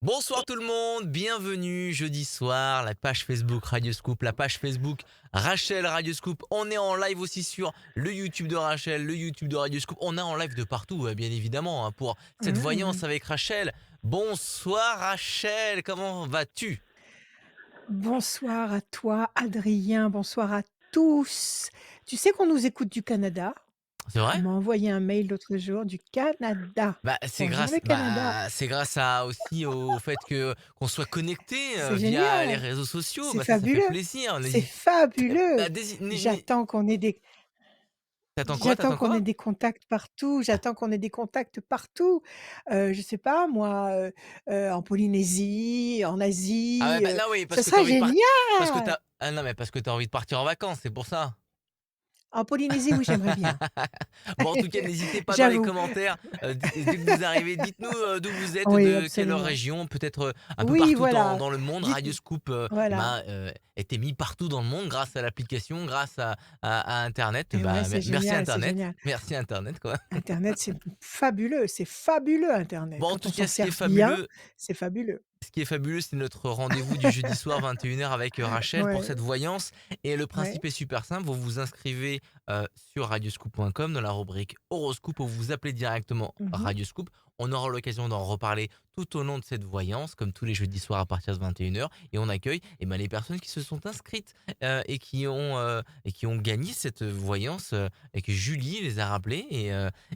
Bonsoir tout le monde, bienvenue jeudi soir, la page Facebook Radio Scoop, la page Facebook Rachel Radio Scoop. On est en live aussi sur le YouTube de Rachel, le YouTube de Radio Scoop. On est en live de partout, bien évidemment, pour cette voyance Mmh. avec Rachel. Bonsoir Rachel, comment vas-tu? Bonsoir à toi, Adrien. Bonsoir à tous. Tu sais qu'on nous écoute du Canada? C'est On vrai? m'a envoyé un mail l'autre jour du Canada. Bonjour le Canada. C'est grâce à aussi au fait que qu'on soit connecté C'est via les génial. réseaux sociaux. C'est Ça fait fabuleux. plaisir. C'est N'hésite. fabuleux. Bah, dési- n'hé- n'hé- J'attends qu'on ait des T'attends quoi? j'attends T'attends qu'on ait quoi? des contacts partout. J'attends qu'on ait des contacts partout. Je sais pas moi, en Polynésie, en Ah ouais, Asie, bah là oui, ce parce que t'as serait envie de partir. Parce que génial! t'as. Ah non, mais parce que t'as envie de partir en vacances, c'est pour ça. En Polynésie, oui, j'aimerais bien. Bon, en tout cas, n'hésitez pas dans les J'avoue. commentaires. Dès que vous arrivez, dites-nous d'où vous êtes, Oui, de quelle absolument. région, peut-être un peu Oui, partout voilà. dans le monde. Dites Radio Scoop voilà. était mis partout dans le monde grâce à l'application, grâce à Internet. Et ouais, c'est Merci génial, c'est Internet. génial. Merci Internet, quoi. Internet, c'est fabuleux internet. Bon, en Quand tout on s'en cas, sert bien, c'est fabuleux. ce qui est fabuleux, c'est notre rendez-vous du jeudi soir 21h avec Rachel pour Ouais, cette voyance. Et le ouais. principe est super simple. Vous vous inscrivez sur radioscoop.com dans la rubrique horoscope où vous appelez directement Mmh. Radioscoop. On aura l'occasion d'en reparler tout au long de cette voyance, comme tous les jeudis soirs à partir de 21h. Et on accueille les personnes qui se sont inscrites et qui ont gagné cette voyance et que Julie les a rappelés.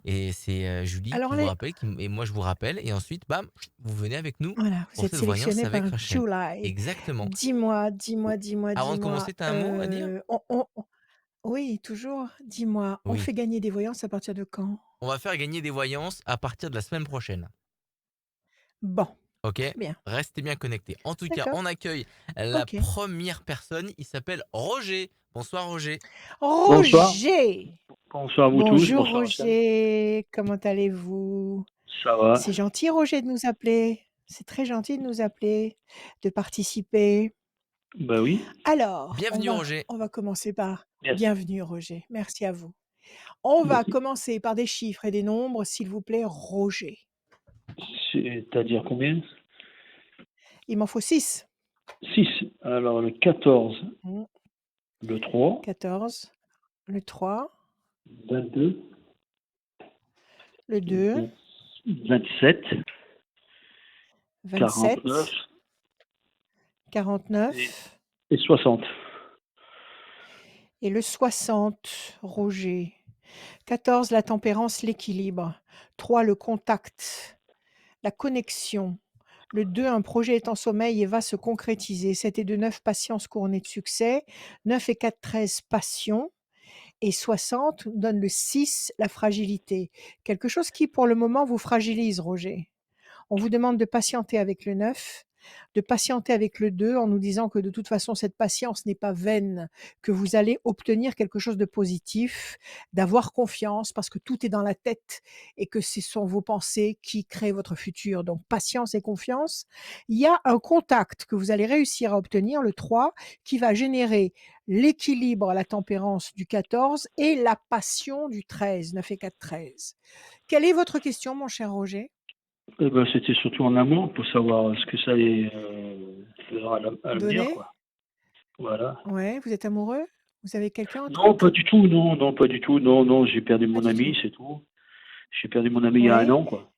Et c'est Julie Alors qui vous les rappelle et moi je vous rappelle. Et ensuite, bam, vous venez avec nous voilà, vous pour êtes cette voyance sélectionné avec par Rachel. July. Exactement. Dis-moi, Ou dis-moi, dis-moi, avant de dis-moi, commencer, tu as un mot à dire? on oui, toujours? Dis-moi, on Oui. fait gagner des voyances à partir de quand? On va faire gagner des voyances à partir de la semaine prochaine. Bon, OK? très bien. Restez bien connectés. En tout cas, D'accord, on accueille la OK. première personne. Il s'appelle Roger. Bonsoir Roger. Bonsoir. Roger! Bonsoir à vous tous. Bonjour Bonsoir Rachel. Roger, comment allez-vous? Ça va? C'est gentil Roger de nous appeler. C'est très gentil de nous appeler, de participer. Bah oui. Alors, on Bienvenue va Roger. on va commencer par Merci. bienvenue Roger, merci à vous. On va Merci. commencer par des chiffres et des nombres, s'il vous plaît, Roger. C'est-à-dire combien? Il m'en faut 6. 6. Alors le 14, Mmh, le 3, 14, le 3, 22, le 2, 27, 49 27, 49 et 60. et le 60, Roger. 14, la tempérance, l'équilibre. 3, le contact, la connexion. Le 2, un projet est en sommeil et va se concrétiser. 7 et 2, 9, patience couronnée de succès. 9 et 4, 13, passion. Et 60 donne le 6, la fragilité. Quelque chose qui, pour le moment, vous fragilise, Roger. On vous demande de patienter avec le 9, de patienter avec le 2 en nous disant que de toute façon, cette patience n'est pas vaine, que vous allez obtenir quelque chose de positif, d'avoir confiance parce que tout est dans la tête et que ce sont vos pensées qui créent votre futur. Donc, patience et confiance. Il y a un contact que vous allez réussir à obtenir, le 3, qui va générer l'équilibre, la tempérance du 14 et la passion du 13, 9 et 4, 13. Quelle est votre question, mon cher Roger? Eh ben, c'était surtout en amont pour savoir ce que ça allait faire à l'avenir, Donner? quoi. Voilà. Ouais, vous êtes amoureux? Vous avez quelqu'un en Non, pas tête? du tout. Non, non, pas du tout. Non, non, j'ai perdu Pas mon du ami, tout. c'est tout. J'ai perdu mon ami il y a un Ouais, an, quoi.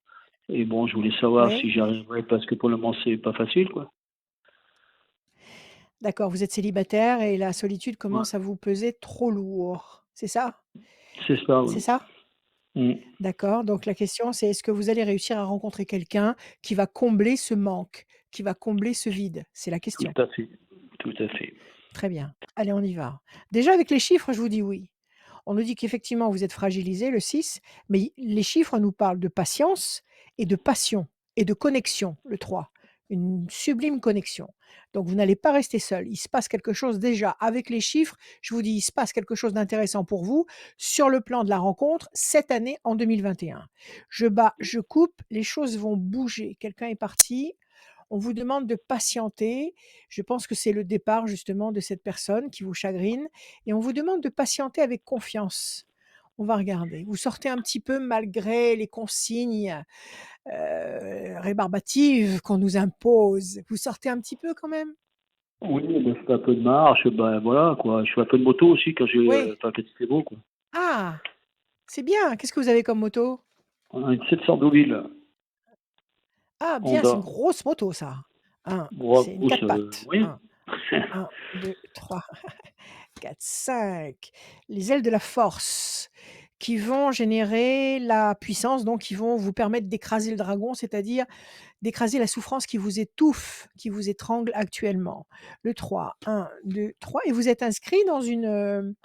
Et bon, je voulais savoir ouais. si j'y arriverais parce que pour le moment, c'est pas facile, quoi. D'accord, vous êtes célibataire et la solitude Ouais. commence à vous peser trop lourd. C'est ça? C'est ça, C'est oui. ça? Mm. D'accord, donc la question c'est est-ce que vous allez réussir à rencontrer quelqu'un qui va combler ce manque, qui va combler ce vide? C'est la Tout question. à fait. Tout à fait. Très bien. Allez, on y va. Déjà avec les chiffres, je vous dis oui. On nous dit qu'effectivement vous êtes fragilisé, le 6, mais les chiffres nous parlent de patience et de passion et de connexion, le 3. Une sublime connexion. Donc vous n'allez pas rester seul. Il se passe quelque chose déjà avec les chiffres. Je vous dis, il se passe quelque chose d'intéressant pour vous sur le plan de la rencontre cette année en 2021. Je bats, je coupe, les choses vont bouger. Quelqu'un est parti. On vous demande de patienter. Je pense que c'est le départ justement de cette personne qui vous chagrine et on vous demande de patienter avec confiance. On va regarder. Vous sortez un petit peu malgré les consignes, rébarbatives qu'on nous impose. Vous sortez un petit peu quand même? Oui, mais je fais un peu de marche, ben, voilà, quoi. Je fais un peu de moto aussi quand j'ai, Oui. enfin, quand il fait beau, quoi. Ah! C'est bien. Qu'est-ce que vous avez comme moto? On a une 700 Deauville, Ah bien, c'est Honda. une grosse moto ça. Bon, C'est une grosse, 4 pattes. oui. 1, 2, 3, 4, 5. Les ailes de la force qui vont générer la puissance, donc qui vont vous permettre d'écraser le dragon, c'est-à-dire d'écraser la souffrance qui vous étouffe, qui vous étrangle actuellement. Le 3, 1, 2, 3 et vous êtes inscrit dans une,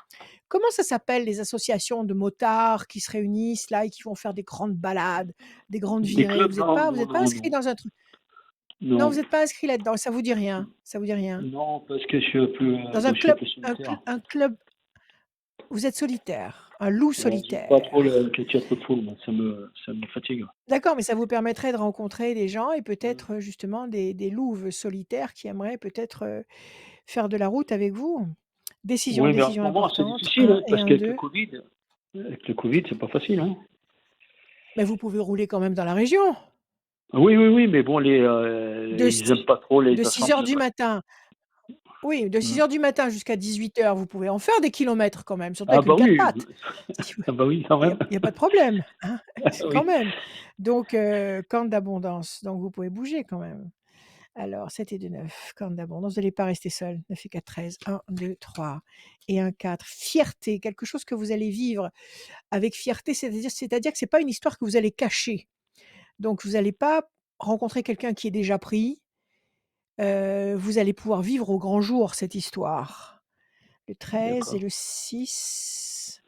comment ça s'appelle les associations de motards qui se réunissent là et qui vont faire des grandes balades, des grandes Des virées? clubs, Vous êtes non, pas vous non, êtes pas non, inscrit non. dans un truc, non, Non. vous êtes pas inscrit là-dedans, ça vous dit rien? Ça vous dit rien? Non, parce que je suis un peu, Dans bah, un je suis un club peu solitaire. un club, vous êtes solitaire, un loup Ouais, j'aime pas trop solitaire. qu'il y ait trop de foule, moi, ça me fatigue. D'accord, mais ça vous permettrait de rencontrer des gens et Mmh. peut-être, justement des louves solitaires qui aimeraient peut-être, faire de la route avec vous. Oui, mais en ce Décision moment, c'est importante, difficile, 1 hein, et parce un qu'avec le 2. Covid, c'est pas facile, hein. Mais vous pouvez rouler quand même dans la région. Oui, oui, oui, mais bon, De ils aiment si pas trop les de 6 heures du assemblées. matin, oui, de Mmh. 6 heures du matin jusqu'à 18 heures, vous pouvez en faire des kilomètres quand même, surtout Ah avec bah une 4 oui, pattes. Si vous ah bah oui, quand il y a même. il y a pas de problème, hein? C'est quand Oui. même. Donc corne d'abondance, donc vous pouvez bouger quand même. Alors 7 et 2, 9, corne d'abondance, vous allez pas rester seul. 9 et 4, 13. 1, 2, 3 et 1, 4. Fierté, quelque chose que vous allez vivre avec fierté, c'est-à-dire que c'est pas une histoire que vous allez cacher. Donc vous allez pas rencontrer quelqu'un qui est déjà pris, vous allez pouvoir vivre au grand jour cette histoire. Le 13 et D'accord. le 6.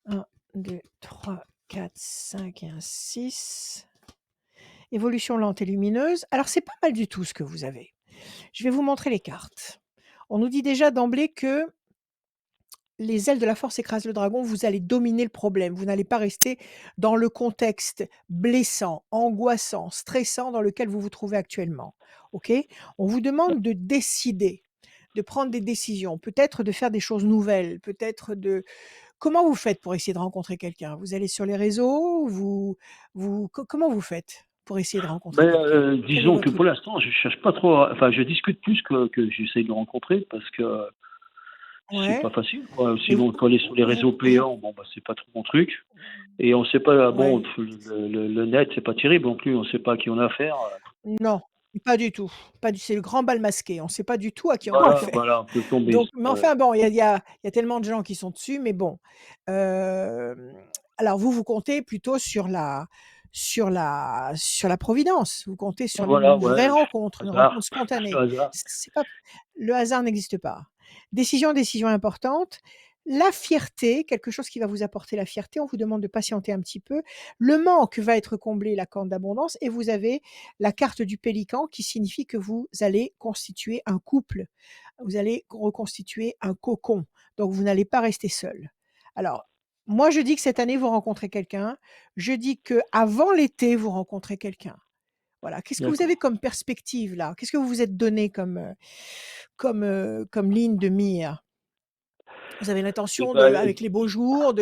1, 2, 3, 4, 5 et un 6. Évolution lente et lumineuse. Alors c'est pas mal du tout ce que vous avez. Je vais vous montrer les cartes. On nous dit déjà d'emblée que les ailes de la force écrasent le dragon, vous allez dominer le problème. Vous n'allez pas rester dans le contexte blessant, angoissant, stressant dans lequel vous vous trouvez actuellement. OK? On vous demande de décider, de prendre des décisions, peut-être de faire des choses nouvelles, peut-être de comment vous faites pour essayer de rencontrer quelqu'un? Vous allez sur les réseaux? Comment vous faites pour essayer de rencontrer Ben, quelqu'un? Quel est disons que votre pour l'instant, je cherche pas trop, enfin, je discute plus que j'essaye de rencontrer parce que c'est ouais, pas facile, quoi. mais Sinon, il faut aller sur les réseaux vous payants, bon, bah, c'est pas trop mon truc. Et on sait pas, bon, ouais. le net, c'est pas terrible non plus, on sait pas à qui on a affaire. Non, pas du tout. Pas du C'est le grand bal masqué. On ne sait pas du tout à qui on a Voilà, affaire. voilà, on peut tomber. Donc mais enfin bon, il y a tellement de gens qui sont dessus, mais bon. Hem, alors vous, vous comptez plutôt sur la providence. Vous comptez sur Voilà, une vraie ouais, rencontre, une rencontre hasard, le spontanée. hasard. C'est pas Le hasard n'existe pas. Décision importante. La fierté, quelque chose qui va vous apporter la fierté, on vous demande de patienter un petit peu. Le manque va être comblé, la corne d'abondance et vous avez la carte du pélican qui signifie que vous allez constituer un couple. Vous allez reconstituer un cocon, donc vous n'allez pas rester seul. Alors, moi je dis que cette année vous rencontrez quelqu'un, je dis qu'avant l'été vous rencontrez quelqu'un. Voilà, qu'est-ce que vous avez D'accord. comme perspective là? Qu'est-ce que vous vous êtes donné comme ligne de mire? Vous avez Et l'intention de ben, avec les beaux jours,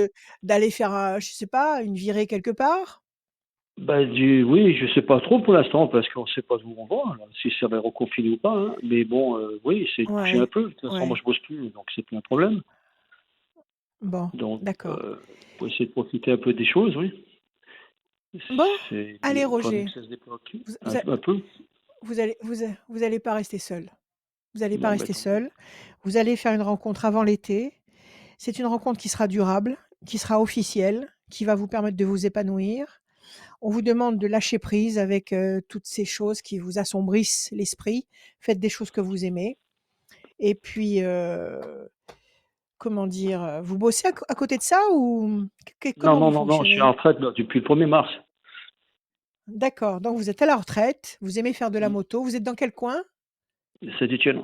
d'aller faire je sais pas, une virée quelque part? oui, je sais pas trop pour l'instant parce qu'on sait pas d'où on va, là, si ça va reconfiner ou pas, hein. Mais bon, oui, c'est de bouger un Ouais, peu. De toute façon, moi, ouais. je bosse plus, donc c'est plus un problème. Bon, Donc, d'accord. faut essayer de profiter un peu des choses, oui. Bon, allez Il faudrait Roger, que ça se débloque vous vous a un peu. vous allez pas rester seul. Vous allez pas Bon, ben, rester tant mieux. seul. Vous allez faire une rencontre avant l'été. C'est une rencontre qui sera durable, qui sera officielle, qui va vous permettre de vous épanouir. On vous demande de lâcher prise avec, toutes ces choses qui vous assombrissent l'esprit. Faites des choses que vous aimez et puis, comment dire? Vous bossez à côté de ça ou Non, comment non, vous non, non, je suis en fonctionnez? retraite là, depuis le 1er mars. D'accord, donc vous êtes à la retraite, vous aimez faire de la Mmh. moto. Vous êtes dans quel coin? Saint-Étienne.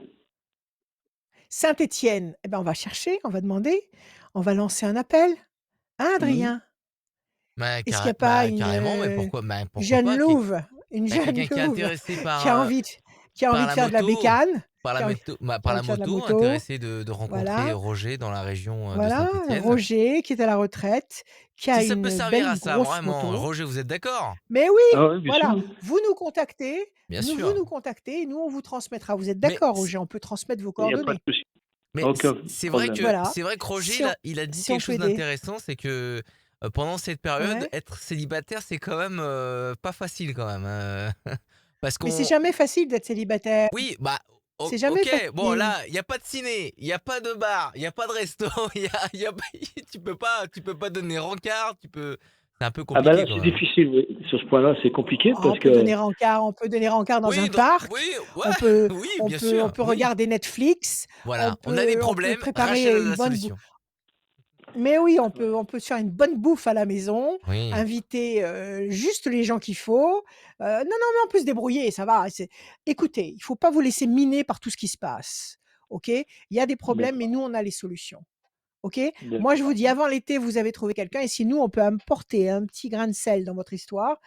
Saint-Étienne. Eh ben, on va chercher, on va demander, on va lancer un appel. Hein, Mmh. Adrien? Est-ce qu'il y a pas Carrément, mais pourquoi jeune pas? louve, une jeune Quelqu'un qui est louve intéressé qui a envie de qui a envie par de la faire de la moto. bécane? Par qui la a envie par la de faire de la moto, moto. intéressé de rencontrer Voilà, Roger dans la région, de voilà, Saint-Étienne. Roger qui est à la retraite, qui a Si ça peut une servir belle à ça, grosse vraiment, moto. Roger, vous êtes d'accord? Mais Ah oui, ouais, bien sûr, voilà, hein. Bien vous sûr. nous contactez et nous on vous transmettra. Vous êtes Mais d'accord, c Roger? On peut transmettre vos Il y a pas de coordonnées. souci. mais Aucun problème. Voilà, c'est vrai que Roger, si on il a dit si on quelque peut chose aider. d'intéressant, c'est que, pendant cette période, Ouais, être célibataire, c'est quand même, pas facile quand même, parce mais c'est qu'on jamais facile d'être célibataire. oui, bah, C'est jamais OK, bon facile. là, il y a pas de ciné, il y a pas de bar, il y a pas de resto, il y a pas tu peux pas donner rencard, c'est un peu Ah bah là, compliqué quand c'est même, hein. difficile, oui. Sur ce point-là, c'est compliqué Ah, parce que on peut donner rencard dans un Oui, parc, oui, ouais, on peut oui, bien sûr, on peut oui. regarder Netflix, Voilà, on a des on peut problèmes, Rachel préparer a une la bonne bouffe. solution. Mais oui, ouais, on peut se faire une bonne bouffe à la maison, Oui. inviter, juste les gens qu'il faut. Non, non, mais on peut se débrouiller, ça va. Écoutez, il faut pas vous laisser miner par tout ce qui se passe, OK? Il y a des problèmes, mais d'accord, nous, on a les solutions, OK? Moi, je d'accord. vous dis, avant l'été, vous avez trouvé quelqu'un et si nous, on peut apporter un petit grain de sel dans votre histoire,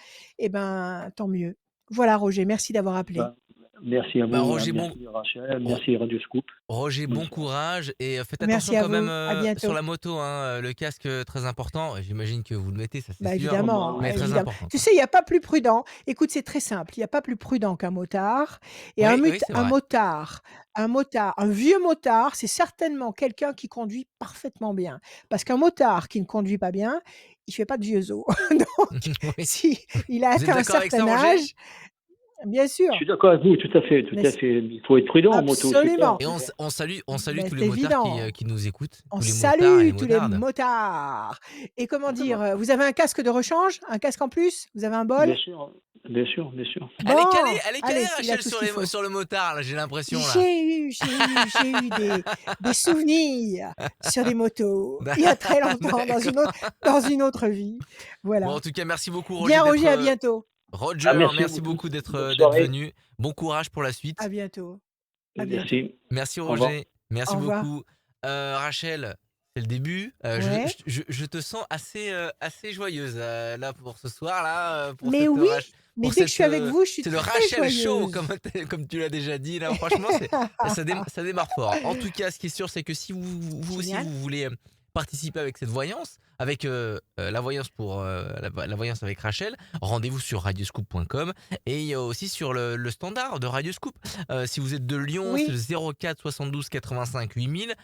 eh ben, tant mieux. Voilà, Roger, merci d'avoir appelé. Ben, merci à Bah, vous, hein. Roger, bon Merci Rachel, Ro merci Radio Scoop. Roger, Bonne bon soirée. courage et faites attention Merci à quand même, vous, à sur bientôt. la moto, hein, le casque, très important. J'imagine que vous le mettez, ça c'est Bah, sûr, Ah bah évidemment, mais oui, très évidemment. important, Tu quoi. sais, il y a pas plus prudent. Écoute, c'est très simple, il y a pas plus prudent qu'un motard et Oui, oui, c'est vrai. un vieux motard, c'est certainement quelqu'un qui conduit parfaitement bien. Parce qu'un motard qui ne conduit pas bien, il fait pas de vieux os. Donc Oui. si il a Vous êtes atteint un d'accord avec ça, certain Roger? âge, bien je sûr, suis d'accord avec vous, tout à fait, tout mais à c fait. Il faut être prudent en moto, c'est clair, absolument, Et c'est clair. on salue mais tous les c'est motards évident. qui nous écoutent, On tous les motards et les salue tous les motardes. motards et comment Ça va. dire? Vous avez un casque de rechange? Un casque en plus? Vous avez un bol? Bien sûr, bien sûr, bien sûr. Bon, Elle est calée allez, il a Rachel tout ce qu'il faut. sur le motard là, j'ai l'impression là. J'ai eu des souvenirs sur des motos, il y a très longtemps D'accord. dans une autre vie. Bon, Voilà. en tout cas, merci beaucoup Bien Roger Roger, à bientôt. Ah, Roger, merci à vous merci tous. beaucoup Bonne d'être soirée. venu. Bon courage pour la À suite. bientôt. À bientôt. Merci. Merci Au revoir. Roger, Au merci revoir. beaucoup. Rachel, c'est le début. Ouais. Je te sens assez joyeuse, là, pour ce soir là, Mais oui, mais pour dès que je suis avec vous, je suis c'est le très Rachel Show joyeuse. comme comme tu l'as déjà dit là, franchement ça démarre fort. En tout cas, ce qui est sûr, c'est que si vous aussi Génial. vous voulez, participer avec cette voyance, avec, la voyance pour, la voyance avec Rachel, rendez-vous sur radioscoop.com et il y a aussi sur le standard de Radioscoop. Si vous êtes de Lyon, c'est Oui, le 04 72 85 8000.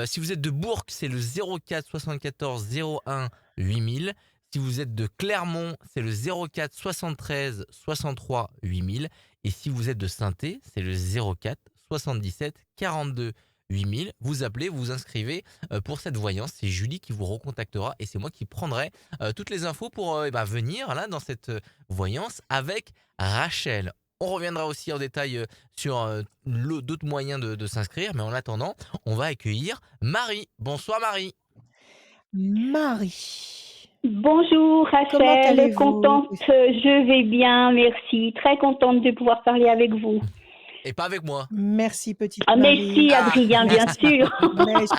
Si vous êtes de Bourg, c'est le 04 74 01 8000. Si vous êtes de Clermont, c'est le 04 73 63 8000. Et si vous êtes de Sainté, c'est le 04 77 42 8000. Vous appelez, vous vous inscrivez, pour cette voyance. C'est Julie qui vous recontactera et c'est moi qui prendrai, toutes les infos pour, venir là dans cette, voyance avec Rachel. On reviendra aussi en détail, sur, d'autres moyens de s'inscrire, mais en attendant, on va accueillir Marie. Bonsoir Marie. Marie. Bonjour Comment Rachel, allez-vous? contente, je vais bien, merci, très contente de pouvoir parler avec vous. Et pas avec moi. Merci petite Ah, Marie. merci Adrien, bien Merci. sûr. Merci.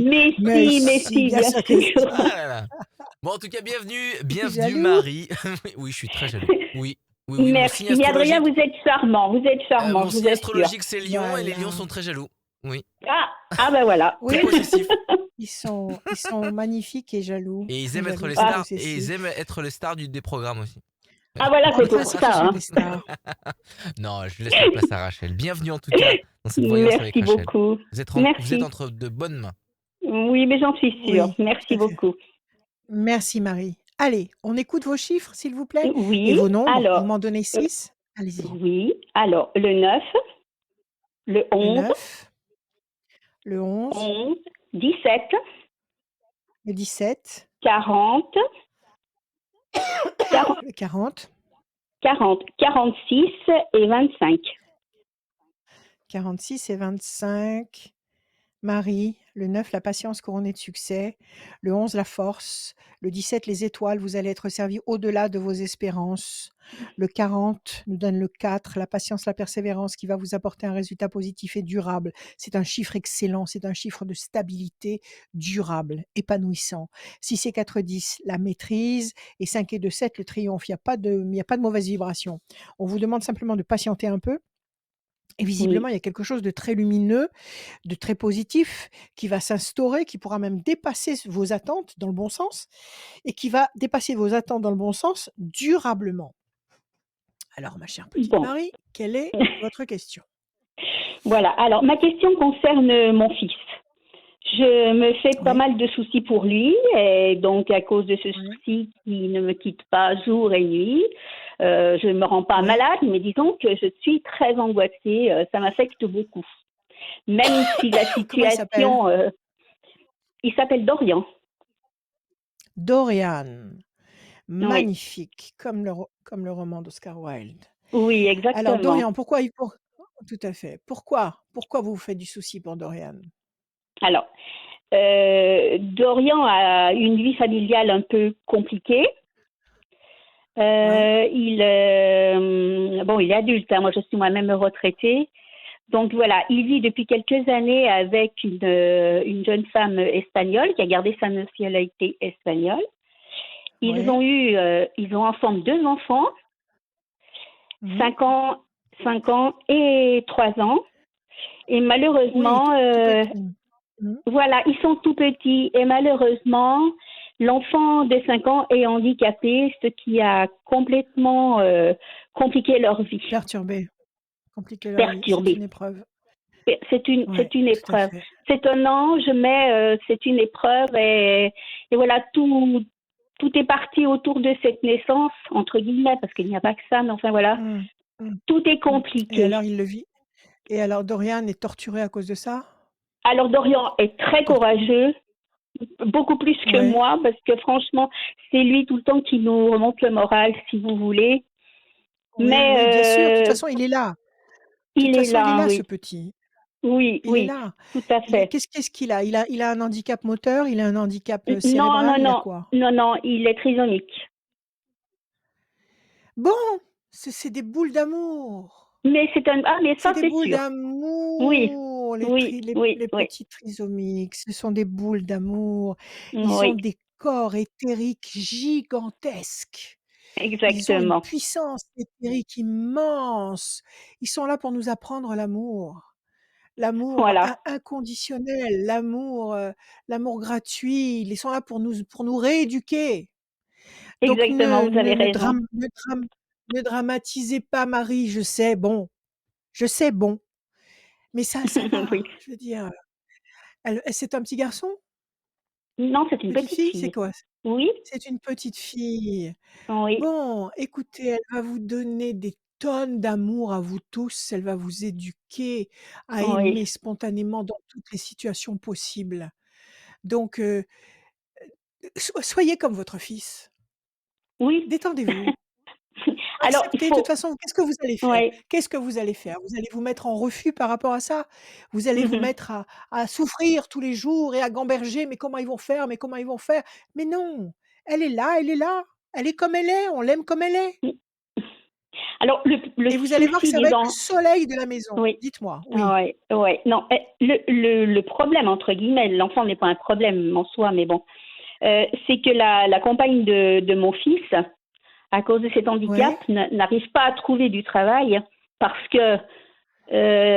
Merci, Bien bien sûr que si. sûr. Ah là là. Bon, en tout cas, bienvenue Jaloux? Marie. Oui, je suis très jaloux. Oui, oui, oui, mon signe Merci. Mais Adrien, astrologique, vous êtes charmant, mon je vous signe assure. astrologique, c'est Lion et les lions Voilà. sont très jaloux. Oui, Ben voilà. Oui, très possessifs. ils sont magnifiques et jaloux, Et ils très aiment être jaloux, les très Ah, stars, et ils aiment possessifs. être les stars des programmes aussi. voilà, En c'est pour principe, ce ça. sont Hein. des stars. Non, je laisse la place à Rachel. Bienvenue en tout cas dans cette voyance avec Merci Rachel. beaucoup. Vous êtes Merci. entre de bonnes mains. Oui, mais j'en suis sûre. Oui, tout Merci à fait. beaucoup. Merci Marie. Allez, on écoute vos chiffres, s'il vous plaît, et Oui, vos nombres. Vous alors, m'en donnez 6. Allez-y. le 9, le Le 11, 9, le 11, 11, 17, le 17, 40, 40, le 40, 40, 46 et 25. 46 et 25. Marie, le 9, la patience couronnée de succès, le 11, la force, le 17, les étoiles, vous allez être servi au-delà de vos espérances. Le 40 nous donne le 4, la patience, la persévérance qui va vous apporter un résultat positif et durable. C'est un chiffre excellent, c'est un chiffre de stabilité durable, épanouissant. 6 et 4, 10, la maîtrise et 5 et 2, 7, le triomphe. Il n'y a pas de mauvaise vibration. On vous demande simplement de patienter un peu Et visiblement, Oui. il y a quelque chose de très lumineux, de très positif qui va s'instaurer, qui pourra même dépasser vos attentes dans le bon sens et qui va dépasser vos attentes dans le bon sens durablement. Alors, ma chère petite Bon. Marie, quelle est votre question? Voilà. Alors, ma question concerne mon fils. Je me fais pas Oui, mal de soucis pour lui, et donc à cause de ce oui, souci qui ne me quitte pas jour et nuit, je ne me rends pas oui. malade, mais disons que je suis très angoissée, ça m'affecte beaucoup. Même si la Comment il s'appelle? situation, il s'appelle Dorian. Dorian. Oui, Magnifique, comme le roman d'Oscar Wilde. oui, Alors exactement. Dorian, tout à fait. Pourquoi vous vous faites du souci pour Dorian? Alors, Dorian a une vie familiale un peu compliquée. Ouais, Il est adulte, hein, moi je suis moi-même retraitée. Donc voilà, il vit depuis quelques années avec une jeune femme espagnole qui a gardé sa nationalité espagnole. ouais. Ils ont ensemble 2 enfants, Mmh. 5 ans, 5 ans et 3 ans. Et Oui, malheureusement, tout petit. Mmh. voilà, ils sont tout petits. Et malheureusement, l'enfant de 5 ans est handicapé, ce qui a complètement compliqué leur vie, Perturbé, compliquer leur vie, c'est perturbé. une épreuve. Ouais, C'est une tout à épreuve. fait. C'est un ange, mais c'est une épreuve et voilà, tout est parti autour de cette naissance, entre guillemets, parce qu'il n'y a pas que ça, mais enfin voilà, Mmh. Mmh. tout est Mmh. Et compliqué. alors il le vit? Et alors Dorian est torturé à cause de ça? Alors Dorian est très Torturé. courageux, beaucoup plus que Ouais. moi, parce que franchement, c'est lui tout le temps qui nous remonte le moral, si vous voulez. Oui, oui, bien sûr. De toute Mais façon, il est là. De toute il est façon, il est là, là, ce oui. petit. Oui, Il est oui, là. tout à fait. Qu'est-ce qu'il a? Il a un handicap moteur? Il a un handicap, Non, non, cérébral? Il a non, quoi? non, non, il est trisomique. Bon, c'est des boules d'amour. Mais C'est ça, des c'est boules sûr. Oui, d'amour, oui, oui, les oui, petits trisomiques, ce sont des boules d'amour. Ils ont oui, des corps éthériques gigantesques. Ils ont une exactement. puissance éthérique immense. Ils sont là pour nous apprendre l'amour Voilà, inconditionnel, l'amour gratuit. Ils sont là pour nous rééduquer. Donc exactement, vous avez raison. ne dramatisez pas Marie, je sais, bon, mais ça Oui. va, je veux dire, c'est un petit garçon? Non, c'est une Petite petite fille? C'est fille. quoi? Oui, C'est une petite fille. oui, Bon, écoutez, elle va vous donner des tonnes d'amour à vous tous, elle va vous éduquer à oui, aimer spontanément dans toutes les situations possibles. Donc soyez comme votre fils, oui. détendez-vous. Alors, il Acceptez, de toute faut, façon, qu'est-ce que vous allez faire? oui, Qu'est-ce que vous allez faire? Vous allez vous mettre en refus par rapport à ça? Vous allez vous mettre à souffrir tous les jours et à gamberger: «Mais comment ils vont faire? Mais comment ils vont faire?» Mais non! Elle est là, elle est comme elle est, on l'aime comme elle est alors le et vous allez voir que souci, ça va être le disons, soleil de la maison. oui, Dites-moi, oui. oui, oui, non, le problème, entre guillemets, l'enfant n'est pas un problème en soi, mais bon, c'est que la compagne de mon fils, à cause de cet handicap, Ouais, n'arrive pas à trouver du travail parce que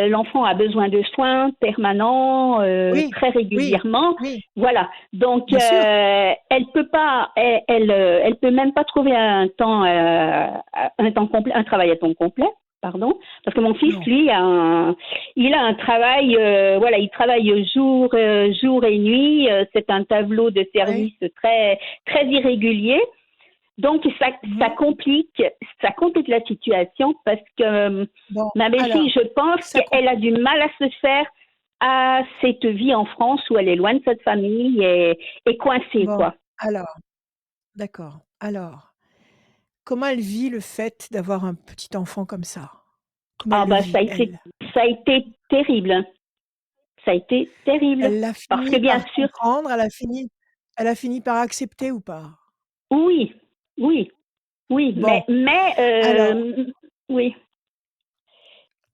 l'enfant a besoin de soins permanents, oui, très oui, régulièrement. oui, Voilà. Donc, bien sûr. elle peut pas, elle peut même pas trouver un temps complet, un travail à temps complet. Pardon, parce que mon fils, Non. lui, il a un travail, voilà, il travaille jour et nuit. C'est un tableau de Ouais. service très, très irrégulier. Donc, Mmh. ça complique la situation parce que Bon, ma belle-fille, alors, je pense ça qu'elle complique. a du mal à se faire à cette vie en France où elle est loin de cette famille et coincée, Bon, quoi. alors, d'accord. Alors, comment elle vit le fait d'avoir un petit enfant comme ça? Comment Ah elle le bah vit, elle? ça a été terrible, hein. Ça a été terrible. Elle a Parce que fini bien par sûr, comprendre, elle a fini par accepter ou pas? oui, oui, oui, Bon, alors oui.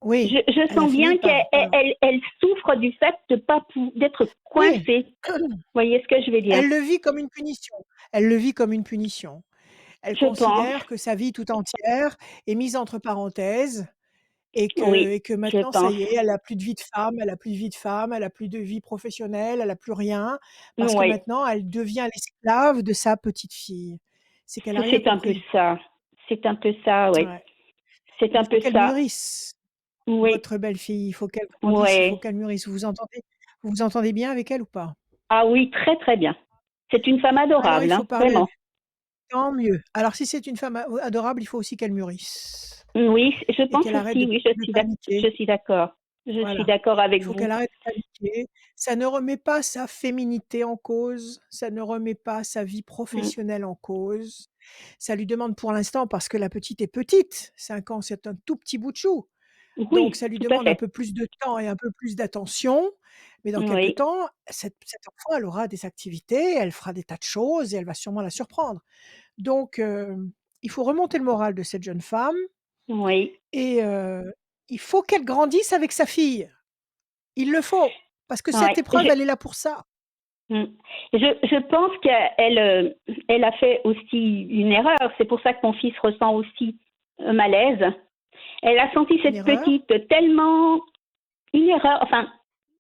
oui, Je elle a sens fini bien par qu'elle souffre du fait d'être oui, coincée. Vous voyez ce que je veux dire? elle le vit comme une punition. Elle le vit comme une punition. Elle Je pense. considère que sa vie tout entière est mise entre parenthèses Oui, et que je maintenant ça pense. y est, elle a plus de vie de femme, elle a plus de vie de femme, elle a plus de vie professionnelle, elle a plus rien parce que Oui, maintenant elle devient l'esclave de sa petite fille. C'est qu'elle a rien c'est un peu compris. ça. C'est un peu ça, oui. Ouais. C'est Il un faut peu qu'elle ça. mûrisse, Oui, votre belle-fille, il faut qu'elle grandisse, il faut oui. qu'elle mûrisse. Vous vous entendez bien avec elle ou pas? Ah oui, très très bien. C'est une femme Alors il adorable, faut hein, parler avec vraiment. tant mieux. Alors si c'est une femme adorable, il faut aussi qu'elle mûrisse Oui, je et pense qu'elle arrête aussi, oui, de je paniquer. suis d'accord. Je suis Voilà. d'accord avec Il faut vous. qu'elle arrête de paniquer. Ça ne remet pas sa féminité en cause, ça ne remet pas sa vie Mm. professionnelle en cause. Ça lui demande pour l'instant parce que la petite est petite, 5 ans, c'est un tout petit bout de chou. Donc Oui, ça lui tout à demande un fait. peu plus de temps et un peu plus d'attention, mais dans quelque Oui, temps, cette enfant, elle aura des activités, elle fera des tas de choses et elle va sûrement la surprendre. Donc il faut remonter le moral de cette jeune femme oui. et il faut qu'elle grandisse avec sa fille. Il le faut, parce que cette Ouais. épreuve, elle est là pour ça. Mm. Je pense qu'elle elle a fait aussi une erreur. C'est pour ça que mon fils ressent aussi un malaise. Elle a senti Une cette erreur? petite tellement une erreur. Enfin,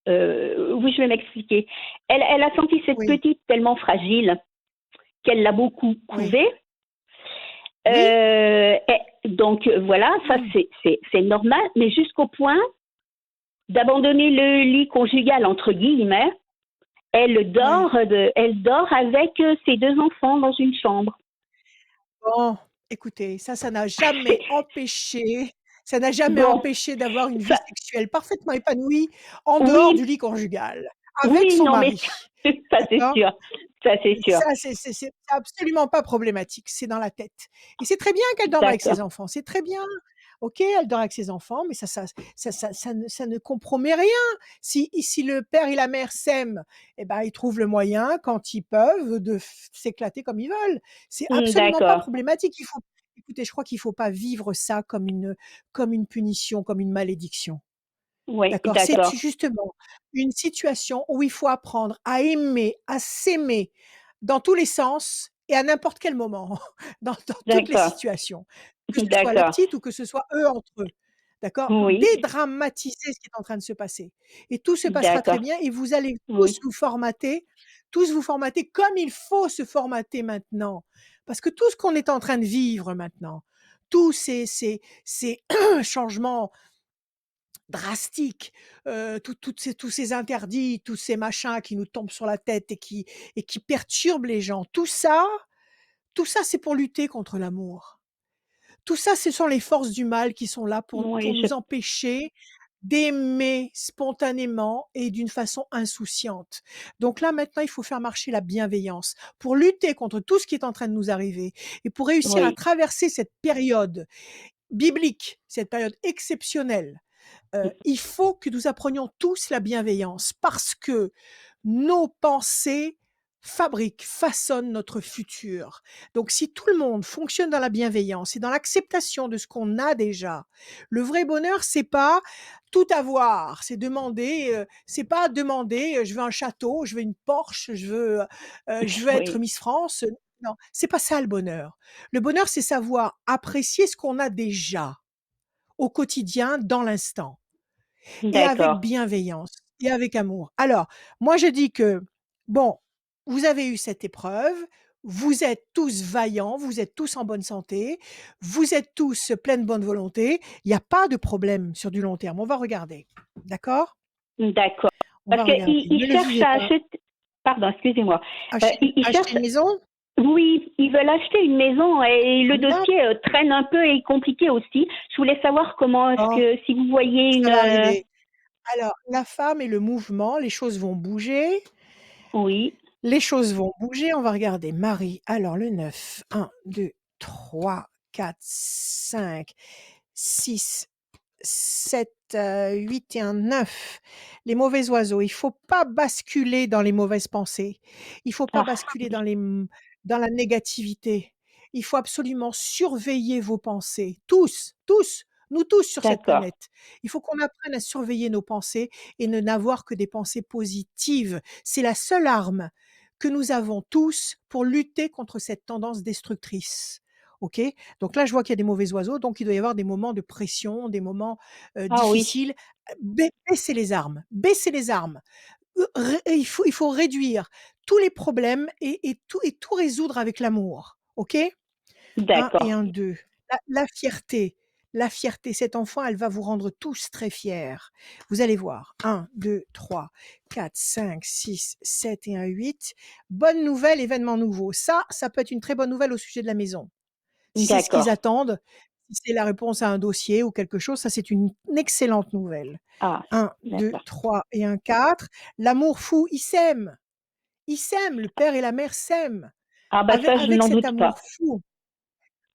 oui, je vais m'expliquer. Elle a senti cette Oui, petite tellement fragile qu'elle l'a beaucoup oui, couvée. oui. Donc voilà, ça Mmh. c'est normal, mais jusqu'au point d'abandonner le lit conjugal entre guillemets. Oui. Elle dort avec ses deux enfants dans une chambre. Bon, écoutez, ça n'a C'est jamais empêché bon, d'avoir une vie ça, sexuelle parfaitement épanouie en dehors du oui, lit conjugal, avec oui, son non, mais mari. ça c'est D'accord? sûr, ça c'est sûr. Ça, c'est absolument pas problématique, c'est dans la tête et c'est très bien qu'elle dorme avec ses D'accord. enfants, c'est très bien. OK, elle dort avec ses enfants, mais ça ne compromet rien. Si le père et la mère s'aiment, eh ben, ils trouvent le moyen, quand ils peuvent, de s'éclater comme ils veulent. C'est absolument pas D'accord. problématique. Écoutez, je crois qu'il faut pas vivre ça comme une punition, comme une malédiction. Oui, D'accord? C'est d'accord. justement une situation où il faut apprendre à aimer, à s'aimer dans tous les sens et à n'importe quel moment, dans toutes les D'accord. situations. Que ce soit la D'accord. petite ou que ce soit eux entre eux. D'accord? Oui, Dédramatiser ce qui est en train de se passer et tout se passera très d'accord. bien et vous allez Oui, tous vous formater comme il faut se formater maintenant. Parce que tout ce qu'on est en train de vivre maintenant, tous ces changements drastique, tous ces interdits, tous ces machins qui nous tombent sur la tête et qui perturbent les gens. Tout ça, c'est pour lutter contre l'amour. Tout ça, ce sont les forces du mal qui sont là pour oui, nous empêcher d'aimer spontanément et d'une façon insouciante. Donc là, maintenant, il faut faire marcher la bienveillance pour lutter contre tout ce qui est en train de nous arriver et pour réussir à oui, traverser cette période biblique, cette période exceptionnelle. Il faut que nous apprenions tous la bienveillance parce que nos pensées façonnent notre futur. Donc si tout le monde fonctionne dans la bienveillance et dans l'acceptation de ce qu'on a déjà, le vrai bonheur, c'est pas tout avoir, c'est pas demander, «Je veux un château, je veux une Porsche, je veux être oui. Miss France». Non, c'est pas ça le bonheur. Le bonheur, c'est savoir apprécier ce qu'on a déjà, au quotidien, dans l'instant et avec D'accord. bienveillance et avec amour. Alors, moi je dis que, bon, vous avez eu cette épreuve, vous êtes tous vaillants, vous êtes tous en bonne santé, vous êtes tous pleins de bonne volonté, il y a pas de problème sur du long terme. On va regarder, d'accord? D'accord. On Parce va qu'il regarder. il Ne le cherche vivez à pas. acheter. Pardon, excusez-moi. Il Acheter cherche. une maison? Oui, ils veulent acheter une maison et le Formidable. dossier traîne un peu et est compliqué aussi. Je voulais savoir comment est-ce Bon, que si vous voyez une. ça va arriver. Alors, la femme et le mouvement, les choses vont bouger. Oui, Les choses vont bouger, on va regarder. Marie, alors le 9, 1, 2, 3, 4, 5, 6, 7, 8 et un 9. Les mauvais oiseaux, il faut pas basculer dans les mauvaises pensées. Il faut pas ah, basculer dans la négativité. Il faut absolument surveiller vos pensées. Tous, nous tous sur cette d'accord. planète. Il faut qu'on apprenne à surveiller nos pensées et ne n'avoir que des pensées positives. C'est la seule arme que nous avons tous pour lutter contre cette tendance destructrice. OK? Donc là, je vois qu'il y a des mauvais oiseaux, donc il doit y avoir des moments de pression, des moments, Ah oui, difficiles. Baissez les armes, baissez les armes. Ré il faut réduire tous les problèmes et tout résoudre avec l'amour, OK? 1 et d'accord. 1, 2. La fierté, cette enfant, elle va vous rendre tous très fiers. Vous allez voir. 1, 2, 3, 4, 5, 6, 7 et 1, 8. Bonne nouvelle, événement nouveau. Ça peut être une très bonne nouvelle au sujet de la maison. Si c'est ce qu'ils D'accord. attendent, si c'est la réponse à un dossier ou quelque chose, ça c'est une excellente nouvelle. Ah, 1, 2, d'accord. 3 et 1, 4. L'amour fou, ils s'aiment. Ils s'aiment, le père et la mère s'aiment. Ah bah Avec ça, je avec n'en cet doute amour pas. fou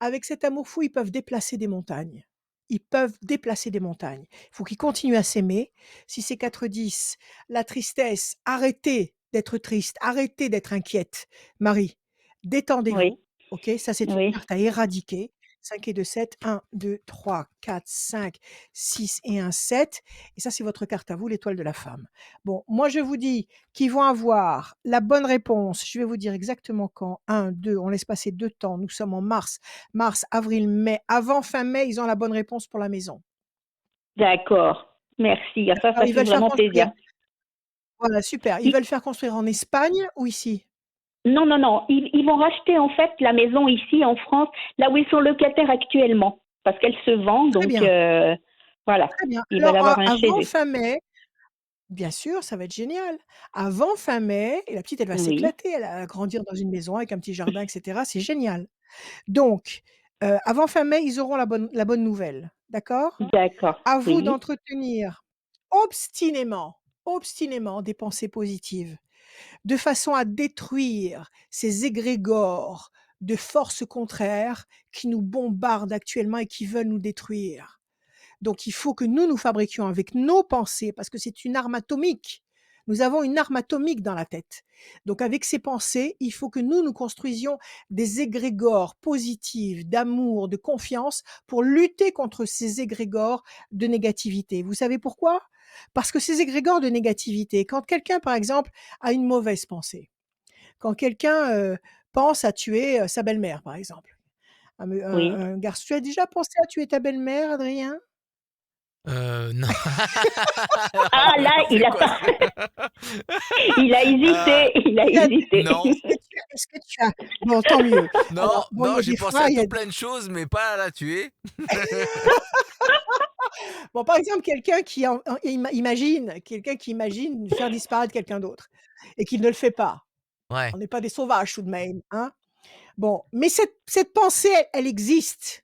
avec cet amour fou, ils peuvent déplacer des montagnes. Ils peuvent déplacer des montagnes. Il faut qu'ils continuent à s'aimer. Si c'est 4-10, la tristesse, arrêtez d'être triste, arrêtez d'être inquiète. Marie, détendez-vous. Oui, OK? Ça, c'est une oui. carte à éradiquer. 5 et 2, 7. 1, 2, 3, 4, 5, 6 et 1, 7. Et ça, c'est votre carte à vous, l'étoile de la femme. Bon, moi, je vous dis qu'ils vont avoir la bonne réponse. Je vais vous dire exactement quand. 1, 2, on laisse passer 2 temps. Nous sommes en mars, avril, mai. Avant fin mai, ils ont la bonne réponse pour la maison. D'accord. Merci. Ah, D'accord? ça Ils fait veulent faire vraiment plaisir. construire. Voilà, super. Ils Ils- veulent faire construire en Espagne ou ici? Non, non, non. Ils vont racheter en fait la maison ici en France, là où ils sont locataires actuellement, parce qu'elle se vend. Très Donc bien, voilà, très bien. ils veulent Alors, avoir un chez avant eux. fin mai, bien sûr, ça va être génial. Avant fin mai, et la petite, elle va Oui, s'éclater. Elle va grandir dans une maison avec un petit jardin, et cetera. C'est génial. Donc, avant fin mai, ils auront la bonne nouvelle. D'accord? d'accord. À vous Oui, d'entretenir obstinément, obstinément des pensées positives, de façon à détruire ces égrégores de forces contraires qui nous bombardent actuellement et qui veulent nous détruire. Donc il faut que nous fabriquions avec nos pensées, parce que c'est une arme atomique. Nous avons une arme atomique dans la tête. Donc avec ces pensées, il faut que nous construisions des égrégores positifs, d'amour, de confiance, pour lutter contre ces égrégores de négativité. Vous savez pourquoi? Parce que ces égrégores de négativité, quand quelqu'un, par exemple, a une mauvaise pensée, quand quelqu'un pense à tuer sa belle-mère, par exemple, oui. un garçon, tu as déjà pensé à tuer ta belle-mère, Adrien? Non. Ah Alors, là, c'est quoi ça? il a Heu, hésité, il a Tu as hésité. non, est-ce que tu as bon, tant mieux. non, Alors, bon, il y non, a j'ai des pensé fois, à il y tout a plein de choses, mais pas à la tuer. bon, par exemple, quelqu'un qui imagine quelqu'un qui imagine faire disparaître quelqu'un d'autre et qui ne le fait pas. Ouais. On n'est pas des sauvages tout de même, hein? Bon, mais cette pensée, elle existe.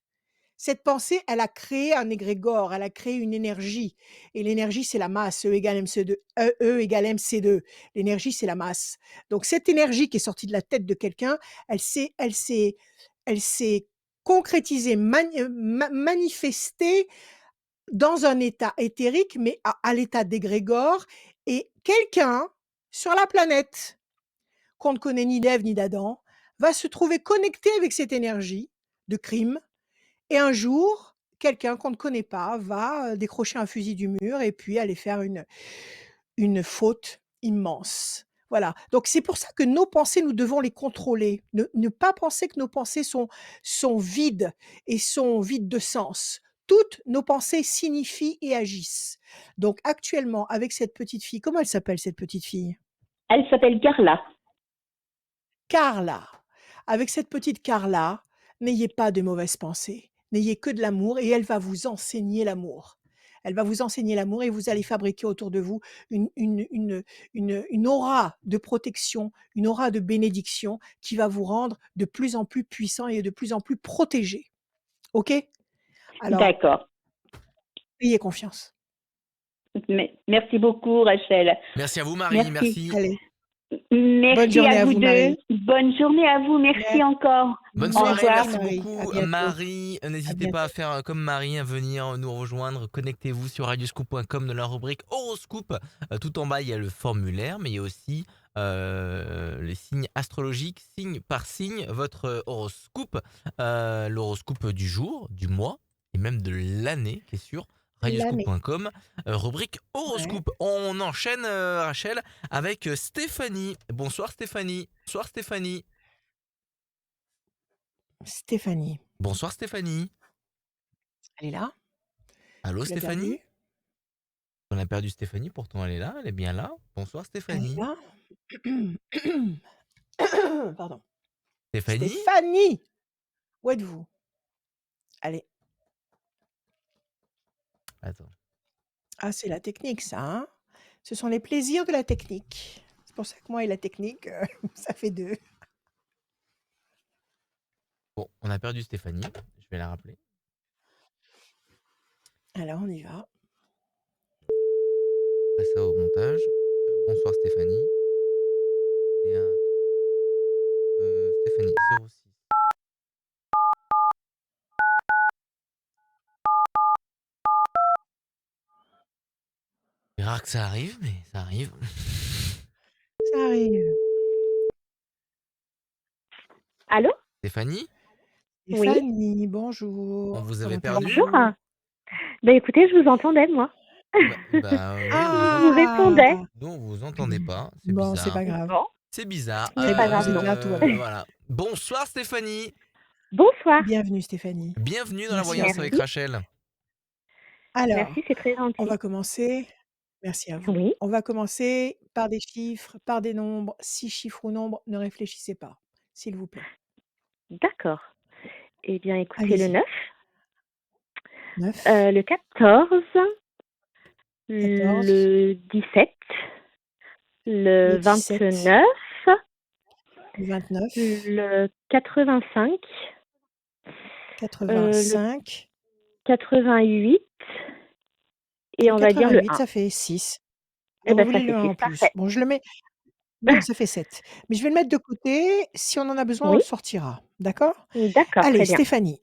Cette pensée, elle a créé un égrégore, elle a créé une énergie et l'énergie, c'est la masse, E égale MC2, E égale MC2. L'énergie, c'est la masse. Donc cette énergie qui est sortie de la tête de quelqu'un, elle s'est concrétisée, manifestée dans un état éthérique, mais à l'état d'égrégore, et quelqu'un sur la planète, qu'on ne connaît ni d'Ève ni d'Adam, va se trouver connecté avec cette énergie de crime, et un jour, quelqu'un qu'on ne connaît pas va, décrocher un fusil du mur et puis aller faire une faute immense. Voilà, donc c'est pour ça que nos pensées, nous devons les contrôler. Ne pas penser que nos pensées sont vides et sont vides de sens. Toutes nos pensées signifient et agissent. Donc actuellement, avec cette petite fille, comment elle s'appelle cette petite fille? Elle s'appelle Carla. Carla. Avec cette petite Carla, n'ayez pas de mauvaises pensées, n'ayez que de l'amour, et elle va vous enseigner l'amour. Elle va vous enseigner l'amour et vous allez fabriquer autour de vous une aura de protection, une aura de bénédiction qui va vous rendre de plus en plus puissant et de plus en plus protégé. OK? Alors, D'accord. ayez confiance. Merci beaucoup, Rachel. Merci à vous, Marie, Merci. merci. Allez, bonne Merci journée à à vous vous, deux. Marie. Bonne journée à vous. Merci encore. Bonne Au soirée, revoir. Merci merci Marie. À beaucoup, bientôt. Marie. À N'hésitez pas à bientôt. faire comme Marie, à venir nous rejoindre. Connectez-vous sur radioscoop.com dans la rubrique horoscope. Tout en bas, il y a le formulaire, mais il y a aussi les signes astrologiques, signe par signe, votre horoscope, l'horoscope du jour, du mois et même de l'année qui est sur L'année. radioscoop.com. Rubrique Ouais. horoscope. On enchaîne, Rachel, avec Stéphanie. Bonsoir Stéphanie. Bonsoir Stéphanie. Stéphanie. Bonsoir Stéphanie. Elle est là? Allô Tu l'as Stéphanie? perdue? On a perdu Stéphanie, pourtant elle est là, elle est bien là. Bonsoir Elle est Stéphanie. là? Pardon. Stéphanie? Stéphanie! Où êtes-vous? Allez. Attends. Ah, c'est la technique ça, hein? Ce sont les plaisirs de la technique. C'est pour ça que moi et la technique, ça fait 2. Bon, on a perdu Stéphanie, je vais la rappeler. Alors on y va. Passe ça au montage. Bonsoir Stéphanie. On est à Stéphanie 06. C'est rare que ça arrive, mais ça arrive. Ça arrive. Allô? Stéphanie? Oui. Stéphanie, On bonjour. vous avait Comment perdu? Bonjour. allez-vous? Bah écoutez, je vous entendais, moi. Oui, Je vous répondais. nous on vous entendait pas, c'est Bon, c'est bizarre. pas grave. Bon, C'est bizarre. ce n'est pas grave, Vous êtes non. là, tout va bien. Voilà. Bonsoir Stéphanie. Bonsoir. Bienvenue Stéphanie. Bienvenue dans la Merci à voyance vous. avec Merci. Rachel. Alors, Merci, c'est très on gentil. va commencer merci à vous. Oui, On va commencer par des chiffres, par des nombres. Si chiffres ou nombres, ne réfléchissez pas, s'il vous plaît. d'accord. Eh bien, écoutez, le Allez-y. 9, 9, le 14, 14, le 17, le le 17, 29, le 29, le 85, le 85, 88 et le on va dire le 88, 1. ça fait 6. Eh Et vous ben, ça voulez fait le 1 6, en plus. parfait. Bon, je le mets non, ça fait 7. Mais je vais le mettre de côté. Si on en a besoin, on Oui, le sortira. D'accord? d'accord, Allez, très bien. Stéphanie.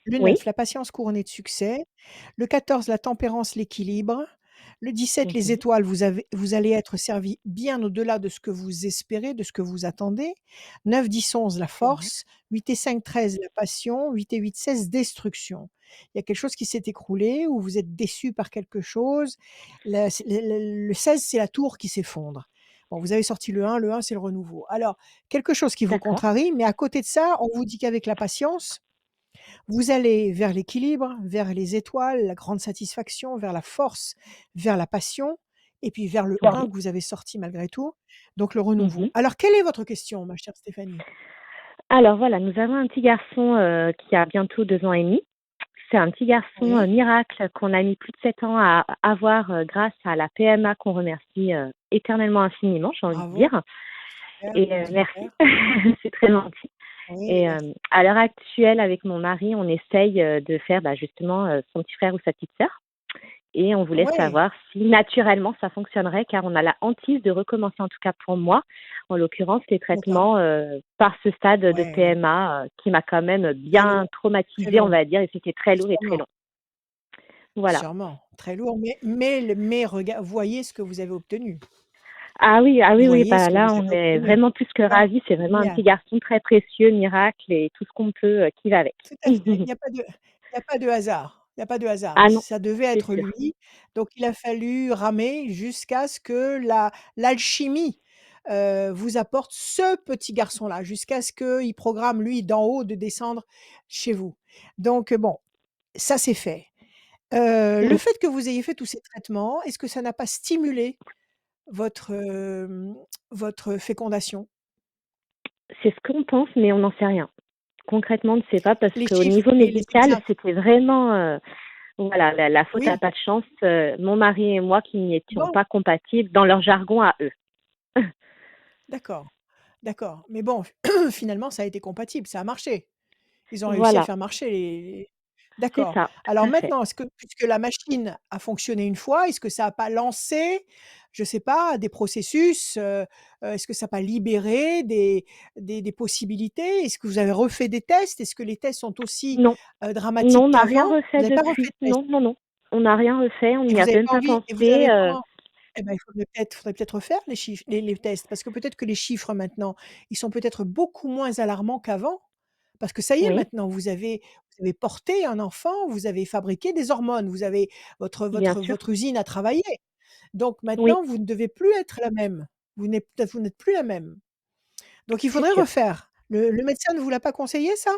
Le Oui. 9, la patience couronnée de succès. Le 14, la tempérance, l'équilibre. Le 17, les Mhm, étoiles, vous allez être servi bien au-delà de ce que vous espérez, de ce que vous attendez. 9, 10, 11, la c'est vrai. force. 8 et 5, 13, la passion. 8 et 8, 16, destruction. Il y a quelque chose qui s'est écroulé ou vous êtes déçu par quelque chose. Le 16, c'est la tour qui s'effondre. Bon, vous avez sorti le 1, c'est le renouveau. Alors, quelque chose qui vous D'accord. contrarie, mais à côté de ça, on vous dit qu'avec la patience, vous allez vers l'équilibre, vers les étoiles, la grande satisfaction, vers la force, vers la passion et puis vers le 1 Oui. que vous avez sorti malgré tout, donc le renouveau. Mhm. Alors quelle est votre question, ma chère Stéphanie? Alors voilà, nous avons un petit garçon qui a bientôt 2 ans et demi. C'est un petit garçon Oui, miracle qu'on a mis plus de 7 ans à avoir grâce à la PMA qu'on remercie éternellement infiniment, j'ai envie de bravo, dire. super, Et merci, super. c'est très gentil. Oui, Et merci. à l'heure actuelle, avec mon mari, on essaye de faire justement son petit frère ou sa petite sœur. Et on voulait Ouais, savoir si naturellement ça fonctionnerait, car on a la hantise de recommencer, en tout cas pour moi, en l'occurrence, les d'accord. traitements par ce stade de Ouais, ouais, PMA qui m'a quand même très bien lourd, très traumatisée, on long, va dire, et c'était très lourd et très sûrement, long. Voilà. sûrement, très lourd, mais voyez ce que vous avez obtenu. Ah oui, Voyez bah ce que là, vous on avez est obtenu. vraiment plus que Ah, ravis. C'est vraiment un génial. petit garçon très précieux, miracle et tout ce qu'on peut qui va avec. Tout à fait. Il y a pas de hasard. Il y a pas de hasard. Ah non, Ça devait c'est être sûr. lui, donc il a fallu ramer jusqu'à ce que l'alchimie, vous apporte ce petit garçon-là, jusqu'à ce qu'il programme lui d'en haut de descendre chez vous. Donc bon, ça c'est fait. Le Oui, fait que vous ayez fait tous ces traitements, est-ce que ça n'a pas stimulé votre, votre fécondation? c'est ce qu'on pense, mais on n'en sait rien. Concrètement, on ne sait pas parce Les qu'au chiffres niveau et les médical, exacts? c'était vraiment voilà, la faute à Oui, pas de chance, mon mari et moi qui n'étions bon, pas compatibles dans leur jargon à eux. d'accord. D'accord, mais bon, finalement, ça a été compatible, ça a marché. Ils ont réussi à Voilà, faire marcher les c'est d'accord. ça, Alors tout à fait. maintenant, est-ce que puisque la machine a fonctionné une fois, est-ce que ça a pas lancé, je sais pas, des processus, est-ce que ça a pas libéré des possibilités? Est-ce que vous avez refait des tests? Est-ce que les tests sont aussi, Non, non, dramatiques on n'a rien qu'avant? Vous refait n'avez pas refait depuis. de tests? Non, non, non, on n'a rien refait, on Et n'y vous a avez même pas pas envie et vous pensé. avez pas eh ben, il faudrait peut-être refaire les chiffres les tests parce que peut-être que les chiffres maintenant, ils sont peut-être beaucoup moins alarmants qu'avant. Parce que ça y est Oui, maintenant, vous avez porté un enfant, vous avez fabriqué des hormones, vous avez votre bien votre sûr. votre usine a travaillé. Donc Oui, maintenant, vous ne devez plus être la même. Vous n'êtes plus la même. Donc il c'est faudrait sûr. refaire. Le médecin ne vous l'a pas conseillé ça?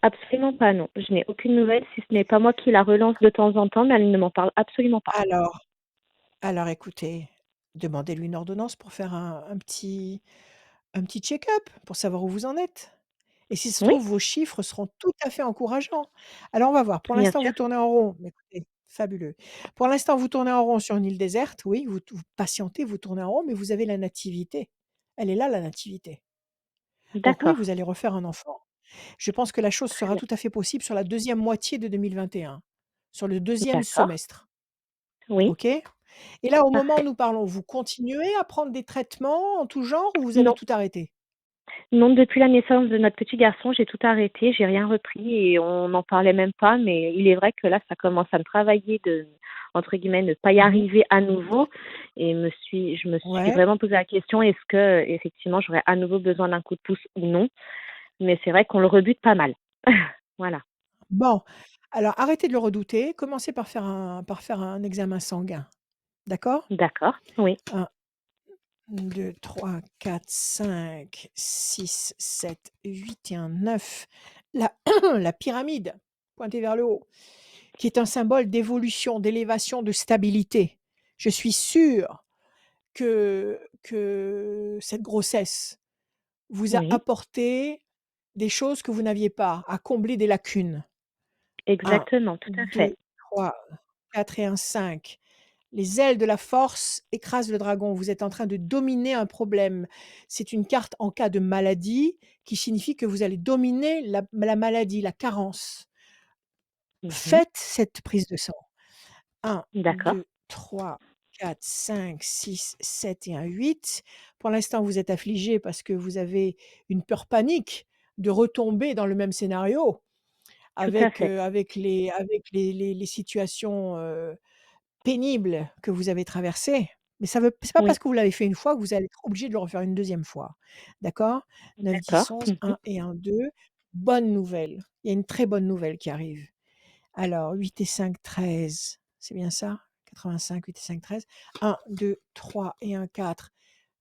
Absolument pas, non. Je n'ai aucune nouvelle, si ce n'est pas moi qui la relance de temps en temps, mais elle ne m'en parle absolument pas. Alors alors écoutez, demandez-lui une ordonnance pour faire un petit check-up, pour savoir où vous en êtes. Et si ça se Oui, trouve, vos chiffres seront tout à fait encourageants. Alors on va voir. Pour bien l'instant, sûr. vous tournez en rond. Mais écoutez, fabuleux. Pour l'instant, vous tournez en rond sur une île déserte. Oui, vous patientez, vous tournez en rond, mais vous avez la nativité. Elle est là, la nativité. Donc oui, D'accord, vous allez refaire un enfant. Je pense que la chose très sera bien. tout à fait possible sur la deuxième moitié de 2021, sur le deuxième D'accord, semestre. oui. OK? Et là, au moment où Parfait. nous parlons, vous continuez à prendre des traitements en tout genre ou vous avez Non, tout arrêté? non, depuis la naissance de notre petit garçon, j'ai tout arrêté, j'ai rien repris et on n'en parlait même pas, mais il est vrai que là, ça commence à me travailler de, entre guillemets, ne pas y Mmh. arriver à nouveau et je me suis Ouais. vraiment posé la question, est-ce que, effectivement, j'aurais à nouveau besoin d'un coup de pouce ou non? Mais c'est vrai qu'on le rebute pas mal. Voilà. Bon, alors arrêtez de le redouter, commencez par faire un examen sanguin, d'accord? D'accord, oui, 1, 2, 3, 4, 5, 6, 7, 8 et un 9. La la pyramide, pointée vers le haut, qui est un symbole d'évolution, d'élévation, de stabilité. Je suis sûre que cette grossesse vous a oui, apporté des choses que vous n'aviez pas, à combler des lacunes. 1, exactement, tout à fait. 2, 3, 4 et un 5. Les ailes de la force écrasent le dragon. Vous êtes en train de dominer un problème. C'est une carte en cas de maladie qui signifie que vous allez dominer la maladie, la carence. Mhm. Faites cette prise de sang. 1, D'accord, 2, 3, 4, 5, 6, 7 et un 8. Pour l'instant, vous êtes affligé parce que vous avez une peur panique de retomber dans le même scénario tout à fait. avec les situations, pénibles que vous avez traversées. Mais ça veut c'est pas Oui, parce que vous l'avez fait une fois que vous allez être obligé de le refaire une deuxième fois. D'accord? 9, 10, d'accord. 11, Mhm. 1 et un 2. Bonne nouvelle. Il y a une très bonne nouvelle qui arrive. Alors 8 et 5, 13. C'est bien ça? 85, 8 et 5, 13. 1, 2, 3 et un 4.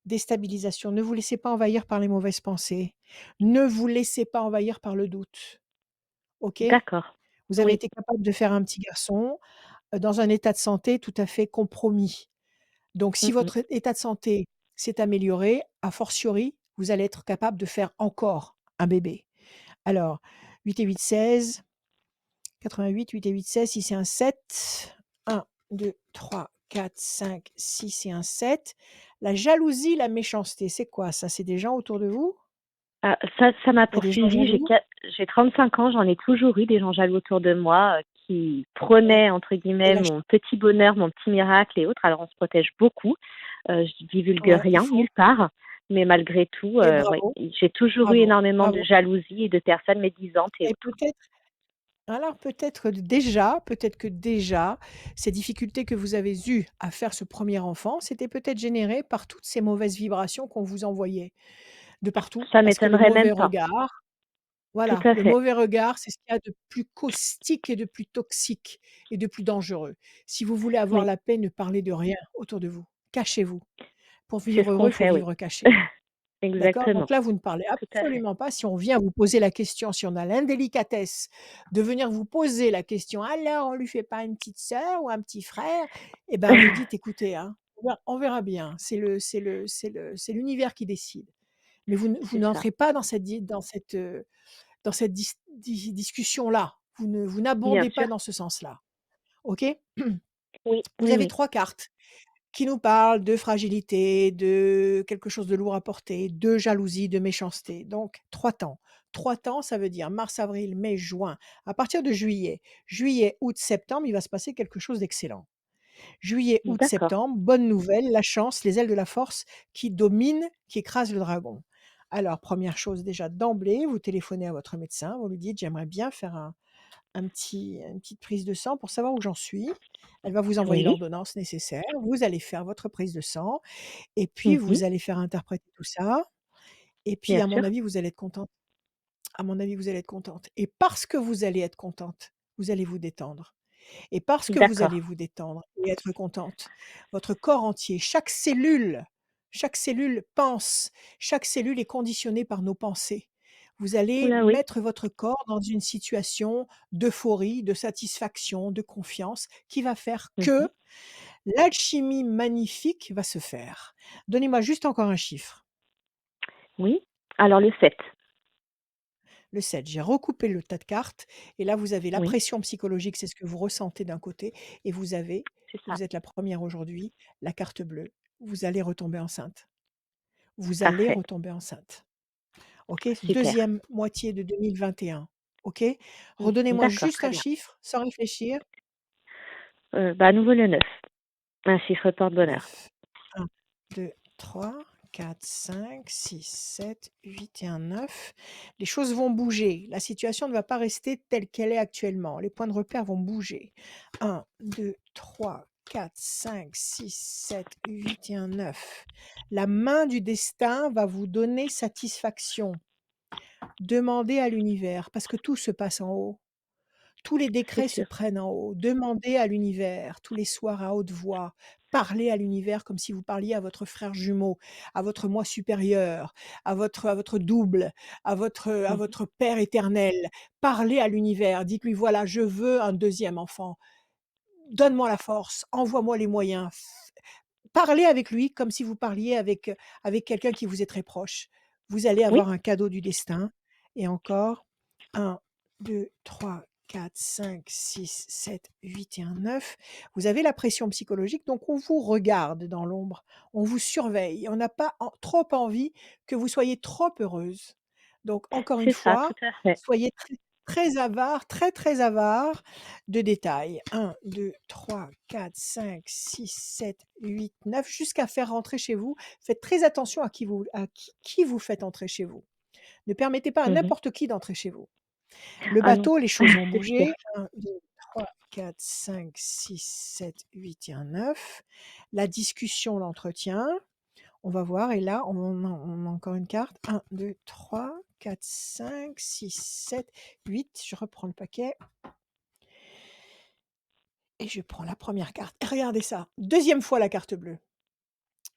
Déstabilisation. Ne vous laissez pas envahir par les mauvaises pensées. Ne vous laissez pas envahir par le doute. OK? D'accord. Vous avez Oui. été capable de faire un petit garçon, dans un état de santé tout à fait compromis. Donc si Mhm. votre état de santé s'est amélioré, a fortiori, vous allez être capable de faire encore un bébé. Alors 8 et 8, 16. 88, 8 et 8, 16, si c'est un 7. 1, 2, 3, 4, 5, 6 et un 7. La jalousie, la méchanceté, c'est quoi ça? C'est des gens autour de vous? Ah, ça m'a Il y a des gens poursuivi. jaloux? J'ai 35 ans, j'en ai toujours eu des gens jaloux autour de moi, qui Ouais. prenaient entre Et guillemets la ch «mon petit bonheur, mon petit miracle» et autres. Alors on se protège beaucoup. Je divulgue ouais, il rien, faut nulle part, mais malgré tout, et ouais, bravo, j'ai toujours eu bravo, énormément de bravo jalousie et de personnes médisantes et et autres. peut-être que déjà, ces difficultés que vous avez eues à faire ce premier enfant, c'était peut-être généré par toutes ces mauvaises vibrations qu'on vous envoyait de partout. Ça Parce que le m'étonnerait mauvais même pas. regard Tout voilà, à le fait. mauvais regard, c'est ce qu'il y a de plus caustique et de plus toxique et de plus dangereux. Si vous voulez avoir Oui, la paix, ne parlez de rien autour de vous. Cachez-vous. Pour c'est vivre ce heureux, qu'on il faut fait, oui. vivre caché. D'accord? Exactement, Donc là, vous ne parlez tout à fait. absolument pas. Si on vient vous poser la question, si on a l'indélicatesse de venir vous poser la question: «Alors, on lui fait pas une petite sœur ou un petit frère?» et ben, vous dites: «Écoutez, hein, on verra bien. C'est l'univers qui décide». Mais vous C'est ça, n'entrez pas dans cette discussion-là. Vous bien n'abondez sûr. pas dans ce sens-là. OK? Oui, Vous oui, avez oui. 3 cartes qui nous parlent de fragilité, de quelque chose de lourd à porter, de jalousie, de méchanceté. Donc 3 temps. 3 temps, ça veut dire mars, avril, mai, juin. À partir de juillet, août, septembre, il va se passer quelque chose d'excellent. Juillet, août, D'accord, septembre, bonne nouvelle, la chance, les ailes de la force qui dominent, qui écrasent le dragon. Alors, première chose déjà d'emblée, vous téléphonez à votre médecin, vous lui dites: «J'aimerais bien faire une petite prise de sang pour savoir où j'en suis». Elle va vous envoyer oui, l'ordonnance nécessaire. Vous allez faire votre prise de sang et puis mmh, vous allez faire interpréter tout ça et puis bien à mon sûr. avis, vous allez être contente. À mon avis, vous allez être contente et parce que vous allez être contente, vous allez vous détendre. Et parce que vous D'accord, allez vous détendre et être contente, votre corps entier, chaque cellule pense, chaque cellule est conditionnée par nos pensées. Vous allez Oula, oui. mettre votre corps dans une situation d'euphorie, de satisfaction, de confiance qui va faire Mhm. que l'alchimie magnifique va se faire. Donnez-moi juste encore un chiffre. Oui. Alors le 7. Le 7. J'ai recoupé le tas de cartes et là, vous avez la Oui, pression psychologique, c'est ce que vous ressentez d'un côté et c'est ça. vous êtes la première aujourd'hui, la carte bleue. Vous allez retomber enceinte. Vous allez Parfait. retomber enceinte. OK? Super. Deuxième moitié de 2021. OK? Redonnez-moi D'accord, juste très un bien. chiffre sans réfléchir. Bah, à nouveau le 9. Un chiffre porte-bonheur. 9. 1, 2, 3, 4, 5, 6, 7, 8 et un 9. Les choses vont bouger. La situation ne va pas rester telle qu'elle est actuellement. Les points de repère vont bouger. 1, 2, 3, 4, 5, 6, 7, 8 et un 9. La main du destin va vous donner satisfaction. Demandez à l'univers, parce que tout se passe en haut. Tous les C'est décrets se sûr. prennent en haut. Demandez à l'univers, tous les soirs à haute voix. Parlez à l'univers comme si vous parliez à votre frère jumeau, à votre moi supérieur, à votre double, à Mhm. votre Père éternel. Parlez à l'univers. Dites-lui, voilà, je veux un deuxième enfant. Donne-moi la force, envoie-moi les moyens. Parlez avec lui comme si vous parliez avec quelqu'un qui vous est très proche. Vous allez Oui, avoir un cadeau du destin et encore 1, 2, 3, 4, 5, 6, 7, 8 et un 9. Vous avez la pression psychologique, donc on vous regarde dans l'ombre, on vous surveille. On n'a pas trop envie que vous soyez trop heureuse. Donc encore une c'est ça, tout fois, à fait. soyez très avare, très avare de détails. 1, 2, 3, 4, 5, 6, 7, 8, 9, jusqu'à faire rentrer chez vous. Faites très attention à qui vous faites entrer chez vous. Ne permettez pas à Mhm. n'importe qui d'entrer chez vous. Le Ah non, bateau, les choses vont c'est sûr. bouger. 1, 2, 3, 4, 5, 6, 7, 8 et un 9. La discussion, l'entretien. On va voir. Et là, on a encore une carte. 1, 2, 3, 4, 5, 6, 7, 8. Je reprends le paquet. Et je prends la première carte. Et regardez ça. Deuxième fois la carte bleue.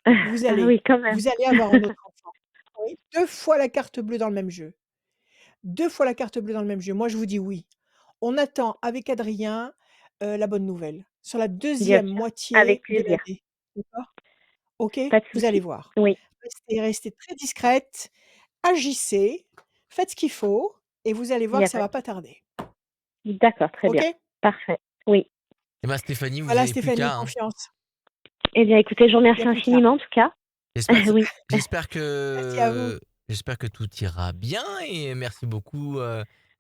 Vous Ah allez oui, quand même. vous allez avoir un autre enfant. Oui, 2 fois la carte bleue dans le même jeu. 2 fois la carte bleue dans le même jeu. Moi, je vous dis oui. On attend avec Adrien, la bonne nouvelle sur la Bien deuxième sûr. Avec moitié de plaisir. l'année. D'accord? OK? Pas de Vous allez souci. voir. Oui, Restez très discrète, agissez, faites ce qu'il faut et vous allez il n'y voir a que ça pas va de... pas tarder. D'accord, très bien. OK? Parfait. Oui. Eh ben Stéphanie, vous Voilà avez plus Stéphanie, qu'à, hein. confiance. Eh bien, écoutez, je vous Il y remercie a plus qu'à. infiniment, en tout cas. J'espère que ça Oui. j'espère Merci à vous. que j'espère que tout ira bien et merci beaucoup,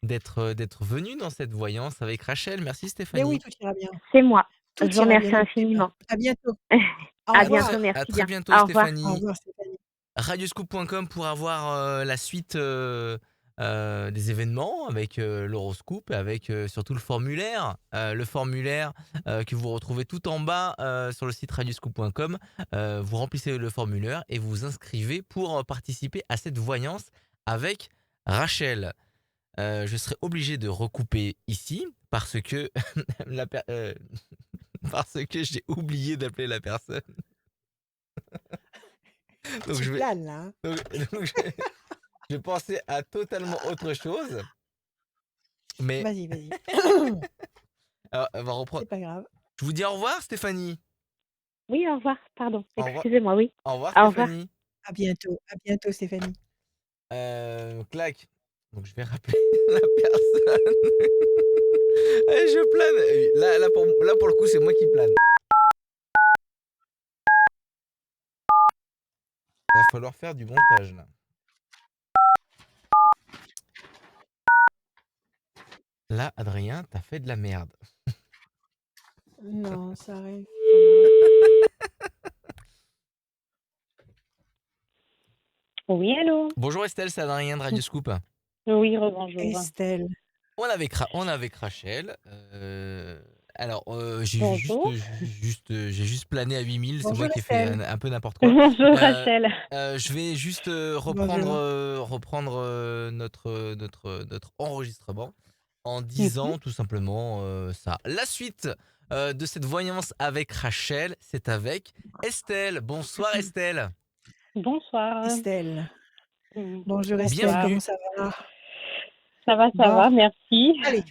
d'être venu dans cette voyance avec Rachel. Merci Mais oui, Stéphanie. tout ira bien. C'est moi. Je Tout vous ira bien, remercie n'ayez pas infiniment. peur. À bientôt. Au À revoir. bientôt, À merci très bien. bientôt Au revoir. Au Stéphanie. revoir Stéphanie. Radioscoop.com pour avoir, la suite, des événements avec, l'horoscope et avec, surtout le formulaire. Que vous retrouvez tout en bas, sur le site radioscoop.com. Vous remplissez le formulaire et vous vous inscrivez pour, participer à cette voyance avec Rachel. Je serai obligé de recouper ici parce que la per parce que j'ai oublié d'appeler la personne. Donc Tu je vais planes là, hein? donc donc je pensais à totalement autre chose, mais Vas-y, vas-y. alors, on va reprendre. C'est pas grave. Je vous dis au revoir Stéphanie. Oui, au revoir. Pardon. Au revoir Excusez-moi, oui. au revoir Au revoir. Stéphanie. À bientôt Stéphanie. Clac. Donc je vais rappeler la personne. Eh, je plane. Là pour le coup, c'est moi qui plane. Il va falloir faire du montage là. Là, Adrien, tu as fait de la merde. Non, ça arrive pas. Oui, allô? Bonjour Estelle, c'est Adrien de Radioscoop. Oui, rebonjour. Estelle. On avec Rachel. Alors, Bonjour. j'ai juste plané à 8000. C'est Bonjour moi qui ai fait Estelle. un peu n'importe quoi. Bonjour, Euh, Rachel. je vais juste reprendre, Bonjour. notre enregistrement en Mhm. disant tout simplement ça. La suite de cette voyance avec Rachel, c'est avec Estelle. Bonsoir Estelle. Bonsoir. Estelle. Bonjour Estelle, Bonsoir. comment Bienvenue. ça va? Ça Bon, va, merci. allez,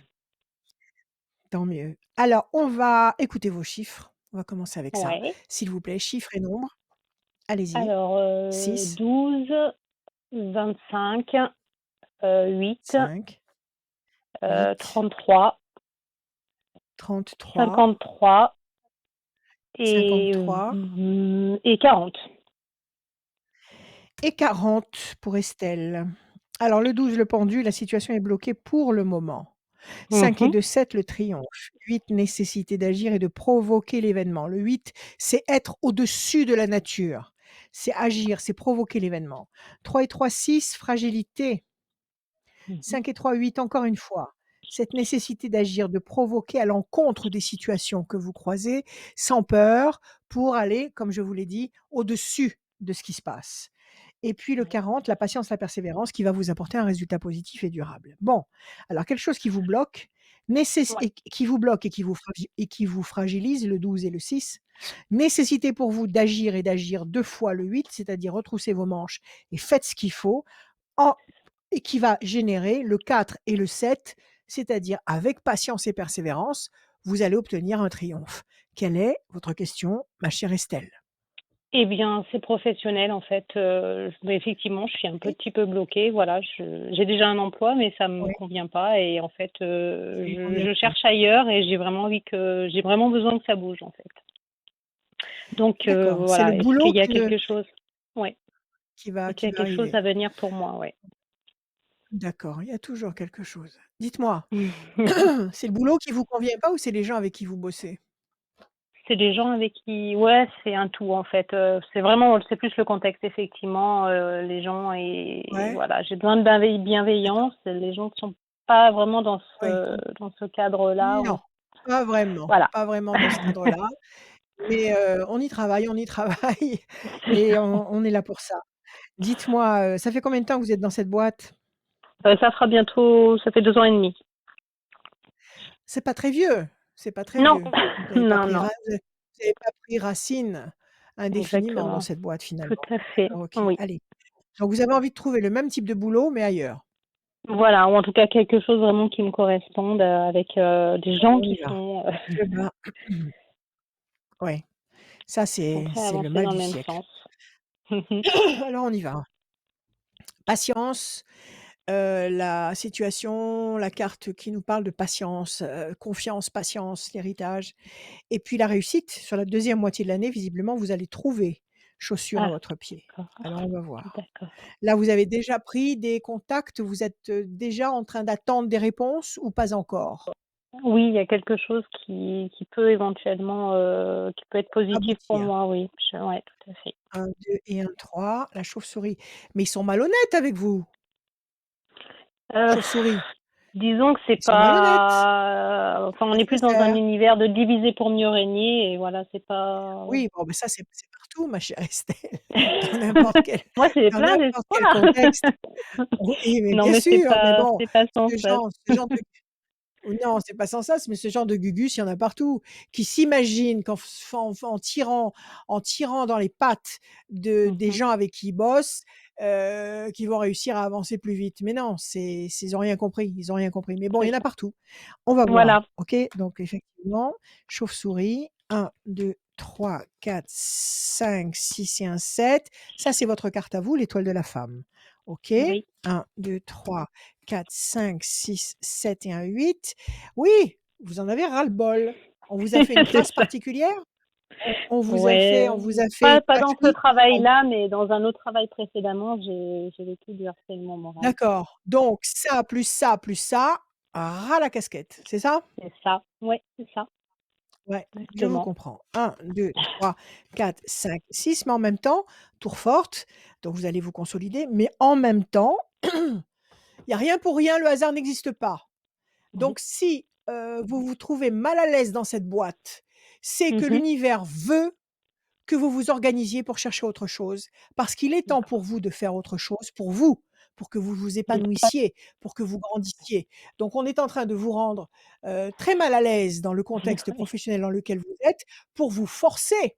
tant mieux. Alors, on va écouter vos chiffres. On va commencer avec ça. Ouais. S'il vous plaît, chiffres et nombres. Allez-y. Alors, 6, 12, 25, 8, 5, 8, 33, 33, 53 et 53 et 40. et 40 pour Estelle. Alors, le 12, le pendu, la situation est bloquée pour le moment. 5 et Mmh. 2, 7, le triomphe. 8, nécessité d'agir et de provoquer l'événement. Le 8, c'est être au-dessus de la nature. C'est agir, c'est provoquer l'événement. 3 et 3, 6, fragilité. Mmh. 5 et 3, 8, encore une fois. Cette nécessité d'agir, de provoquer à l'encontre des situations que vous croisez, sans peur, pour aller, comme je vous l'ai dit, au-dessus de ce qui se passe. Et puis le Ouais. 40, la patience, la persévérance qui va vous apporter un résultat positif et durable. Bon, alors quelque chose qui vous bloque, Ouais. et qui vous bloque et qui vous fragilise, le 12 et le 6, nécessité pour vous d'agir et d'agir 2 fois le 8, c'est-à-dire retroussez vos manches et faites ce qu'il faut, en et qui va générer le 4 et le 7, c'est-à-dire avec patience et persévérance, vous allez obtenir un triomphe. Quelle est votre question, ma chère Estelle? Eh bien, c'est professionnel en fait, mais effectivement, je suis un Oui, petit peu bloquée, voilà, j'ai déjà un emploi, mais ça me oui, convient pas et en fait, ça ne je convient je pas. cherche ailleurs et j'ai vraiment besoin que ça bouge, en fait. Donc D'accord, c'est le voilà, est-ce boulot qu'il y a quelque chose? Ouais, est-ce qu'il qui y a va quelque chose arriver. à venir pour moi? Ouais. D'accord, il y a toujours quelque chose. Dites-moi, c'est le boulot qui vous convient pas ou c'est les gens avec qui vous bossez? C'est des gens avec qui ouais, c'est un tout en fait, c'est plus le contexte effectivement, les gens et Ouais, voilà, j'ai besoin de d'accord, bienveillance, les gens qui sont pas vraiment ouais. dans ce cadre-là, Non, voilà. pas vraiment dans ce cadre-là, mais on y travaille et on est là pour ça. Dites-moi, ça fait combien de temps que vous êtes dans cette boîte? Ça fait 2 ans et demi. C'est pas très vieux, c'est pas très Non, vieux. non, non, Vous avez pas pris racine indéfiniment dans exactement. cette boîte Tout finalement. à fait, D'accord, OK, oui. allez. Donc vous avez envie de trouver le même type de boulot, mais ailleurs? Voilà, ou en tout cas quelque chose vraiment qui me corresponde, avec, des Allez, gens on y qui va. sont, Je bats. Ouais, ça qui sont prêts à c'est le avancer mal dans du le même siècle. sens. Mmh. Alors on y va. Patience, la situation, la carte qui nous parle de patience, confiance, patience, l'héritage et puis la réussite. Sur la deuxième moitié de l'année, visiblement, vous allez trouver chaussures à Ah, votre pied. Alors d'accord, on va voir. d'accord. Là, vous avez déjà pris des contacts? Vous êtes, déjà en train d'attendre des réponses ou pas encore? Oui, il y a quelque chose qui peut éventuellement, qui peut être positif pour Aboutir. moi, oui. Ouais, tout à fait. 1, 2 et 1, 3, la chauve-souris. Mais ils sont malhonnêtes avec vous, Heu, chauve-souris. disons que c'est Ils sont malhonnêtes, pas enfin, on pas est plus dans un sincères. univers de diviser pour mieux régner et voilà, c'est pas Oui, bon, ben ça, c'est partout, ma chère Estelle, dans n'importe quel moi, j'ai dans plein n'importe quel d'espoir. contexte. Oui, mais Non, bien mais sûr, mais bon, c'est pas sans ça. ce genre de non, c'est pas sans ça, mais ce genre de gugus, il y en a partout, qui s'imaginent en tirant dans les pattes Mmh des mh. gens avec qui ils bossent, qu'ils vont réussir à avancer plus vite. Mais non, ils ont rien compris, ils ont rien compris. Mais bon, il C'est y en a ça. partout. On va Voilà. voir, OK? Donc effectivement, chauve-souris, 1, 2, 3, 4, 5, 6 et un 7. Ça, c'est votre carte à vous, l'étoile de la femme. OK? Oui. 1, 2, 3, 4, 5, 6, 7 et un 8. Oui, vous en avez ras-le-bol. On vous a fait une C'est crasse ça. particulière? Ouais, On vous a fait une pas dans ce fâcherie? On travail-là, mais dans un autre travail précédemment, j'ai vécu du harcèlement moral. d'accord. Donc ça, plus ça, ras la casquette, c'est ça? C'est ça. Ouais, c'est ça, Ouais, je vous exactement. comprends. 1, 2, 3, 4, 5, 6, mais en même temps, tour forte, donc vous allez vous consolider, mais en même temps, il y a rien pour rien, le hasard n'existe pas. Oui. Donc si, vous vous trouvez mal à l'aise dans cette boîte, c'est que Mmh mh. l'univers veut que vous vous organisiez pour chercher autre chose. Parce qu'il est temps pour D'accord. vous de faire autre chose, pour vous, pour que vous vous épanouissiez, pour que vous grandissiez. Donc on est en train de vous rendre, très mal à l'aise dans le contexte Oui. professionnel dans lequel vous êtes, pour vous forcer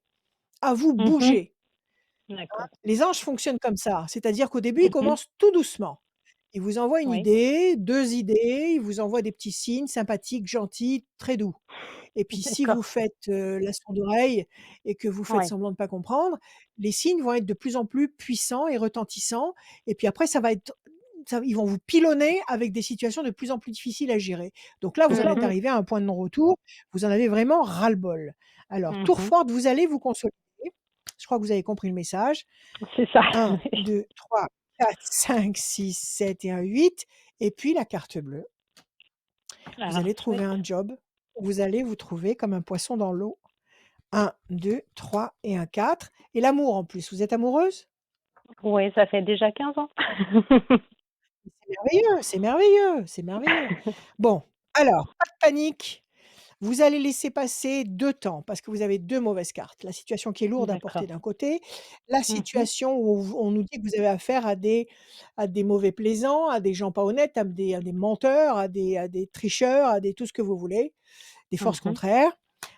à vous Mmh mh. bouger. D'accord. Les anges fonctionnent comme ça, c'est-à-dire qu'au début, ils Mmh. commencent tout doucement. Ils vous envoient une Oui. idée, 2 idées, ils vous envoient des petits signes sympathiques, gentils, très doux. Et puis si vous D'accord. faites, la sourde oreille et que vous faites Ouais. semblant de pas comprendre, les signes vont être de plus en plus puissants et retentissants et puis après ils vont vous pilonner avec des situations de plus en plus difficiles à gérer. Donc là, vous en êtes Mmh. arrivé à un point de non-retour, vous en avez vraiment ras-le-bol. Alors tour Mmh. forte, vous allez vous consolider. Je crois que vous avez compris le message. C'est ça. 1, 2, 3, 4, 5, 6, 7 et un 8 et puis la carte bleue. Vous Ah, allez trouver chouette. un job. Vous allez vous trouver comme un poisson dans l'eau. 1, 2, 3 et un 4 et l'amour en plus. Vous êtes amoureuse? Ouais, ça fait déjà 15 ans. C'est merveilleux, c'est merveilleux, c'est merveilleux. Bon, alors, pas de panique. Vous allez laisser passer 2 temps parce que vous avez 2 mauvaises cartes. La situation qui est lourde à porter D'accord. d'un côté, la Mmh. situation où on nous dit que vous avez affaire à des mauvais plaisants, à des gens pas honnêtes, à des menteurs, à des tricheurs, à des tout ce que vous voulez, des forces Mmh. contraires.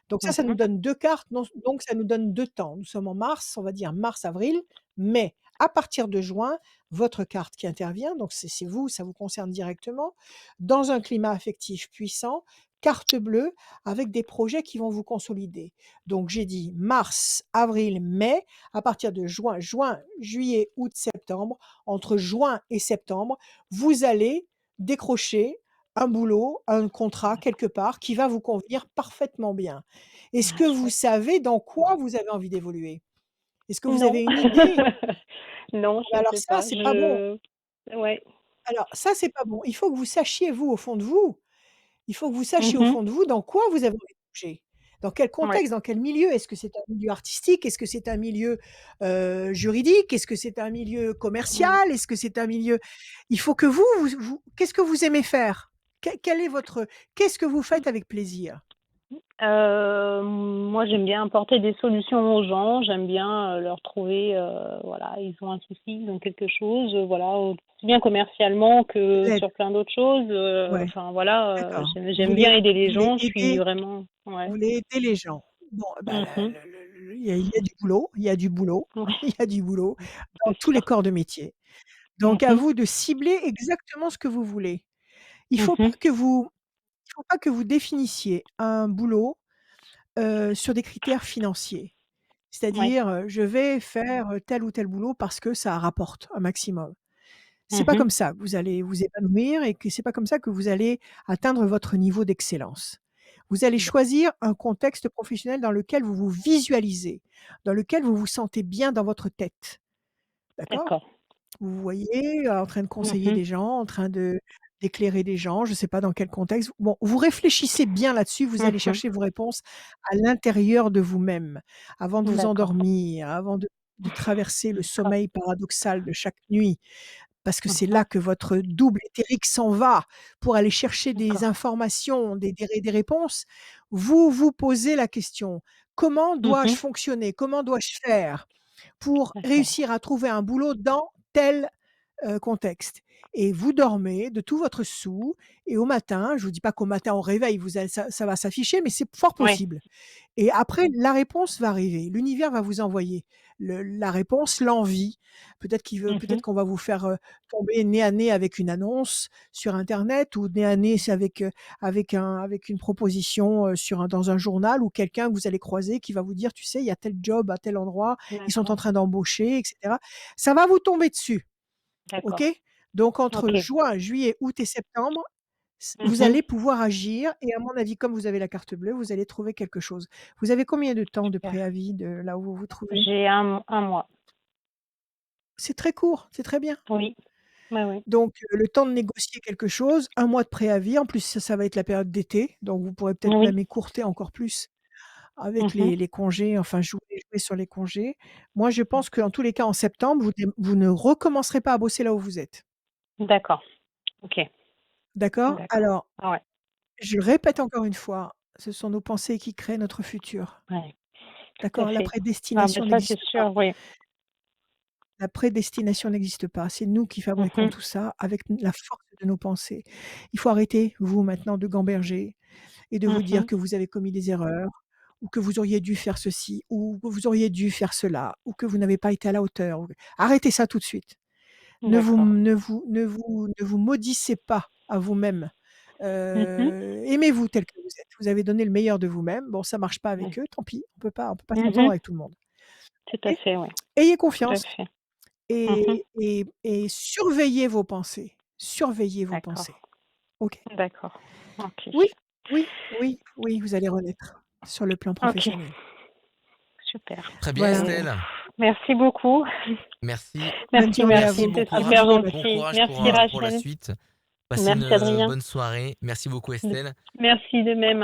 Donc ça nous Mmh. donne 2 cartes, donc ça nous donne 2 temps. Nous sommes en mars, on va dire mars-avril, mais à partir de juin, votre carte qui intervient, donc c'est vous, ça vous concerne directement, dans un climat affectif puissant, carte bleue avec des projets qui vont vous consolider. Donc j'ai dit mars, avril, mai, à partir de juin, juillet, août, septembre, entre juin et septembre, vous allez décrocher un boulot, un contrat quelque part qui va vous convenir parfaitement bien. Est-ce Ah, que vous chouette. savez dans quoi vous avez envie d'évoluer? Est-ce que vous Non. avez une idée? Non, Bah, je alors sais ça, pas. c'est pas bon. Ouais. Alors ça, c'est pas bon. Il faut que vous sachiez, vous, au fond de vous, il faut que vous sachiez au Mmh. fond de vous dans quoi vous avez envie de bouger. Dans quel Ouais. contexte, dans quel milieu? Est-ce que c'est un milieu artistique? Est-ce que c'est un milieu, juridique? Est-ce que c'est un milieu Mmh. commercial? Est-ce que c'est un milieu il faut que vous qu'est-ce que vous aimez faire? Quel est votre qu'est-ce que vous faites avec plaisir? Moi, j'aime bien apporter des solutions aux gens. J'aime bien, leur trouver, voilà, ils ont un souci, ils ont quelque chose, voilà, aussi bien commercialement que L'aide, sur plein d'autres choses, ouais, enfin voilà, d'accord. j'aime bien aider les Vous voulez gens. Je suis aider vraiment ouais. vous voulez aider les gens. Bon, bah, Mmh. il y a du boulot, il y a du boulot, Ouais, il y a du boulot dans c'est tous les sûr. corps de métier. Donc à Mmh. vous de cibler exactement ce que vous voulez. Il faut pas Mmh. que vous il faut pas que vous définissiez un boulot, sur des critères financiers. Ouais. C'est-à-dire, je vais faire, tel ou tel boulot parce que ça rapporte un maximum. C'est pas Mmh. comme ça que vous allez vous épanouir et que c'est pas comme ça que vous allez atteindre votre niveau d'excellence. Vous allez choisir un contexte professionnel dans lequel vous vous visualisez, dans lequel vous vous sentez bien dans votre tête. D'accord? D'accord. Vous vous voyez, en train de conseiller Mmh. des gens, en train de d'éclairer des gens, je ne sais pas dans quel contexte. Bon, vous réfléchissez bien là-dessus, vous allez Mmh. chercher vos réponses à l'intérieur de vous-même, avant de vous D'accord. endormir, avant de traverser le D'accord. sommeil paradoxal de chaque nuit. Parce que c'est Mmh. là que votre double éthérique s'en va pour aller chercher des D'accord. informations, des réponses. Vous vous posez la question: «Comment dois-je Mmh. fonctionner? Comment dois-je faire pour D'accord. réussir à trouver un boulot dans tel, contexte?» Et vous dormez de tout votre soûl et au matin, je vous dis pas qu'au matin au réveil vous allez ça va s'afficher, mais c'est fort Ouais. possible. Et après, la réponse va arriver. L'univers va vous envoyer la réponse, l'envie. Peut-être Mmh. qu'on va vous faire, tomber nez à nez avec une annonce sur internet ou nez à nez c'est avec une proposition, dans un journal ou quelqu'un que vous allez croiser qui va vous dire: «Tu sais, il y a tel job à tel endroit, ils sont en D'accord. train d'embaucher» et cetera. Ça va vous tomber dessus, OK? D'accord. Donc entre OK. juin, juillet, août et septembre, vous Mmh. allez pouvoir agir et à mon avis, comme vous avez la carte bleue, vous allez trouver quelque chose. Vous avez combien de temps de Super. préavis de là où vous vous trouvez? J'ai un mois. C'est très court, c'est très bien. Oui. Ouais, ouais. Donc le temps de négocier quelque chose, un mois de préavis, en plus ça va être la période d'été, donc vous pourrez peut-être Oui. même écourter encore plus avec Mmh. les congés, enfin jouer sur les congés. Moi, je pense qu'en tous les cas, en septembre, vous ne recommencerez pas à bosser là où vous êtes. D'accord. OK. D'accord? D'accord. Alors, Ah ouais. je le répète encore une fois, ce sont nos pensées qui créent notre futur. Ouais, tout à D'accord? La fait. Ah bah, prédestination ça, c'est n'existe pas. sûr, oui. La prédestination n'existe pas. C'est nous qui fabriquons Mmh. tout ça avec la force de nos pensées. Il faut arrêter, vous, maintenant, de gamberger et de vous dire Mmh. que vous avez commis des erreurs ou que vous auriez dû faire ceci, ou que vous auriez dû faire cela, ou que vous n'avez pas été à la hauteur. Arrêtez ça tout de suite. D'accord. Ne vous maudissez pas à vous-même. Mhm. Aimez-vous tel que vous êtes. Vous avez donné le meilleur de vous-même. Bon, ça marche pas Ouais. avec eux, tant pis. On peut pas s'entendre Mhm. avec tout le monde. Tout à OK? fait, oui. Ayez Tout à confiance fait. Mhm. et surveillez vos pensées. Surveillez vos D'accord. pensées. OK? D'accord. Ok. Oui, oui, vous allez renaître sur le plan Ok. professionnel. Super. Très bien, Voilà. Estelle. Merci beaucoup. Merci. Bonne Merci, journée à merci. vous. Bon C'est À courage. super bientôt, Bon gentil. courage Merci, pour la Rachel. suite. Passez une Merci, Adrien. bonne soirée. Merci beaucoup, Estelle. Merci de même.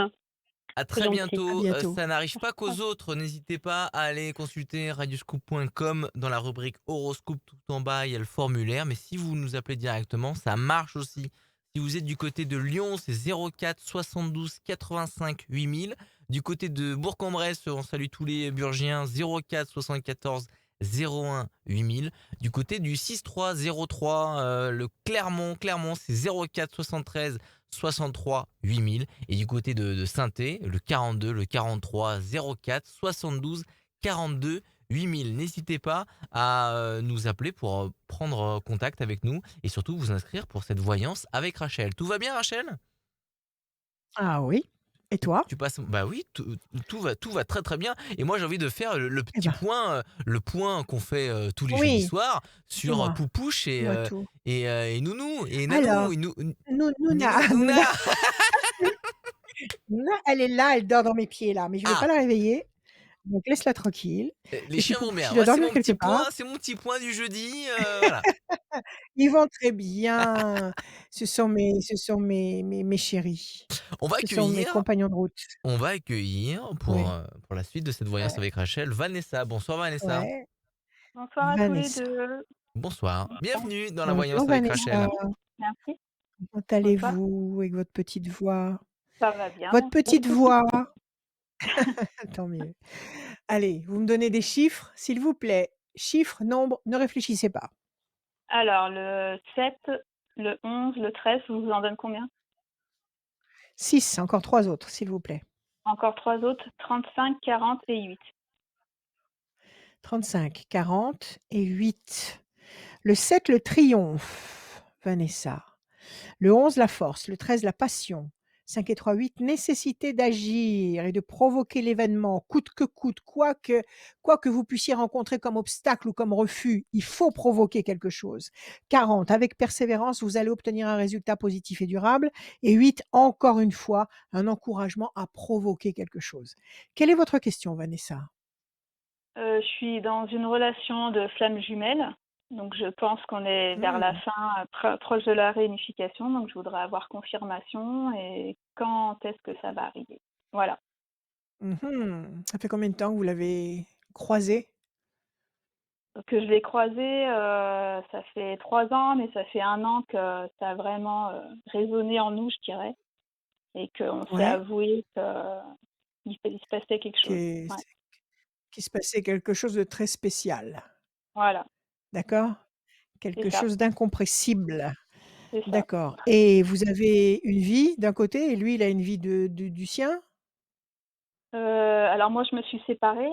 À C'est très gentil. À bientôt. bientôt. Ça n'arrive pas qu'aux autres. N'hésitez pas à aller consulter radioscoop.com dans la rubrique horoscope tout en bas. Il y a le formulaire. Mais si vous nous appelez directement, ça marche aussi. Si vous êtes du côté de Lyon, c'est 04 72 85 8000. Du côté de Bourg-en-Bresse, on salue tous les Burgiens, 04 74 01 8000. Du côté du 6303, le Clermont, c'est 04 73 63 8000. Et du côté de Saint-Thé, le 42, le 43 04 72 42 8000. N'hésitez pas à nous appeler pour prendre contact avec nous et surtout vous inscrire pour cette voyance avec Rachel. Tout va bien, Rachel? Ah oui. Et toi? Tu passes. Bah oui, tout va très très bien. Et moi j'ai envie de faire le Eh petit ben, point, le point qu'on fait tous les jeudis oui, soirs sur dis-moi, Poupouche dis-moi tout. et Nounou et Nanou Alors, et Nouna, Ninou, Nouna. Nouna, Nouna, elle est là, elle dort dans mes pieds là, mais je vais pas Ah, la réveiller, donc laisse-la tranquille. les Et puis chiens vont Poupouche, bien. il doit Ouais, dormir quelque part. c'est mon petit point du jeudi. Voilà. Ils vont très bien. Ce sont mes chéris. On va Ce sont mes accueillir, compagnons de route. pour, Ouais, pour la suite de cette voyance ouais, avec Rachel, Vanessa. Bonsoir Vanessa. ouais. Bonsoir à tous les Vanessa. deux. Bonsoir. Bonsoir. Bienvenue dans la Bonjour voyance avec Vanessa. Rachel. Merci. Comment Bonsoir. allez-vous avec votre petite voix? Ça va bien, Votre merci. petite voix, tant mieux. Allez, vous me donnez des chiffres, s'il vous plaît. Chiffres, nombres, ne réfléchissez pas. Alors, le 7, le 11, le 13, je vous en donne combien? 6, encore 3 autres, s'il vous plaît. Encore 3 autres, 35, 40 et 8. 35, 40 et 8. Le 7, le triomphe, Vanessa. Le 11, la force. Le 13, la passion. 5 et 3, 8, nécessité d'agir et de provoquer l'événement, coûte que coûte, quoi que vous puissiez rencontrer comme obstacle ou comme refus, il faut provoquer quelque chose. 40, avec persévérance, vous allez obtenir un résultat positif et durable. Et 8, encore une fois, un encouragement à provoquer quelque chose. Quelle est votre question, Vanessa? Je suis dans une relation de flamme jumelle. Donc, je pense qu'on est vers la Hmm. fin, proche de la réunification. Donc, je voudrais avoir confirmation et quand est-ce que ça va arriver. Voilà. Mhm. Ça fait combien de temps que vous l'avez croisé? Que je l'ai croisé, ça fait 3 ans, mais ça fait 1 an que ça a vraiment résonné en nous, je dirais, et qu'on s'est Ouais. avoué qu'il se passait quelque chose. Qu'il Ouais, qu'il se passait quelque chose de très spécial. voilà, D'accord? c'est Quelque ça, chose d'incompressible. c'est ça. D'accord, et vous avez une vie d'un côté et lui, il a une vie du sien? Alors moi, je me suis séparée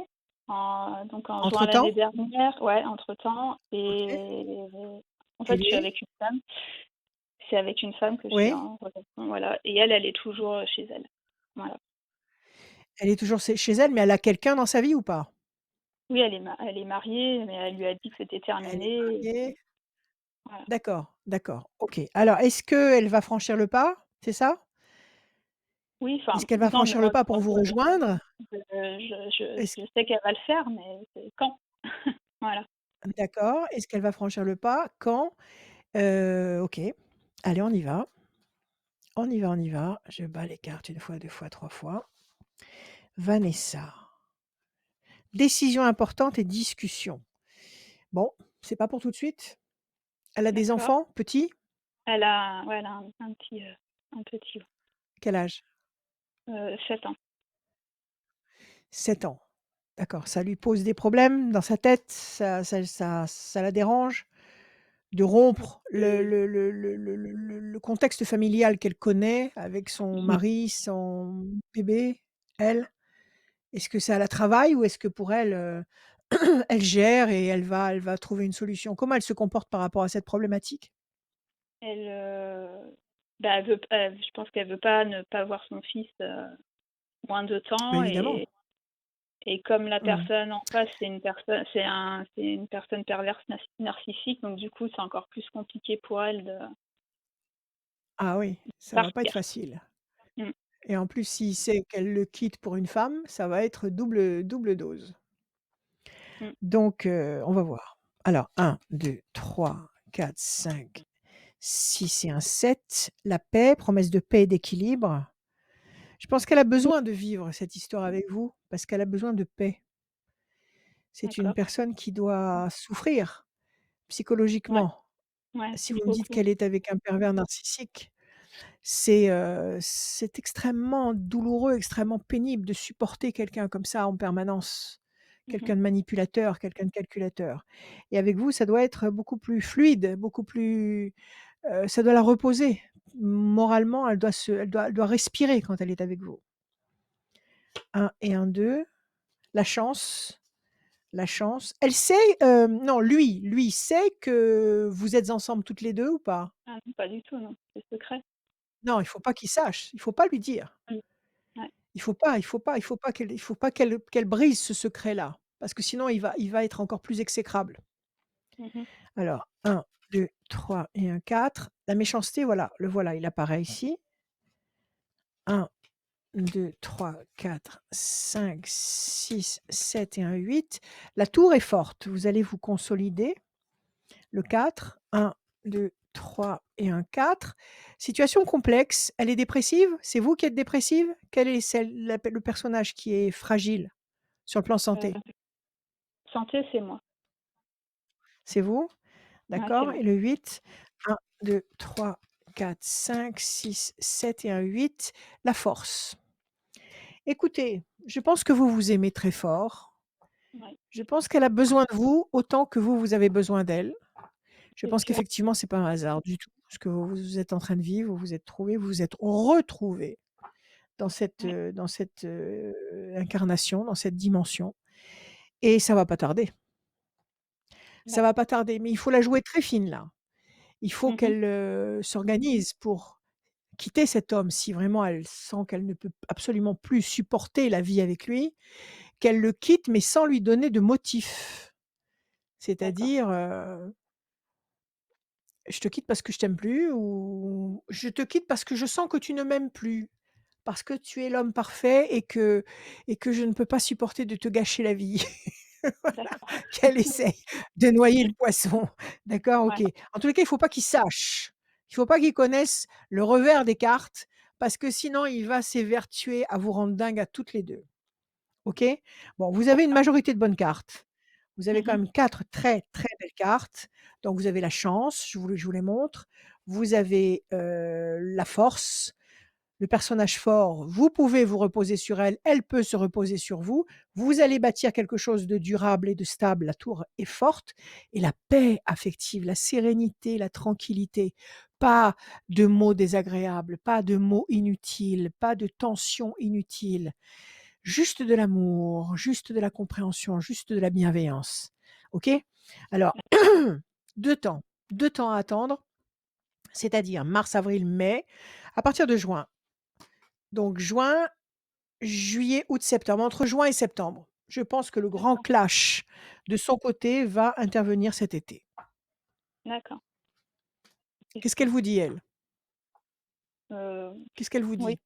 donc en juin Entre-temps? l'année dernière, ouais, entre-temps, OK, et en et fait, je suis lui? avec une femme. C'est avec une femme que je suis Oui? en relation, voilà, et elle est toujours chez elle. Voilà. Elle est toujours chez elle, mais elle a quelqu'un dans sa vie ou pas? Oui, elle est mariée, mais elle lui a dit que c'était Elle est terminé. mariée? Voilà. D'accord, d'accord, OK. Alors est-ce qu'elle va franchir le pas? C'est ça? Oui, Est-ce enfin, qu'elle va non, mais franchir le pas pour vous rejoindre? Est-ce je sais qu'elle va le faire, mais c'est quand? Voilà. D'accord, est-ce qu'elle va franchir le pas? Quand? OK. Allez, on y va. On y va, on y va. Je bats les cartes 1 fois, 2 fois, 3 fois. Vanessa. Décision importante et discussion. Bon, c'est pas pour tout de suite. Elle a des D'accord. enfants? Petits? Ouais, elle a un petit, Quel âge? 7 ans. 7 ans. D'accord. Ça lui pose des problèmes dans sa tête? Ça la dérange? De rompre le contexte familial qu'elle connaît avec son Mmh. mari, son bébé, elle? Est-ce que ça la travaille ou est-ce que pour elle, elle gère et elle va trouver une solution? Comment elle se comporte par rapport à cette problématique? Elle, bah, elle veut p je pense qu'elle veut pas ne pas voir son fils, moins de Bah, temps évidemment. et comme la Mmh. personne en face, c'est une personne perverse narcissique, donc du coup, c'est encore plus compliqué pour elle de Ah oui, ça va pas être partir. facile Mmh. et en plus, s'il sait qu'elle le quitte pour une femme, ça va être double dose. Mmh. Donc on va voir. Alors 1, 2, 3, 4, 5, 6 et un 7. La paix, promesse de paix et d'équilibre. Je pense qu'elle a besoin de vivre cette histoire avec vous parce qu'elle a besoin de paix. C'est une D'accord. personne qui doit souffrir Ouais, psychologiquement. ouais, elle Si souffre vous me dites beaucoup. qu'elle est avec un pervers narcissique, c'est extrêmement douloureux, extrêmement pénible de supporter quelqu'un comme ça en permanence. Mmh mh. Quelqu'un de manipulateur, quelqu'un de calculateur et avec vous, ça doit être beaucoup plus fluide, beaucoup plus, ça doit la reposer. Moralement, elle doit respirer quand elle est avec vous. 1 et 2. La chance, la chance. Elle sait, non, lui sait que vous êtes ensemble toutes les 2 ou pas? Ah non, pas du tout, non, c'est secret. Non, il faut pas qu'il sache, il faut pas lui dire. Mmh. Ouais. Il faut pas qu'elle brise ce secret-là, parce que sinon il va être encore plus exécrable. Mmh mh. Alors 1, 2, 3 et un 4. La méchanceté, voilà, le voilà, il apparaît ici. 1, 2, 3, 4, 5, 6, 7 et un 8. La tour est forte, vous allez vous consolider. Le 4, 1, 2, 3 et un 4. Situation complexe, elle est dépressive? C'est vous qui êtes dépressive? Quel est le personnage qui est fragile sur le plan santé? Santé, c'est moi. C'est vous? Ouais, c'est D'accord moi. et le 8, 1, 2, 3, 4, 5, 6, 7 et un 8. La force. Écoutez, je pense que vous vous aimez très fort. Ouais, Je pense qu'elle a besoin de vous autant que vous avez besoin d'elle. Je c'est pense sûr. qu'effectivement, c'est pas un hasard du tout, ce que vous êtes en train de vivre. Vous vous êtes trouvés, vous vous êtes retrouvés Ouais, dans cette, incarnation, dans cette dimension et ça va pas tarder. Ça va d'accord. pas tarder, mais il faut la jouer très fine là. Il faut Mmh mh. qu'elle, s'organise pour quitter cet homme si vraiment elle sent qu'elle ne peut absolument plus supporter la vie avec lui, qu'elle le quitte mais sans lui donner de motif. D'accord. C'est-à-dire, «Je te quitte parce que je t'aime plus» ou «Je te quitte parce que je sens que tu ne m'aimes plus, parce que tu es l'homme parfait et que je ne peux pas supporter de te gâcher la vie». Voilà, D'accord. qu'elle essaye de noyer le poisson. D'accord, Ouais, OK. En tous les cas, il faut pas qu'il sache. Il faut pas qu'il connaisse le revers des cartes parce que sinon il va s'évertuer à vous rendre dingue à toutes les 2. OK? Bon, vous avez une d'accord. majorité de bonnes cartes. Vous avez Mmh quand mh. même 4 très, très belles cartes. Donc vous avez la chance, je vous les montre. Vous avez, la force, le personnage fort, vous pouvez vous reposer sur elle, elle peut se reposer sur vous. Vous allez bâtir quelque chose de durable et de stable, la tour est forte et la paix affective, la sérénité, la tranquillité. Pas de mots désagréables, pas de mots inutiles, pas de tensions inutiles. Juste de l'amour, juste de la compréhension, juste de la bienveillance. OK? Alors 2 temps, 2 temps à attendre, c'est-à-dire mars, avril, mai, à partir de juin. Donc juin, juillet, août, septembre, entre juin et septembre. Je pense que le grand D'accord, clash de son côté va intervenir cet été. d'accord. OK. Qu'est-ce qu'elle vous dit elle? Heu, Qu'est-ce qu'elle vous oui. dit?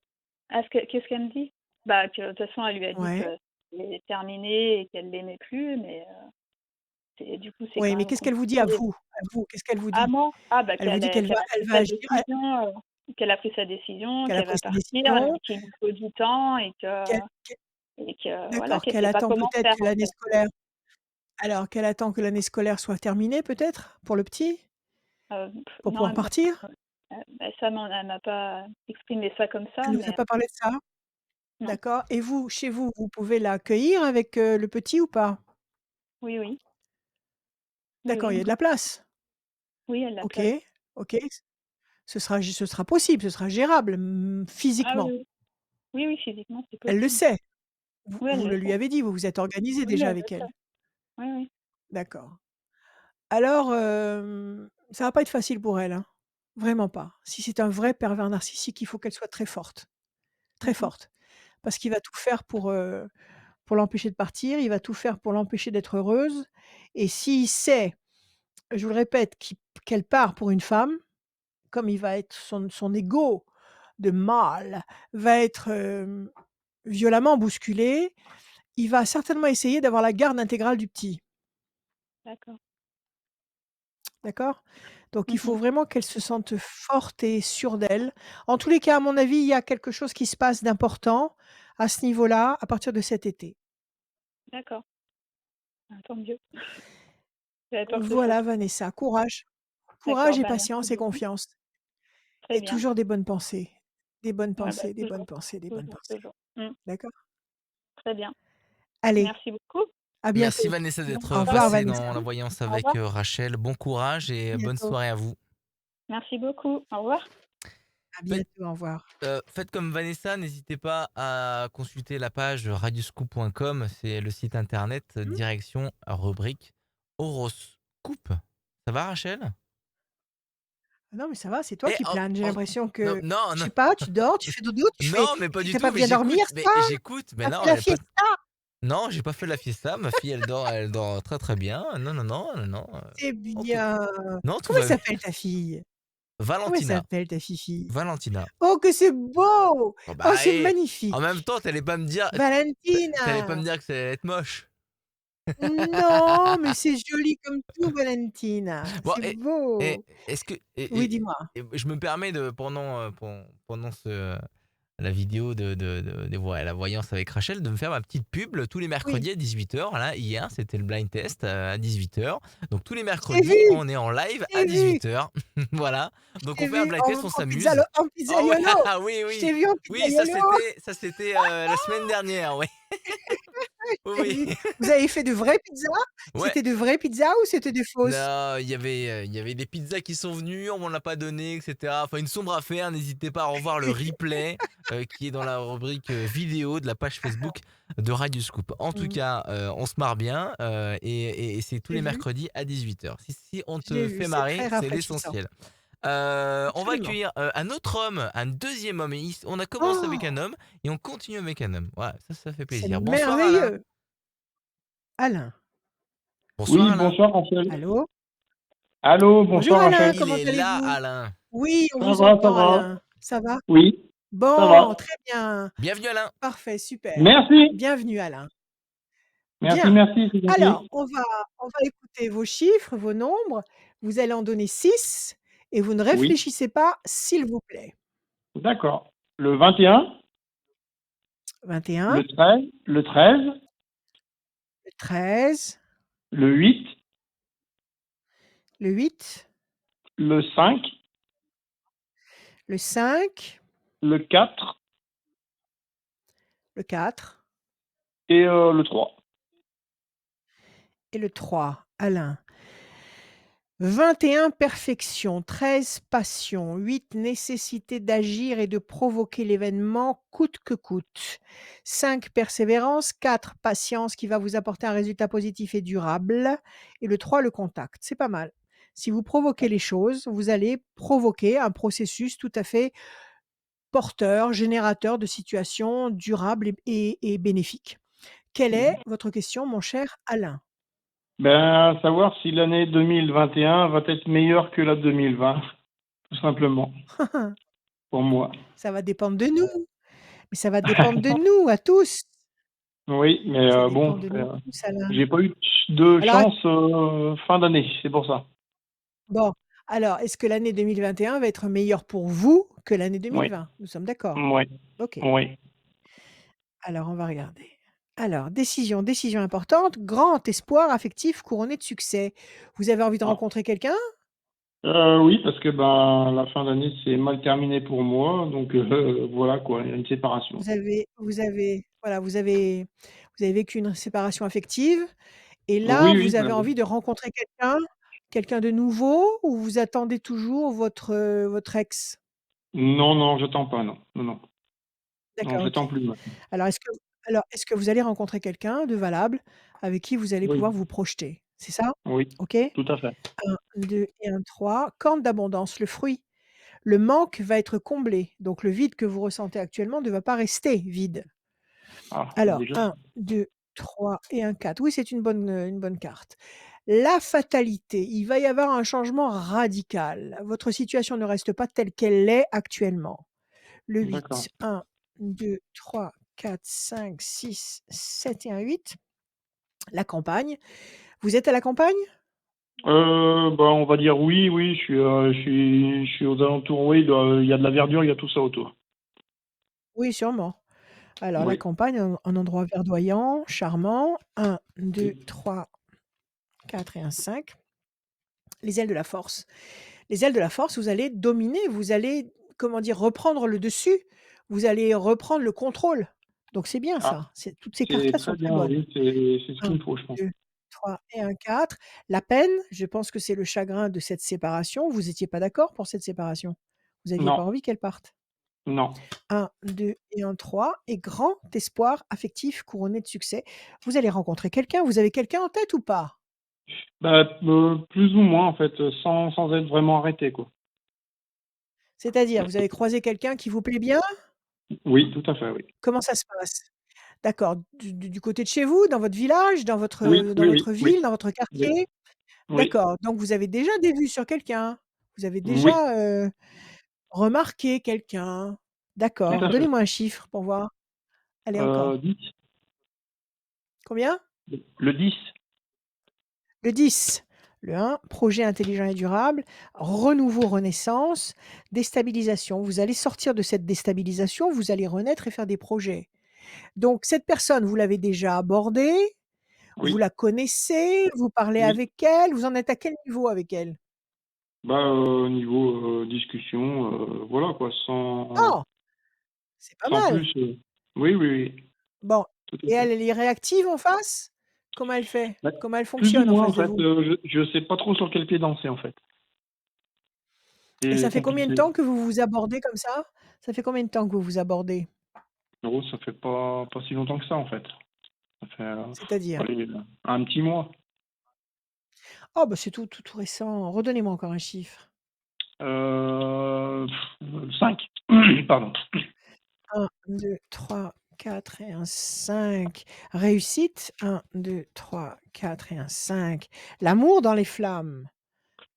Ah, qu'est-ce qu'elle me dit? Bah, que de toute façon, elle lui a dit Ouais. que c'était terminé et qu'elle l'aimait plus, mais c'est du coup, c'est Oui, quand mais même qu'est-ce qu'elle vous dit à compliqué. vous? À vous, qu'est-ce qu'elle vous Ah dit? moi? Ah bah, Elle vous dit qu'elle a elle pris va sa agir, décision, qu'elle a pris sa décision, qu'elle a qu'elle pris va sa partir, décision, mais qu'il lui faut du temps qu'elle qu'elle et que voilà, d'accord, qu'elle qu'elle sait pas attend comment peut-être faire, que en l'année fait. scolaire alors qu'elle attend que l'année scolaire soit terminée peut-être, pour le petit? Pour Non, pouvoir partir? bah, elle m'a pas exprimé ça comme ça, Elle ne vous a mais pas parlé de ça? non. D'accord et vous, chez vous, vous pouvez l'accueillir avec, le petit ou pas? Oui, oui. Oui, D'accord, il y oui. a de la place? Oui, elle la OK, place. OK, ce sera possible, ce sera gérable, Ah oui, physiquement. oui. Oui, oui, physiquement, c'est Elle le possible. sait? Vous Oui, elle vous le le lui sait. avez dit, vous vous êtes organisés Oui, déjà elle le avec elle? sait. Oui, oui. D'accord. Alors, ça va pas être facile pour elle, hein. Vraiment pas. Si c'est un vrai pervers narcissique, il faut qu'elle soit très Mhm. forte. Parce qu'il va tout faire pour l'empêcher de partir, il va tout faire pour l'empêcher d'être heureuse et s'il sait, je vous le répète, qu'elle part pour une femme, comme il va être son ego de mâle va être, violemment bousculé, il va certainement essayer d'avoir la garde intégrale du petit. D'accord. D'accord? Donc il faut Mhm. vraiment qu'elle se sente forte et sûre d'elle. En tous les cas, à mon avis, il y a quelque chose qui se passe d'important à ce niveau-là, à partir de cet été. D'accord. Ah, tant mieux. J'avais peur que ce soit Voilà trop. Vanessa, courage. D'accord, Courage et bah merci patience et beaucoup. confiance Très et bien. toujours des bonnes pensées. Des bonnes Ouais, bah pensées, des bonnes toujours, pensées, des bonnes toujours, pensées. toujours. Mm. D'accord? Très bien. Allez, Merci beaucoup. à Merci bientôt. Vanessa Au d'être revoir Bonsoir. passée Vanessa. dans la voyance Au avec revoir. Rachel. Bon courage À et bonne bientôt. soirée à vous. Merci beaucoup. Au revoir. À Faites, bientôt, au revoir. faites comme Vanessa, n'hésitez pas à consulter la page radioscoop.com, c'est le site internet, Mmh? direction rubrique horoscope. Ça va Rachel? Non, mais ça va, c'est toi Et qui planes. J'ai l'impression non, que, non, je non, sais pas, tu dors, tu fais dodo, non, mais pas tu du as pas tout, mais bien dormir, j'écoute, ça? mais Tu fait non, la elle pas. fiesta? Non, j'ai pas fait la fiesta. Ma fille, elle dort très très bien. Non, non, non, non, non. C'est Non, tout, bien. non, tout Comment elle va bien. s'appelle ta fille? Comment elle Valentina, s'appelle ta fifi? Valentina. Oh, que c'est beau! Oh Oh, bah, c'est en même magnifique! temps, t'allais pas me Valentina! dire que ça allait être moche. Non, mais c'est joli comme tout, Valentina. Bon, C'est et beau. est-ce que Oui, dis-moi. je me permets de pendant la vidéo de la voyance avec Rachel, de me faire ma petite pub tous les Oui, mercredis à 18h. Là, hier, c'était le blind test à 18h. Donc tous les je t'ai mercredis, vu, on est en live je à t'ai vu, 18h. Voilà. je Donc t'ai on fait un vu blind test, on s'amuse. en Oh ouais, pizzaiolo. ah oui, Je oui. t'ai vu en Oui, pizzaiolo. ça c'était la semaine dernière, ouais. Je t'ai Oui, vu. oui. Vous avez fait de vraies pizzas? Ouais. C'était de vraies pizzas ou c'était des fausses? Non, il y avait des pizzas qui sont venues, on m'en a pas donné, et cetera. Enfin, une sombre affaire. N'hésitez pas à revoir le replay qui est dans la rubrique vidéo de la page Facebook de Radio Scoop. En tout Mmh. cas, on se marre bien et c'est tous J'ai les vu, mercredis à 18h. Si on j'ai te vu, fait c'est marrer, très c'est rafraîchissant. l'essentiel. On va Absolument. accueillir un autre homme, un deuxième homme. On a commencé avec un Oh! homme et on continue avec un homme. Voilà, ça fait C'est plaisir. Bonsoir Alain. merveilleux. Alain. Bonsoir Oui, Alain. bonsoir Rachel. Allô? Allô, Bonjour bonsoir Alain, Rachel. Il comment est là, allez-vous? Alain. Oui, on Ça vous va, ça entend va. Alain. Ça va? Oui, ça Bon, va. très bien. Bienvenue Alain. Parfait, super. Merci. Bienvenue Alain. Merci, Bien. merci, c'est Alors, gentil. on va écouter vos chiffres, vos nombres. Vous allez en donner 6 et vous ne Oui, réfléchissez pas, s'il vous plaît. d'accord. Le 21, 21, le 13, le 13, le 8, le 8, le 5, le 5, le 4 le 4 et le 3. et le 3. Alain. 21 perfection, 13 passion, 8 nécessité d'agir et de provoquer l'événement coûte que coûte, 5 persévérance, 4 patience qui va vous apporter un résultat positif et durable et le 3 le contact. C'est pas mal. Si vous provoquez les choses, vous allez provoquer un processus tout à fait porteur, générateur de situations durables et bénéfiques. Quelle est votre question, mon cher Alain? Ben, savoir si l'année 2021 va être meilleure que la 2020, tout simplement, pour moi. Ça va dépendre de nous. Mais ça va dépendre de nous à tous. Oui, mais Ça bon, dépend de nous tous, Alain. j'ai pas eu de Alors, chance fin d'année, c'est pour ça. bon, alors, est-ce que l'année 2021 va être meilleure pour vous que l'année Oui, 2020? Nous sommes d'accord? oui, OK. oui. Alors, on va regarder. Alors, décision importante, grand espoir affectif couronné de succès. Vous avez envie de Ah. rencontrer quelqu'un? Oui, parce que ben la fin d'année c'est mal terminé pour moi, donc voilà quoi, il y a une séparation. Vous avez vécu une séparation affective et là, Oui, oui, vous bah, avez envie de rencontrer quelqu'un de nouveau ou vous attendez toujours votre ex? non, non, j'attends pas, non, non, non, non, D'accord, OK. j'attends plus. Ouais. Alors Alors, est-ce que vous allez rencontrer quelqu'un de valable avec qui vous allez pouvoir Oui, vous projeter? C'est ça? oui, OK? tout à fait. 1, 2 et 1, 3. Corne d'abondance, le fruit. Le manque va être comblé, donc le vide que vous ressentez actuellement ne va pas rester vide. Ah, Alors déjà. 1, 2, 3 et un 4. Oui, c'est une bonne carte. La fatalité, il va y avoir un changement radical. Votre situation ne reste pas telle qu'elle est actuellement. Le D'accord. 8, 1, 2, 3, 4, 5, 6, 7 et un 8. La campagne. Vous êtes à la campagne? Bah, on va dire oui, oui, je suis aux alentours, oui, il y a de la verdure, il y a tout ça autour. Oui, sûrement. Alors la Oui. campagne, un endroit verdoyant, charmant. 1, 2, 3, 4 et un 5. Les ailes de la force. Les ailes de la force, vous allez dominer, vous allez, comment dire, reprendre le dessus, vous allez reprendre le contrôle. Donc c'est bien Ah, ça, toutes ces c'est cartes-là très sont très bien, bonnes. oui, c'est ce 1, qu'il me faut, je pense. 2, 3 et un 4. La peine, je pense que c'est le chagrin de cette séparation. Vous étiez pas d'accord pour cette séparation? Vous aviez pas Non, envie qu'elle parte? non. 1, 2 et un 3. Et grand espoir affectif couronné de succès. Vous allez rencontrer quelqu'un, vous avez quelqu'un en tête ou pas? Bah, plus ou moins, en fait, sans être vraiment arrêté, quoi. C'est-à-dire, vous avez croisé quelqu'un qui vous plaît bien? Oui, tout à fait, oui. Comment ça se passe? D'accord, du côté de chez vous, dans votre village, Oui, dans oui, oui, votre oui, ville, dans votre oui, quartier? oui, D'accord, donc vous avez déjà des vues sur quelqu'un? Vous avez oui, déjà, remarqué quelqu'un? tout D'accord, à fait. donnez-moi un chiffre pour voir. Allez encore. 10, Combien? le 10. Le 10. Le 1, projet intelligent et durable, renouveau, renaissance, déstabilisation. Vous allez sortir de cette déstabilisation, vous allez renaître et faire des projets. Donc cette personne, vous l'avez déjà abordée? Vous Oui, la connaissez? Vous parlez oui. avec elle? Vous en êtes à quel niveau avec elle? Bah, niveau discussion, voilà, quoi, Oh! C'est pas sans mal. plus. Oui, oui, oui, Bon, tout à et fait. elle est réactive en face? Comment elle fait? Bah, Comment elle plus ou fonctionne en moins, en face de fait, vous? je sais pas trop sur quel pied danser, en fait. Et ça C'est fait combien de compliqué. temps que vous vous abordez comme ça? Ça fait combien de temps que vous vous abordez? Non, ça fait pas si longtemps que ça, en fait. Ça fait, C'est-à-dire? allez, un petit mois. Oh bah, c'est tout récent. Redonnez-moi encore un chiffre. 5. Pardon. 1, 2, 3, 4 et un 5. Réussite. 1, 2, 3, 4 et un 5. L'amour dans les flammes.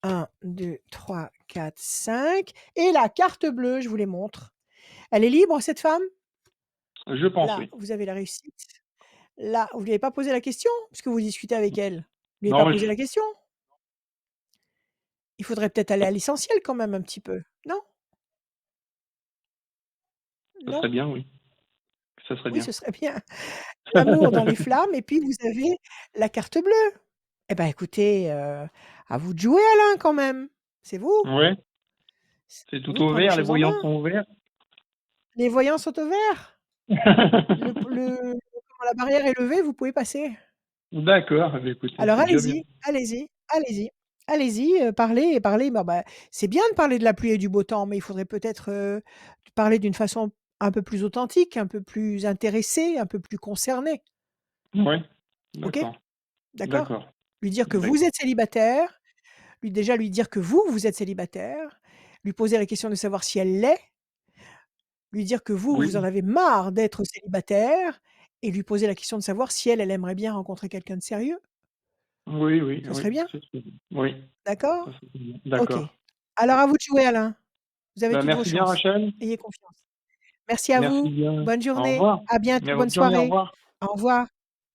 1, 2, 3, 4, 5. Et la carte bleue, je vous les montre. Elle est libre, cette femme? Je pense, Là, oui. vous avez la réussite. Là, vous lui avez pas posé la question? Puisque vous discutez avec elle. Vous lui avez pas Non, posé la question? Il faudrait peut-être aller à l'essentiel quand même un petit peu, non? ça Non? serait bien, oui. Ça serait Oui, bien. ce serait bien. L'amour dans les flammes et puis vous avez la carte bleue. Eh ben, écoutez, à vous de jouer Alain quand même. C'est vous. Ouais, C'est c'est à tout vous de au prendre les vert, les choses en voyants main. sont ouverts. Les voyants sont au vert. Comment la barrière est levée, vous pouvez passer. D'accord, eh bien, écoutez, Alors c'est déjà bien. allez-y, allez-y, allez-y, allez-y, parlez et parlez. Bah, c'est bien de parler de la pluie et du beau temps, mais il faudrait peut-être, parler d'une façon un peu plus authentique, un peu plus intéressée, un peu plus concernée. Ouais, OK? d'accord, D'accord? d'accord, Lui dire que vous d'accord. êtes célibataire, lui dire que vous êtes célibataire, lui poser la question de savoir si elle l'est, lui dire que vous en Oui, avez marre d'être célibataire et lui poser la question de savoir si elle aimerait bien rencontrer quelqu'un de sérieux. oui, oui, Ce serait oui, bien? c'est sûr. Oui, ça D'accord? serait bien. OK. D'accord. Alors à vous de jouer Alain. Vous avez Bah, toutes vos merci bien, chances. Rachel. Ayez confiance. Merci à Merci vous. bien. Bonne Au journée. revoir. À bientôt. Bien, Bonne bonne journée, au soirée. revoir. Au revoir.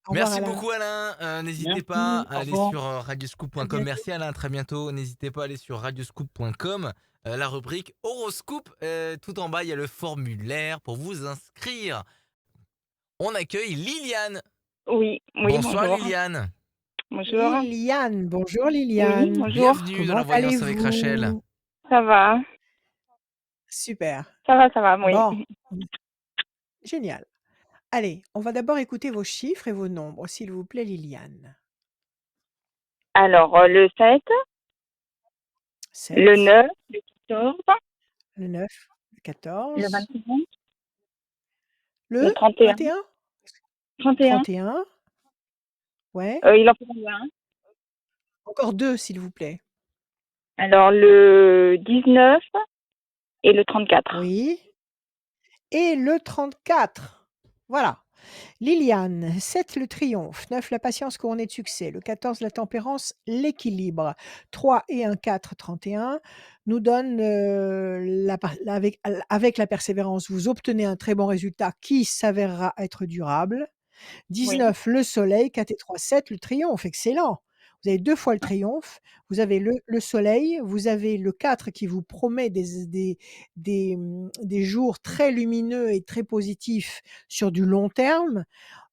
Au revoir Merci Alain. beaucoup Alain, n'hésitez pas Merci, à au aller revoir. sur, À radioscoop.com. bientôt. Merci Alain, à très bientôt. N'hésitez pas à aller sur radioscoop.com, la rubrique horoscope, tout en bas, il y a le formulaire pour vous inscrire. On accueille Liliane. Oui, oui, Bonsoir bonjour. Liliane. Bonjour. Liliane. Bonjour Oui, Liliane. bonjour. Bienvenue dans Comment la voyance avec Rachel. allez-vous? Ça va? Super. Ça va, oui. Bon, génial. Allez, on va d'abord écouter vos chiffres et vos nombres, s'il vous plaît, Liliane. Alors, le 7, le 7, 9, le 14, le 9, le le 14, 21, le le 31, 21, 31. 31. Ouais. Il en faut combien? Encore 2, s'il vous plaît. Alors, le 19 et le 34. Oui. Et le 34. Voilà. Liliane, 7 le triomphe, 9 la patience couronnée de succès, le 14 la tempérance, l'équilibre, 3 et un 4, 31 nous donne avec la persévérance, vous obtenez un très bon résultat qui s'avérera être durable. Oui. 19 le soleil, 4 et 3, 7 le triomphe, excellent. Vous avez 2 fois le triomphe, vous avez le soleil, vous avez le 4 qui vous promet des jours très lumineux et très positifs sur du long terme,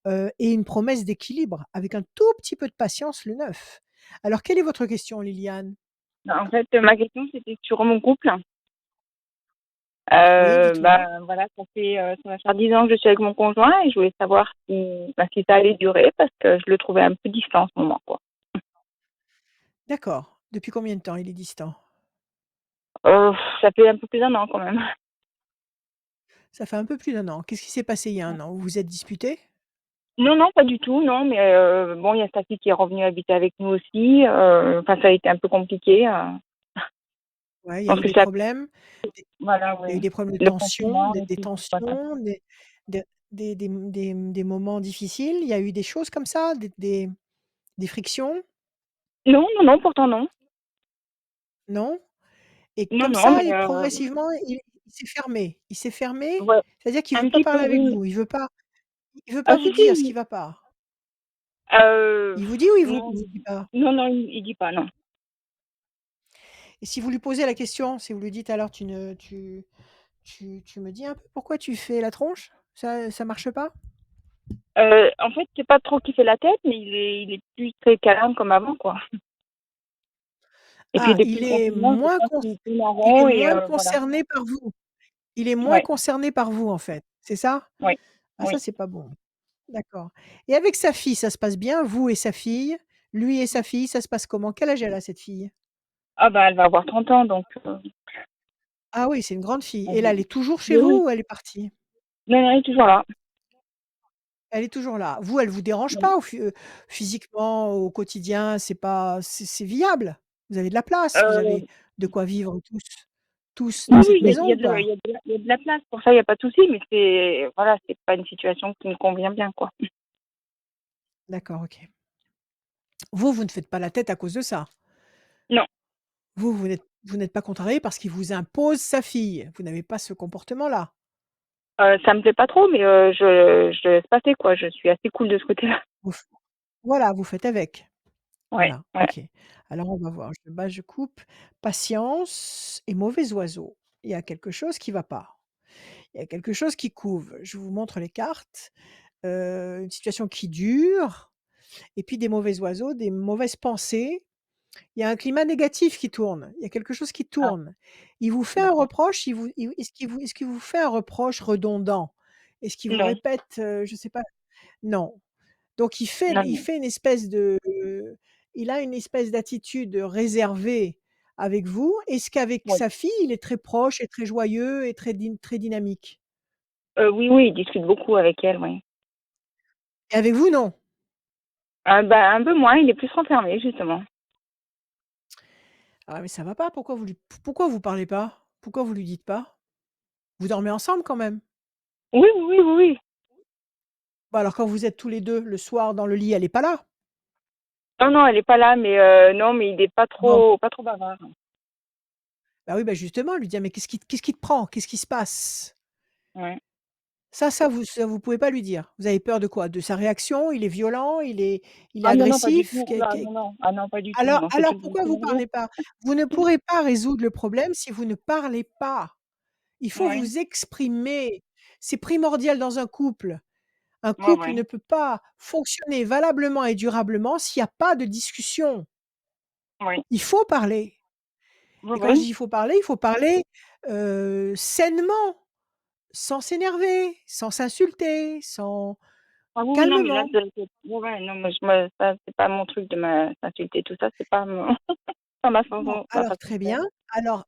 et une promesse d'équilibre avec un tout petit peu de patience, le 9. Alors quelle est votre question, Liliane? En fait, ma question, c'était sur mon couple. Oui, dites-moi. Voilà, ça va faire 10 ans que je suis avec mon conjoint et je voulais savoir si ça allait durer parce que je le trouvais un peu distant en ce moment, quoi. D'accord. Depuis combien de temps il est distant? Ça fait un peu plus d'1 an quand même. Ça fait un peu plus d'un an. Qu'est-ce qui s'est passé il y a un an? Vous vous êtes disputés? Non, non, pas du tout, non, mais bon, il y a sa fille qui est revenue habiter avec nous aussi. Enfin, ça a été un peu compliqué. Ouais, il y a En eu plus, des problèmes? voilà, Il y a ouais. eu des problèmes de Le tension, confinement des et des tout, voilà. tensions, des moments difficiles? Il y a eu des choses comme ça? Des frictions? Non, non, non, pourtant non. Non? Et Non, comme non, ça, mais progressivement, il s'est fermé. Il s'est fermé? ouais, C'est-à-dire qu'il veut un pas petit peu, parler avec oui. vous? Il veut pas Ah vous si, dire ce qui si. va pas? Euh, Il vous dit ou il non, vous dit pas? non, non, il dit pas, non. Et si vous lui posez la question, si vous lui dites: «Alors tu ne tu me dis un peu pourquoi tu fais la tronche?» Ça marche pas? En fait, c'est pas trop qui fait la tête, mais il est plus très câlin comme avant, quoi. Et puis Ah, depuis le confinement, je pense qu'il tourne en il est rond et moins voilà. concerné par vous. Il est moins Ouais, concerné par vous, en fait, c'est ça? ouais, Ah ça, oui. c'est pas bon. D'accord. Et avec sa fille, ça se passe bien? Vous et sa fille? Lui et sa fille, ça se passe comment? Quel âge elle a cette fille? Ah bah, elle va avoir 30 ans, donc Ah oui, c'est une grande fille. Et là, elle oui, est toujours chez oui. vous ou elle est partie? Non, non, elle est toujours là. Elle est toujours là. Vous, elle vous dérange Oui. pas physiquement, au quotidien, c'est viable? Vous avez de la place? Vous avez de quoi vivre tous Oui, dans oui, cette maison ou pas? il y a de la place. Pour ça, il y a pas de souci, mais voilà, c'est pas une situation qui me convient bien, quoi. D'accord, OK. Vous ne faites pas la tête à cause de ça? Non, Vous n'êtes pas contrarié parce qu'il vous impose sa fille? Vous n'avez pas ce comportement-là? ça me plaît pas trop, mais je laisse passer, quoi. Je suis assez cool de ce côté-là. Vous f Voilà, vous faites avec. Ouais, Voilà, ouais. OK. Alors on va voir, je coupe patience et mauvais oiseau. Il y a quelque chose qui va pas. Il y a quelque chose qui couve. Je vous montre les cartes. Une situation qui dure et puis des mauvais oiseaux, des mauvaises pensées. Il y a un climat négatif qui tourne. Il y a quelque chose qui Ah, tourne. Il vous fait un d'accord. reproche, est-ce qu'il vous fait un reproche redondant? Est-ce qu'il vous Non, répète, je sais pas? Non. Donc il fait non, il non. fait une espèce de il a une espèce d'attitude réservée avec vous. Est-ce qu'avec Ouais. sa fille, il est très proche et très joyeux et très dynamique? Oui, oui, il discute beaucoup avec elle, oui. Et avec vous, non? Bah, un peu moins, il est plus renfermé, justement. Ah mais ça va pas, pourquoi vous parlez pas? Pourquoi vous lui dites pas? Vous dormez ensemble quand même? Oui, oui, oui, oui, oui. Bah, alors quand vous êtes tous les 2 le soir dans le lit, elle est pas là? Non, non, elle est pas là, mais non, mais il est Bon. pas trop bavard. Bah oui, bah justement, lui dire: «Mais qu'est-ce qui te prend? Qu'est-ce qui se passe?» Ouais. Ça vous pouvez pas lui dire. Vous avez peur de quoi? De sa réaction? Il est violent? Il est Ah non, non, pas du agressif? tout. Là, non, non. Ah non, pas du tout. Alors Non, c'est alors tout pourquoi tout vous nouveau. parlez pas? Vous ne pourrez pas résoudre le problème si vous ne parlez pas. Il faut Ouais, vous exprimer. C'est primordial dans un couple. Un ouais, couple ouais. ne peut pas fonctionner valablement et durablement s'il y a pas de discussion. Oui. Il faut parler Oui, et quand je dis oui. il faut parler, sainement, sans s'énerver, sans s'insulter, Ah oui, oui, non, mais là, calmement. ouais, ouais, non, mais ça, c'est pas mon truc de m'insulter, tout ça, c'est pas mon, pas Bon, ma alors façon de très faire. bien, alors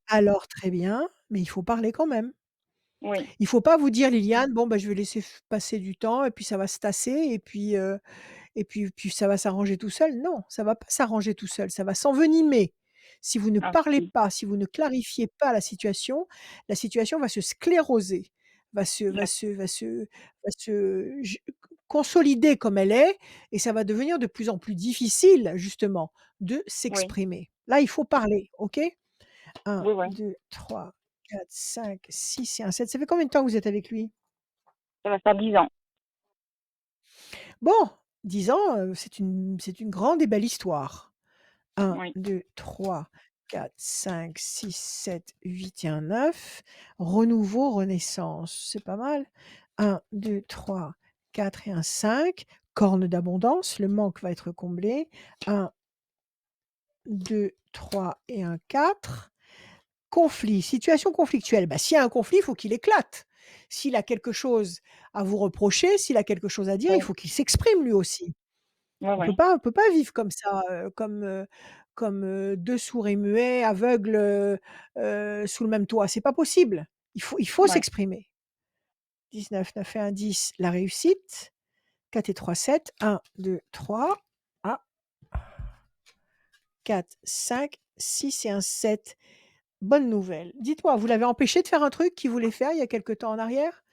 très bien, mais il faut parler quand même. Oui. Il faut pas vous dire: «Liliane, bon, bah, je vais laisser passer du temps et puis ça va se tasser et puis ça va s'arranger tout seul». Non, ça va pas s'arranger tout seul, ça va s'envenimer. Si vous ne Ah, parlez oui. pas, si vous ne clarifiez pas la situation va se scléroser, va se va D'ac se va se va se j consolider comme elle est et ça va devenir de plus en plus difficile justement de Oui. s'exprimer. Là, il faut parler, OK? Un, Oui, oui. 2, 3, 4, 5, 6 et un 7. Ça fait combien de temps que vous êtes avec lui? Ça va faire 10 ans. Bon, 10 ans, c'est une grande et belle histoire. Un, Oui. 2, 3, 4, 5, 6, 7, 8 et un 9. Renouveau, renaissance, c'est pas mal. Un, 2, 3, 4 et un 5. Corne d'abondance, le manque va être comblé. Un, 2, 3 et un 4. Conflit, situation conflictuelle. Bah, s'il y a un conflit, il faut qu'il éclate. S'il a quelque chose à vous reprocher, s'il a quelque chose à dire, il Oui. faut qu'il s'exprime lui aussi. Ouais, On peut ouais. pas on peut pas vivre comme ça, comme 2 sourds et muets, aveugles, sous le même toit. C'est pas possible. Il faut Ouais. s'exprimer. 19, 9 et un 10, la réussite. 4 et 3, 7. 1, 2, 3. Ah, 4, 5, 6 et un 7. Bonne nouvelle. Dites-moi, vous l'avez empêché de faire un truc qu'il voulait faire il y a quelque temps en arrière?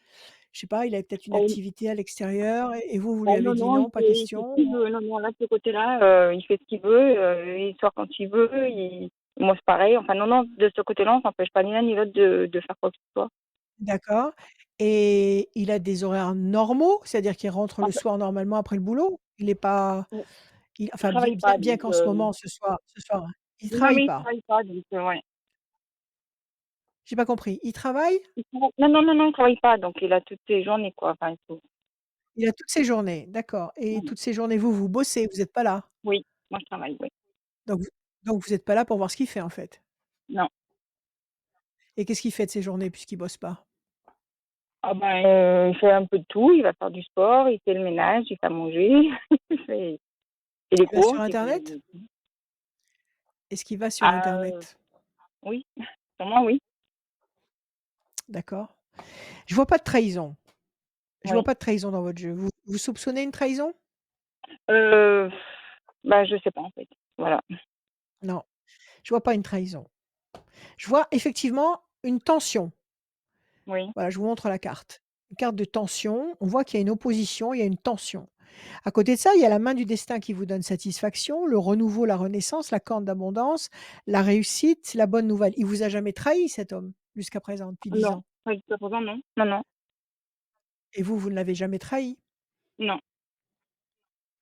Je sais pas, il avait peut-être une Oh, activité à l'extérieur et vous lui oh avez non, dit: non, «Non, pas il fait ce question»? qu'il veut. Non, non, là, de ce côté-là, il fait ce qu'il veut, il sort quand il veut, moi, c'est pareil. Enfin, non, non, de ce côté-là, on s'empêche pas ni l'un ni l'autre de faire quoi que ce soit. D'accord et il a des horaires normaux? C'est-à-dire qu'il rentre En le fait, soir normalement après le boulot? Il est pas il enfin bien travaille bien pas, bien donc qu'en ce moment, ce soir, il non, travaille mais il pas? travaille pas, donc ouais. J'ai pas compris. Il travaille? Non, non, non, non, il travaille pas, donc il a toutes ses journées, quoi. Enfin, il faut Il a toutes ses journées, d'accord et mmh, toutes ses journées, vous bossez, vous êtes pas là? oui, moi, je travaille, oui. Donc vous êtes pas là pour voir ce qu'il fait, en fait? Non. Et qu'est-ce qu'il fait de ses journées puisqu'il bosse pas? Ah ben, il fait un peu de tout. Il va faire du sport, il fait le ménage, il fait à manger, il fait les Il va sur courses, il internet? fait Est-ce qu'il va sur ah, internet? oui, sûrement oui. D'accord. Je vois pas de trahison. Je vois Oui. pas de trahison dans votre jeu. Vous soupçonnez une trahison? Heu, bah, je sais pas, en fait. Voilà. Non, je vois pas une trahison. Je vois effectivement une tension. Oui, Voilà, je vous montre la carte. Une carte de tension. On voit qu'il y a une opposition, il y a une tension. À côté de ça, il y a la main du destin qui vous donne satisfaction, le renouveau, la renaissance, la corne d'abondance, la réussite, la bonne nouvelle. Il vous a jamais trahi cet homme jusqu'à présent, depuis 10 non, ans. pas jusqu'à présent, non. Non, non, Et vous ne l'avez jamais trahi. non.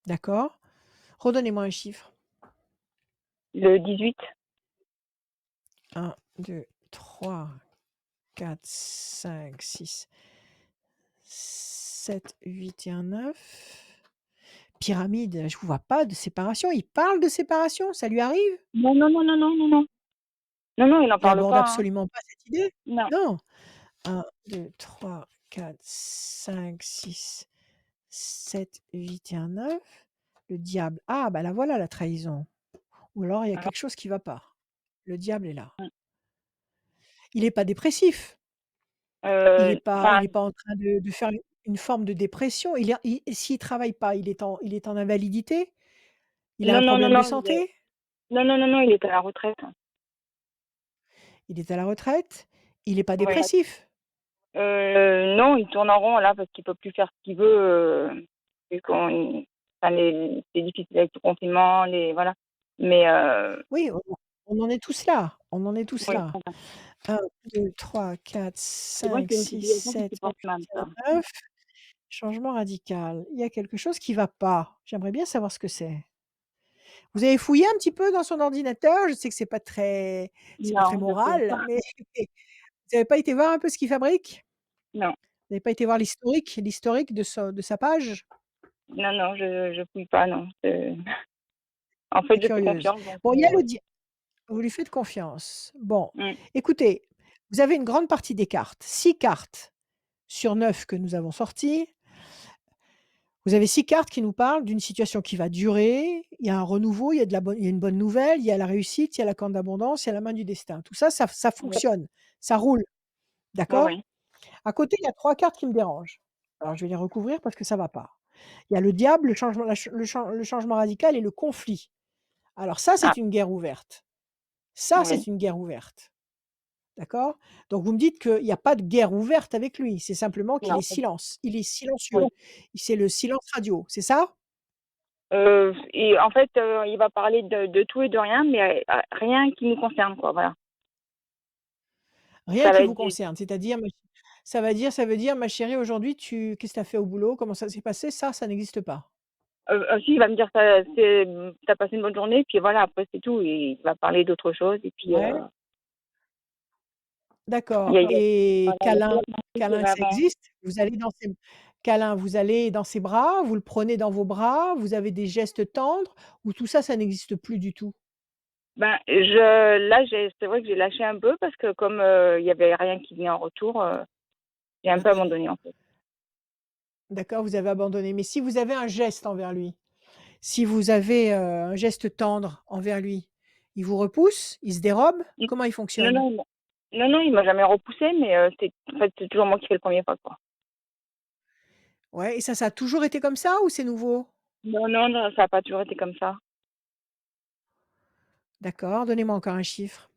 D'accord? Redonnez-moi un chiffre. Le 18. 1, 2, 3, 4, 5, 6, 7, 8 et un 9. Pyramide, je ne vois pas de séparation. Il parle de séparation? Ça lui arrive? Non, non, non, non, non, non, non. Non, non, il en Il parle aborde pas, hein. absolument pas cette idée? Non, Non. 1, 2, 3, 4, 5, 6, 7, 8 et un 9. Le diable. Ah, bah là voilà la trahison. Ou alors il y a alors quelque chose qui va pas. Le diable est là. mmh, Il est pas dépressif. Il est pas il enfin, est pas en train de faire une forme de dépression. S'il travaille pas, il est en invalidité? Il a non, un non, non, problème de non, il est santé? non, non, non, non, il est à la retraite. Il est à la retraite? Il est pas Oui. dépressif? Non, il tourne en rond là parce qu'il peut plus faire ce qu'il veut, vu qu'on enfin les c'est difficile avec le confinement, les voilà. Mais Oui, on en est tous là, on en est tous oui, là. voilà. 1, 2, 3, 4, C'est vrai que 5, c'est une 6, situation qui 7, supporte 8 mal et ça. 9. Changement radical. Il y a quelque chose qui va pas. J'aimerais bien savoir ce que c'est. Vous avez fouillé un petit peu dans son ordinateur? Je sais que c'est pas très Non, je fouille moral, pas. mais vous avez pas été voir un peu ce qu'il fabrique? Non, Vous n'avez pas été voir l'historique de sa page? non, non, je fouille pas, non. En C'est fait, je fais curieuse. confiance donc Bon, il y a le dia vous lui faites confiance. Bon, mmh, écoutez, vous avez une grande partie des cartes. 6 cartes sur 9 que nous avons sorties. Vous avez 6 cartes qui nous parlent d'une situation qui va durer. Il y a un renouveau, il y a une bonne nouvelle, il y a la réussite, il y a la corne d'abondance, il y a la main du destin. Tout ça, ça ouais, fonctionne, ça roule, ouais, d'accord? ouais. À côté, il y a 3 cartes qui me dérangent. Alors je vais les recouvrir parce que ça va pas. Il y a le diable, le changement la ch le changement radical et le conflit. Alors ça, Ah, c'est une guerre ouverte. Ça, oui. c'est une guerre ouverte. D'accord? Donc vous me dites qu'il y a pas de guerre ouverte avec lui, c'est simplement qu'il Non, est il est oui. silencieux. C'est le silence radio, c'est ça? Et en fait, il va parler de tout et de rien, mais rien qui nous concerne, quoi, voilà. Rien Ça qui va vous être des concerne, c'est-à-dire ça veut dire: «Ma chérie, aujourd'hui, qu'est-ce que tu as fait au boulot? Comment ça s'est passé?» Ça n'existe pas? si, il va me dire: «Tu passé une bonne journée?» puis voilà, après c'est tout et il va parler d'autre chose et puis, Ouais, il d'accord y a et voilà, il y a que la partie qui est câlin, ça vraiment existe? Vous allez dans ses bras, vous le prenez dans vos bras, vous avez des gestes tendres ou tout ça, ça n'existe plus du tout? ben, c'est vrai que j'ai lâché un peu parce que comme, il y avait rien qui venait en retour, j'ai un peu Ouais, abandonné, en fait. d'accord, vous avez abandonné, mais si vous avez un geste envers lui, si vous avez, un geste tendre envers lui, il vous repousse? Il se dérobe? N Comment il non, fonctionne? non, non, il m'a jamais repoussé, mais, en fait, c'est toujours moi qui fais le premier pas, quoi. Ouais et ça a toujours été comme ça ou c'est nouveau? Non, non, ça a pas toujours été comme ça. D'accord, donnez-moi encore un chiffre.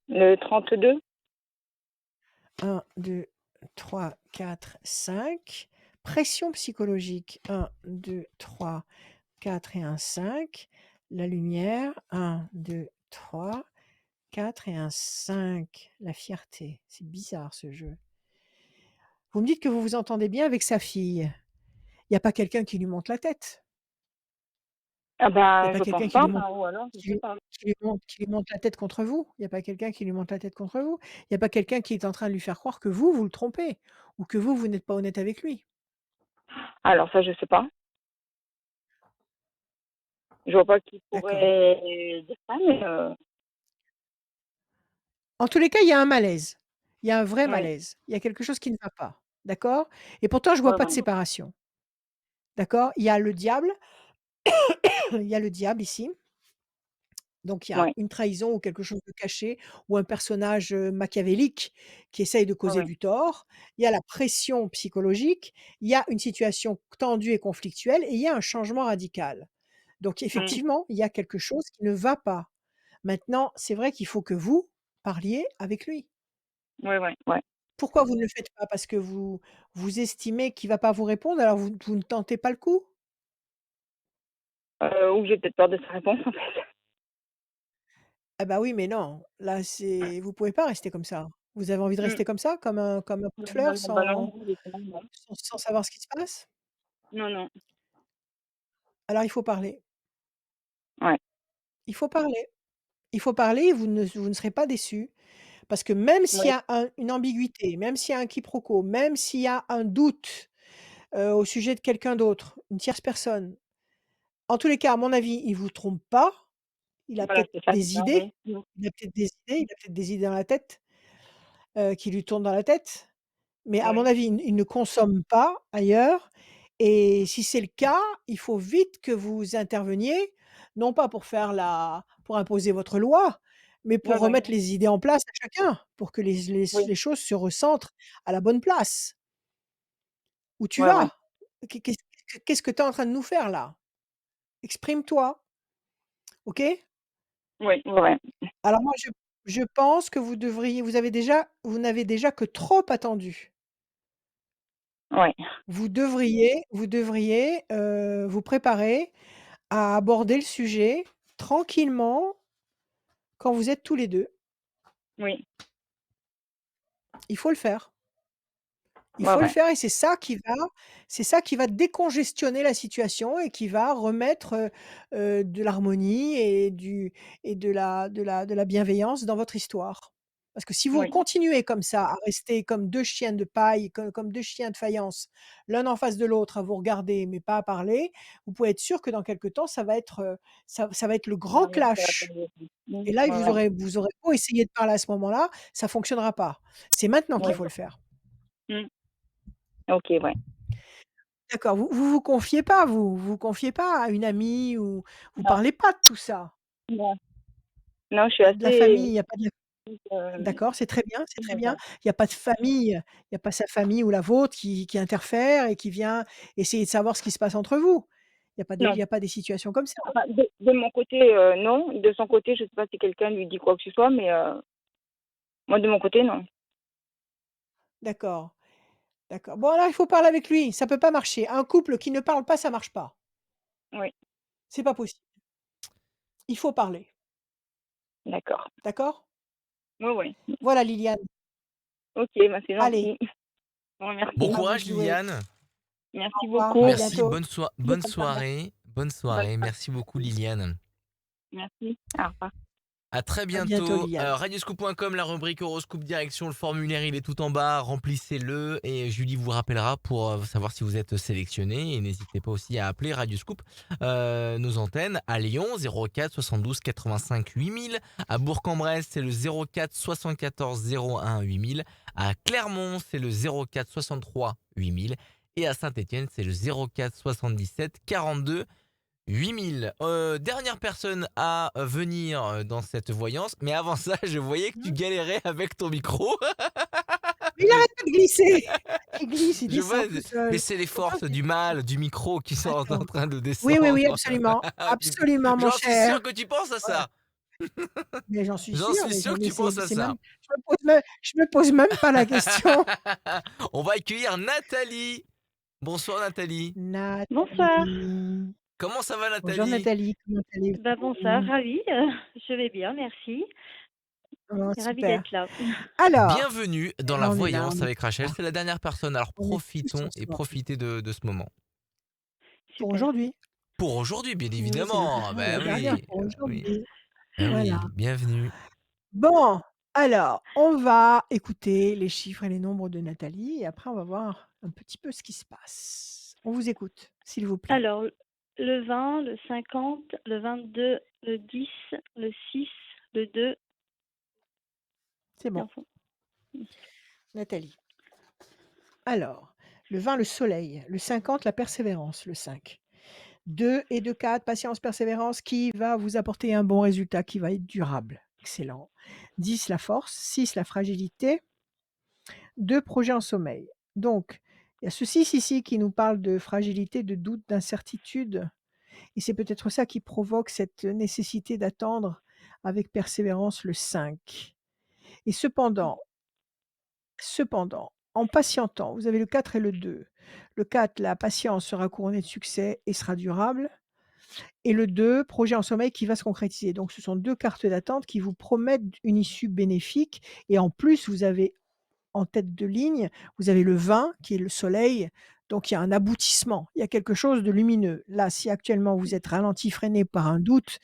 Le 32. 1, 2, 3, 4, 5. Pression psychologique. 1, 2, 3, 4 et un 5. La lumière. 1, 2, 3, 4 et un 5. La fierté. C'est bizarre ce jeu. Vous me dites que vous vous entendez bien avec sa fille. Il y a pas quelqu'un qui lui monte la tête? Ah Il y a ben, pas je quelqu'un pense qui pas, lui monte enfin, ou alors je sais pas. qui lui monte la tête contre vous? Il y a pas quelqu'un qui lui monte la tête contre vous? Il y a pas quelqu'un qui est en train de lui faire croire que vous, vous le trompez ou que vous n'êtes pas honnête avec lui? Alors ça, je sais pas. Je vois pas qui D'accord. pourrait dire ça, mais, En tous les cas, il y a un malaise. Il y a un vrai oui, malaise. Il y a quelque chose qui ne va pas. D'accord? Et pourtant je vois ouais, pas de ouais, séparation. D'accord? Il y a le diable, il y a le diable ici. Donc il y a ouais, une trahison ou quelque chose de caché ou un personnage, machiavélique qui essaye de ouais, causer ouais. du tort. Il y a la pression psychologique, il y a une situation tendue et conflictuelle et il y a un changement radical. Donc Mmh. effectivement, il y a quelque chose qui ne va pas. Maintenant, c'est vrai qu'il faut que vous parliez avec lui. Ouais, ouais, ouais. Pourquoi vous ne le faites pas? Parce que vous estimez qu'il va pas vous répondre, alors vous ne tentez pas le coup? Ou j'ai peut-être peur de sa réponse, en fait. Ah bah oui, mais non, là c'est vous pouvez pas rester comme ça. Vous avez envie de Mmh. rester comme ça? Comme un pot de Non, fleurs non, non, bah, non, sans justement, non. savoir ce qui se passe? Non, non. Alors il faut parler. Ouais, Il faut parler. Il faut parler et vous ne serez pas déçus parce que même s'il y oui, a une ambiguïté, même s'il y a un quiproquo, même s'il y a un doute, au sujet de quelqu'un d'autre, une tierce personne, en tous les cas, à mon avis, il vous trompe pas. Il a voilà, peut-être c'est ça, c'est des ça, idées, oui. Mmh. il a peut-être des idées dans la tête, qui lui tournent dans la tête, mais à mon Oui, avis, il ne consomme pas ailleurs et si c'est le cas, il faut vite que vous interveniez, non pas pour imposer votre loi, mais oui, pour oui, remettre les idées en place à chacun, pour que oui, les choses se recentrent à la bonne place. Où tu ouais, ouais. vas? Qu'est-ce que tu es en train de nous faire là? Exprime-toi, OK? Oui, ouais, ouais. Alors moi, je pense que vous n'avez déjà que trop attendu. Ouais, Vous devriez, vous préparer à aborder le sujet tranquillement quand vous êtes tous les 2. oui, Il faut le faire. Il ouais, faut le ouais. faire et c'est ça qui va décongestionner la situation et qui va remettre, de l'harmonie et de la bienveillance dans votre histoire. Parce que si vous Oui, continuez comme ça, à rester comme 2 chiens de paille, comme 2 chiens de faïence, l'un en face de l'autre, à vous regarder mais pas à parler, vous pouvez être sûr que dans quelque temps, ça va être le grand ouais, ça va pas clash durer. Mmh, et là, ouais, ouais. vous aurez beau essayer de parler à ce moment-là, ça fonctionnera pas. C'est maintenant qu'il Ouais, faut le faire. mmh. OK, ouais. D'accord, vous confiez pas, vous confiez pas à une amie ou vous Non, parlez pas de tout ça? non. Non, je suis De la assez famille, il y a pas de la Donc, D'accord, c'est très bien, c'est très bien. voilà. Il y a pas de famille, il y a pas sa famille ou la vôtre qui interfère et qui vient essayer de savoir ce qui se passe entre vous. Il Non. y a pas des situations comme ça? Enfin, de mon côté, non. De son côté, je sais pas si quelqu'un lui dit quoi que ce soit, mais moi, de mon côté, non. D'accord, d'accord. Bon là, il faut parler avec lui, ça peut pas marcher. Un couple qui ne parle pas, ça marche pas. Oui, C'est pas possible. Il faut parler, d'accord. d'accord? Oui, oui. Voilà Liliane. OK, bah, c'est Allez, gentil. Je vous Bon remercie. à vous de courage jouer. Liliane. Au Merci revoir, à beaucoup. Merci, bientôt. bonne Bonne soirée. soirée, bonne Bonne soirée. Merci beaucoup soirée. Liliane. Merci. Au revoir. À très À bientôt bientôt. Liliane. Radioscoop.com, la rubrique horoscope direction, le formulaire il est tout en bas, remplissez-le et Julie vous rappellera pour savoir si vous êtes sélectionné et n'hésitez pas aussi à appeler Radioscoop nos antennes à Lyon 04 72 85 8000, à Bourg-en-Bresse c'est le 04 74 01 8000, à Clermont c'est le 04 63 8000 et à Saint-Étienne c'est le 04 77 42 8000. Dernière personne à venir dans cette voyance. Mais avant ça, je voyais que tu Mmh. galérais avec ton micro. Mais il arrête pas de glisser! Il glisse, il Je vois, descend tout mais seul. c'est les Pourtant forces c'est du mal, du micro qui sont en attends. train de Oui, oui, oui, descendre. absolument. Absolument mon J'en suis cher. sûr que tu penses à Voilà. ça. Mais j'en suis J'en sûre, suis sûr que tu penses à c'est ça. même je me pose même pas la question. On va accueillir Nathalie. Bonsoir Nathalie. Bonsoir. Nathalie. Comment ça va Bonjour Nathalie? Nathalie, comment Bah, bonsoir, allez-vous? ravie, je vais bien, merci. Oh Ravie super. d'être là. Alors, Bienvenue dans eh la ben, on est là, voyance avec Rachel. là. C'est la dernière personne. Alors On est tous profitons et ensemble. profitez de ce moment. Pour Super. aujourd'hui. Pour aujourd'hui, bien Oui, c'est évidemment. l'occasion, la Ben dernière oui, pour oui. aujourd'hui. Ben Voilà. oui, bienvenue. Bon, alors, on va écouter les chiffres et les nombres de Nathalie et après on va voir un petit peu ce qui se passe. On vous écoute, s'il vous plaît. Alors, le 20, le 50, le 22, le 10, le 6, le 2. C'est bon, Nathalie. Alors, le 20, le soleil. Le 50, la persévérance, le 5. 2 et 2, 4, patience, persévérance, qui va vous apporter un bon résultat, qui va être durable. Excellent. 10, la force. 6, la fragilité. 2, projet en sommeil. Donc, il y a ce 6 ici qui nous parle de fragilité, de doute, d'incertitude. Et c'est peut-être ça qui provoque cette nécessité d'attendre avec persévérance le 5. Et cependant, en patientant, vous avez le 4 et le 2. Le 4, la patience sera couronnée de succès et sera durable. Et le 2, projet en sommeil qui va se concrétiser. Donc ce sont 2 cartes d'attente qui vous promettent une issue bénéfique et en plus, vous avez en tête de ligne, vous avez le 20 qui est le soleil, donc il y a un aboutissement, il y a quelque chose de lumineux. Là, si actuellement vous êtes ralenti, freiné par un doute,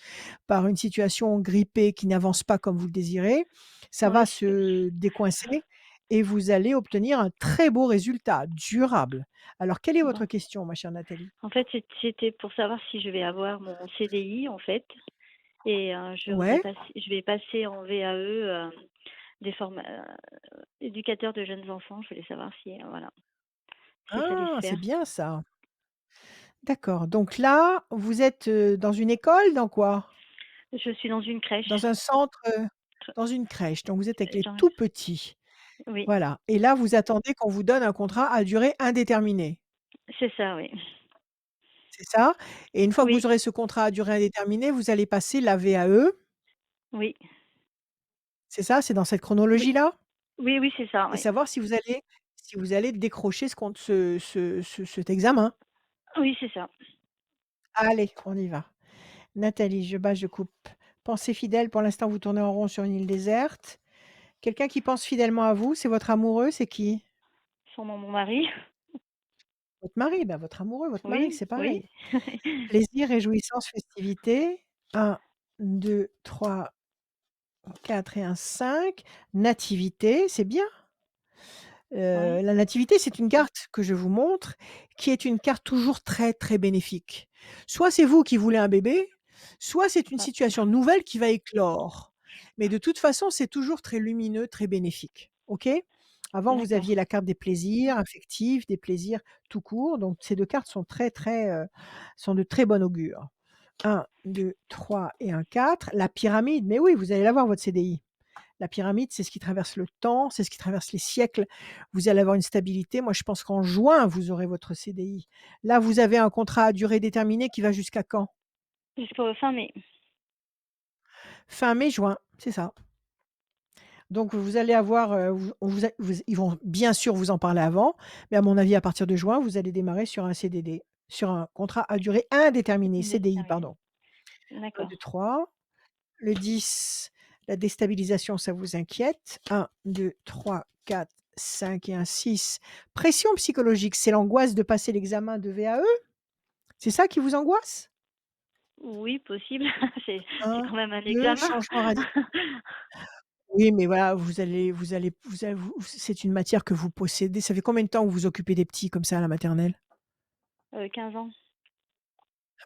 par une situation grippée qui n'avance pas comme vous le désirez, ça va Ouais. se décoincer et vous allez obtenir un très beau résultat, durable. Alors quelle est votre Bon. question, ma chère Nathalie? En fait, c'était pour savoir si je vais avoir mon CDI, en fait, et Ouais. je vais passer en VAE, éducateur de jeunes enfants. Je voulais savoir si, voilà, si ça allait se Ah, c'est faire. bien ça. D'accord, donc là, vous êtes, dans une école, dans quoi? Je suis dans une crèche. Dans un centre, dans une crèche, donc vous êtes avec les J'en tout petits. Oui, Voilà et là, vous attendez qu'on vous donne un contrat à durée indéterminée, c'est ça, oui. c'est ça? Et une fois que Oui, vous aurez ce contrat à durée indéterminée, vous allez passer la VAE, oui, c'est ça? C'est dans cette oui, chronologie-là? oui, oui, c'est ça, Et oui. savoir si vous allez décrocher cet examen. Oui, c'est ça. Allez, on y va. Nathalie, je bats, je coupe. Pensée fidèle, pour l'instant, vous tournez en rond sur une île déserte. Quelqu'un qui pense fidèlement à vous, c'est votre amoureux, c'est qui? Sûrement mon mari. Votre mari, bah, votre amoureux, votre mari, Oui, c'est oui. pareil. Plaisir, réjouissance, festivité. 1, 2, 3, 4 et un 5. Nativité, c'est bien. Oui, La nativité, c'est une carte que je vous montre, qui est une carte toujours très, très bénéfique. Soit c'est vous qui voulez un bébé, soit c'est une ah, situation nouvelle qui va éclore. Mais de toute façon, c'est toujours très lumineux, très bénéfique. OK? Avant, vous d'accord. aviez la carte des plaisirs affectifs, des plaisirs tout court. Donc ces 2 cartes sont très, très, sont de très bon augure. 1, 2, 3 et un 4. La pyramide, mais oui, vous allez l'avoir votre CDI. La pyramide, c'est ce qui traverse le temps, c'est ce qui traverse les siècles. Vous allez avoir une stabilité. Moi, je pense qu'en juin, vous aurez votre CDI. Là, vous avez un contrat à durée déterminée qui va jusqu'à quand? Jusqu'au fin mai. Fin mai, juin, c'est ça. Donc vous allez avoir, ils vont bien sûr vous en parler avant, mais à mon avis, à partir de juin, vous allez démarrer sur un CDD, sur un contrat à durée indéterminée, CDI, Déterminé. pardon. 1, D'accord. 2, 3. Le 10, la déstabilisation, ça vous inquiète. 1, 2, 3, 4, 5 et un 6. Pression psychologique, c'est l'angoisse de passer l'examen de VAE? C'est ça qui vous angoisse? Oui, possible. C'est 1, quand même un 2, examen. changement radical. Oui, mais voilà, c'est une matière que vous possédez. Ça fait combien de temps que vous vous occupez des petits comme ça à la maternelle? 15 ans.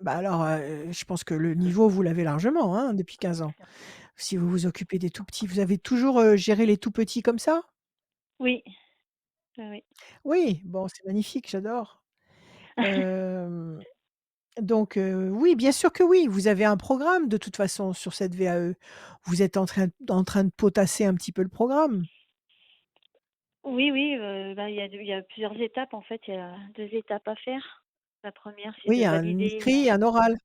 Bah alors, je pense que le niveau, vous l'avez largement, hein, depuis 15 ans. Si vous vous occupez des tout petits, vous avez toujours, géré les tout petits comme ça? Oui, oui, oui. Oui, bon, c'est magnifique, j'adore. Hem, donc, oui, bien sûr que oui, vous avez un programme de toute façon sur cette VAE. Vous êtes en train de potasser un petit peu le programme. Oui, oui, il y a plusieurs étapes en fait, il y a 2 étapes à faire. La première, c'est Oui, il de y a un valider écrit et un oral.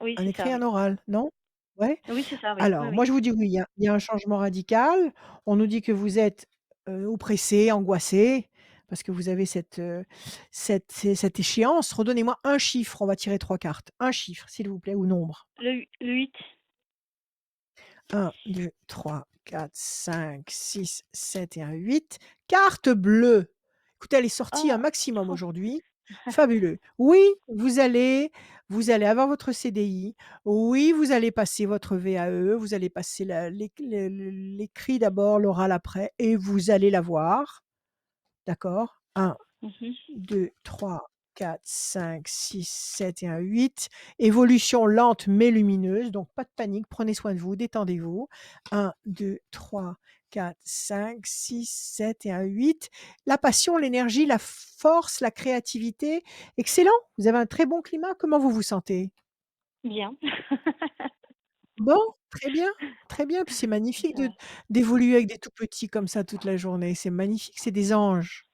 oui, Un c'est écrit ça, et oui. un oral, non? Ouais? Oui, c'est ça, oui. Oui, Alors, moi, oui. je vous dis oui, il y a un changement radical. On nous dit que vous êtes, oppressés, angoissés, parce que vous avez cette échéance. Redonnez-moi un chiffre, on va tirer 3 cartes. Un chiffre, s'il vous plaît, ou nombre. Le 8. 1, 2, 3, 4, 5, 6, 7 et un 8. Carte bleue. Écoutez, elle est sortie un Oh! maximum aujourd'hui. Fabuleux. Oui, vous allez avoir votre CDI. Oui, vous allez passer votre VAE. Vous allez passer l'écrit d'abord, l'oral après, et vous allez l'avoir. D'accord? 1, Mmh. 2, 3, 4, 5, 6, 7 et un 8. Évolution lente mais lumineuse, donc pas de panique, prenez soin de vous, détendez-vous. 1, 2, 3, 4, 5, 6, 7 et un 8. La passion, l'énergie, la force, la créativité. Excellent, vous avez un très bon climat. Comment vous vous sentez? Bien. Bon, très bien. Puis c'est magnifique Ça d'évoluer avec des tout petits comme ça toute la journée. C'est magnifique, c'est des anges.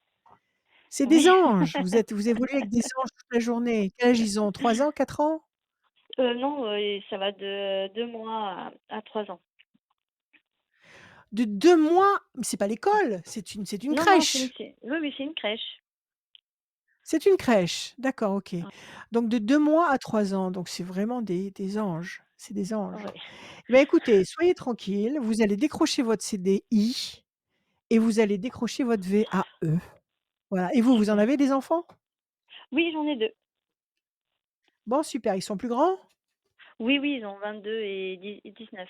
C'est des oui. anges. Vous évoluez avec des anges toute la journée. Quel âge ils ont? 3 ans, 4 ans? Non, ça va de 2 mois à 3 ans. De 2 mois? Mais c'est pas l'école, c'est une Non, non, crèche. oui, oui, c'est une crèche. C'est une crèche. D'accord, OK. Ouais, Donc de 2 mois à 3 ans, donc c'est vraiment des anges. C'est des anges. ouais. Eh bien écoutez, soyez tranquilles, vous allez décrocher votre CDI et vous allez décrocher votre VAE. Voilà. Et vous, vous en Super. avez des enfants? Oui, j'en ai 2. Bon super, ils sont plus grands? Oui, oui, ils ont 22 et 19.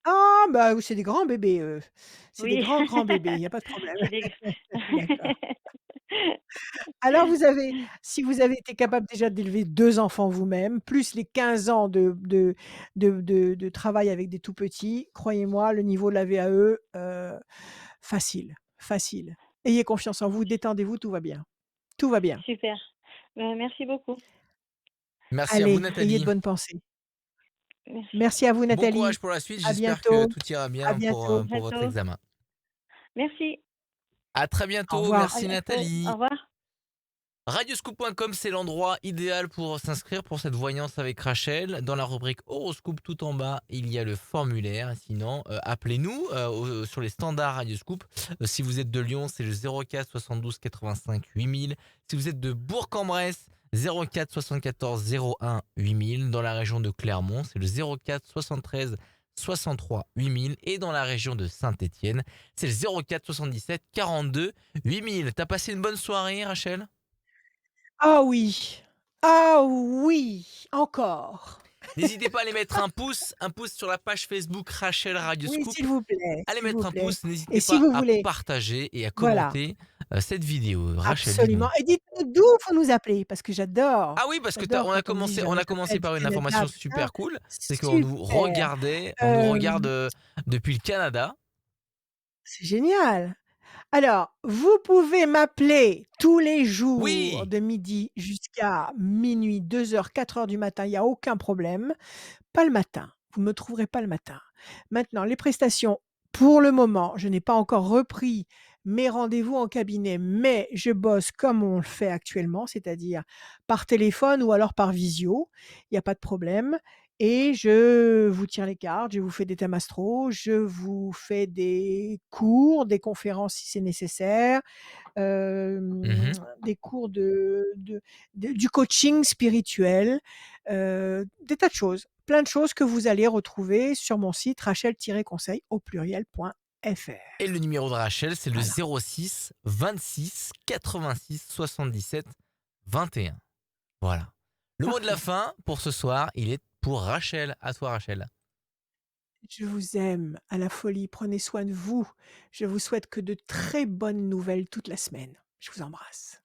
Ah bah, c'est des grands bébés, c'est des Oui. grands, grands bébés, il y a pas de problème. C'est des D'accord. Alors si vous avez été capable déjà d'élever 2 enfants vous-même, plus les 15 ans de travail avec des tout petits, croyez-moi, le niveau de la VAE, facile, facile. Ayez confiance en vous, détendez-vous, tout va bien. Tout va bien. Super. Merci beaucoup. Merci à vous, Allez, ayez de Nathalie. bonnes pensées. Merci. Merci à vous Bon courage Nathalie. pour la suite. À J'espère que bientôt, tout ira à bien bientôt. À pour votre bientôt. examen. Merci. À très Au bientôt. revoir. À Merci, bientôt. Au Nathalie. revoir. Radioscoop.com, c'est l'endroit idéal pour s'inscrire pour cette voyance avec Rachel. Dans la rubrique horoscope tout en bas, il y a le formulaire. Sinon, appelez-nous sur les standards Radioscoop. Si vous êtes de Lyon, c'est le 04 72 85 8000. Si vous êtes de Bourg-en-Bresse, 04 74 01 8000. Dans la région de Clermont, c'est le 04 73 63 8000. Et dans la région de Saint-Étienne, c'est le 04 77 42 8000. T'as passé une bonne soirée, Rachel? Ah oui! Ah oui! Encore! N'hésitez pas à aller mettre un pouce sur la page Facebook Rachel Oui, Radioscoop. s'il vous plaît, Allez s'il vous mettre un plaît. pouce, Et n'hésitez si pas vous à voulez partager et à voilà, commenter cette vidéo. Rachel, absolument dis-moi. et dites-nous d'où faut nous appeler parce que Ah oui, parce que j'adore quand on me dit: on a «J'appelle commencé du par une Canada», information putain. super cool, c'est qu'on nous Super! regardait, on nous regarde Hem, depuis le Canada. c'est génial. Alors, vous pouvez m'appeler tous les jours Oui, de midi jusqu'à minuit, 2 heures, 4 heures du matin, il y a aucun problème. Pas le matin. Vous ne me trouverez pas le matin. Maintenant, les prestations, pour le moment, je n'ai pas encore repris mes rendez-vous en cabinet, mais je bosse comme on le fait actuellement, c'est-à-dire par téléphone ou alors par visio. Il y a pas de problème et je vous tire les cartes, je vous fais des thèmes astro, je vous fais des cours, des conférences si c'est nécessaire, hem, Mmh. des cours du coaching spirituel, des tas de choses, plein de choses que vous allez retrouver sur mon site rachel-conseil au pluriel.fr. Et le numéro de Rachel, c'est le Voilà. 06 26 86 77 21. Voilà. Le mot de la Parfait. fin pour ce soir, il est pour Rachel. À toi, Rachel. Je vous aime à la folie, prenez soin de vous. Je vous souhaite que de très bonnes nouvelles toute la semaine. Je vous embrasse.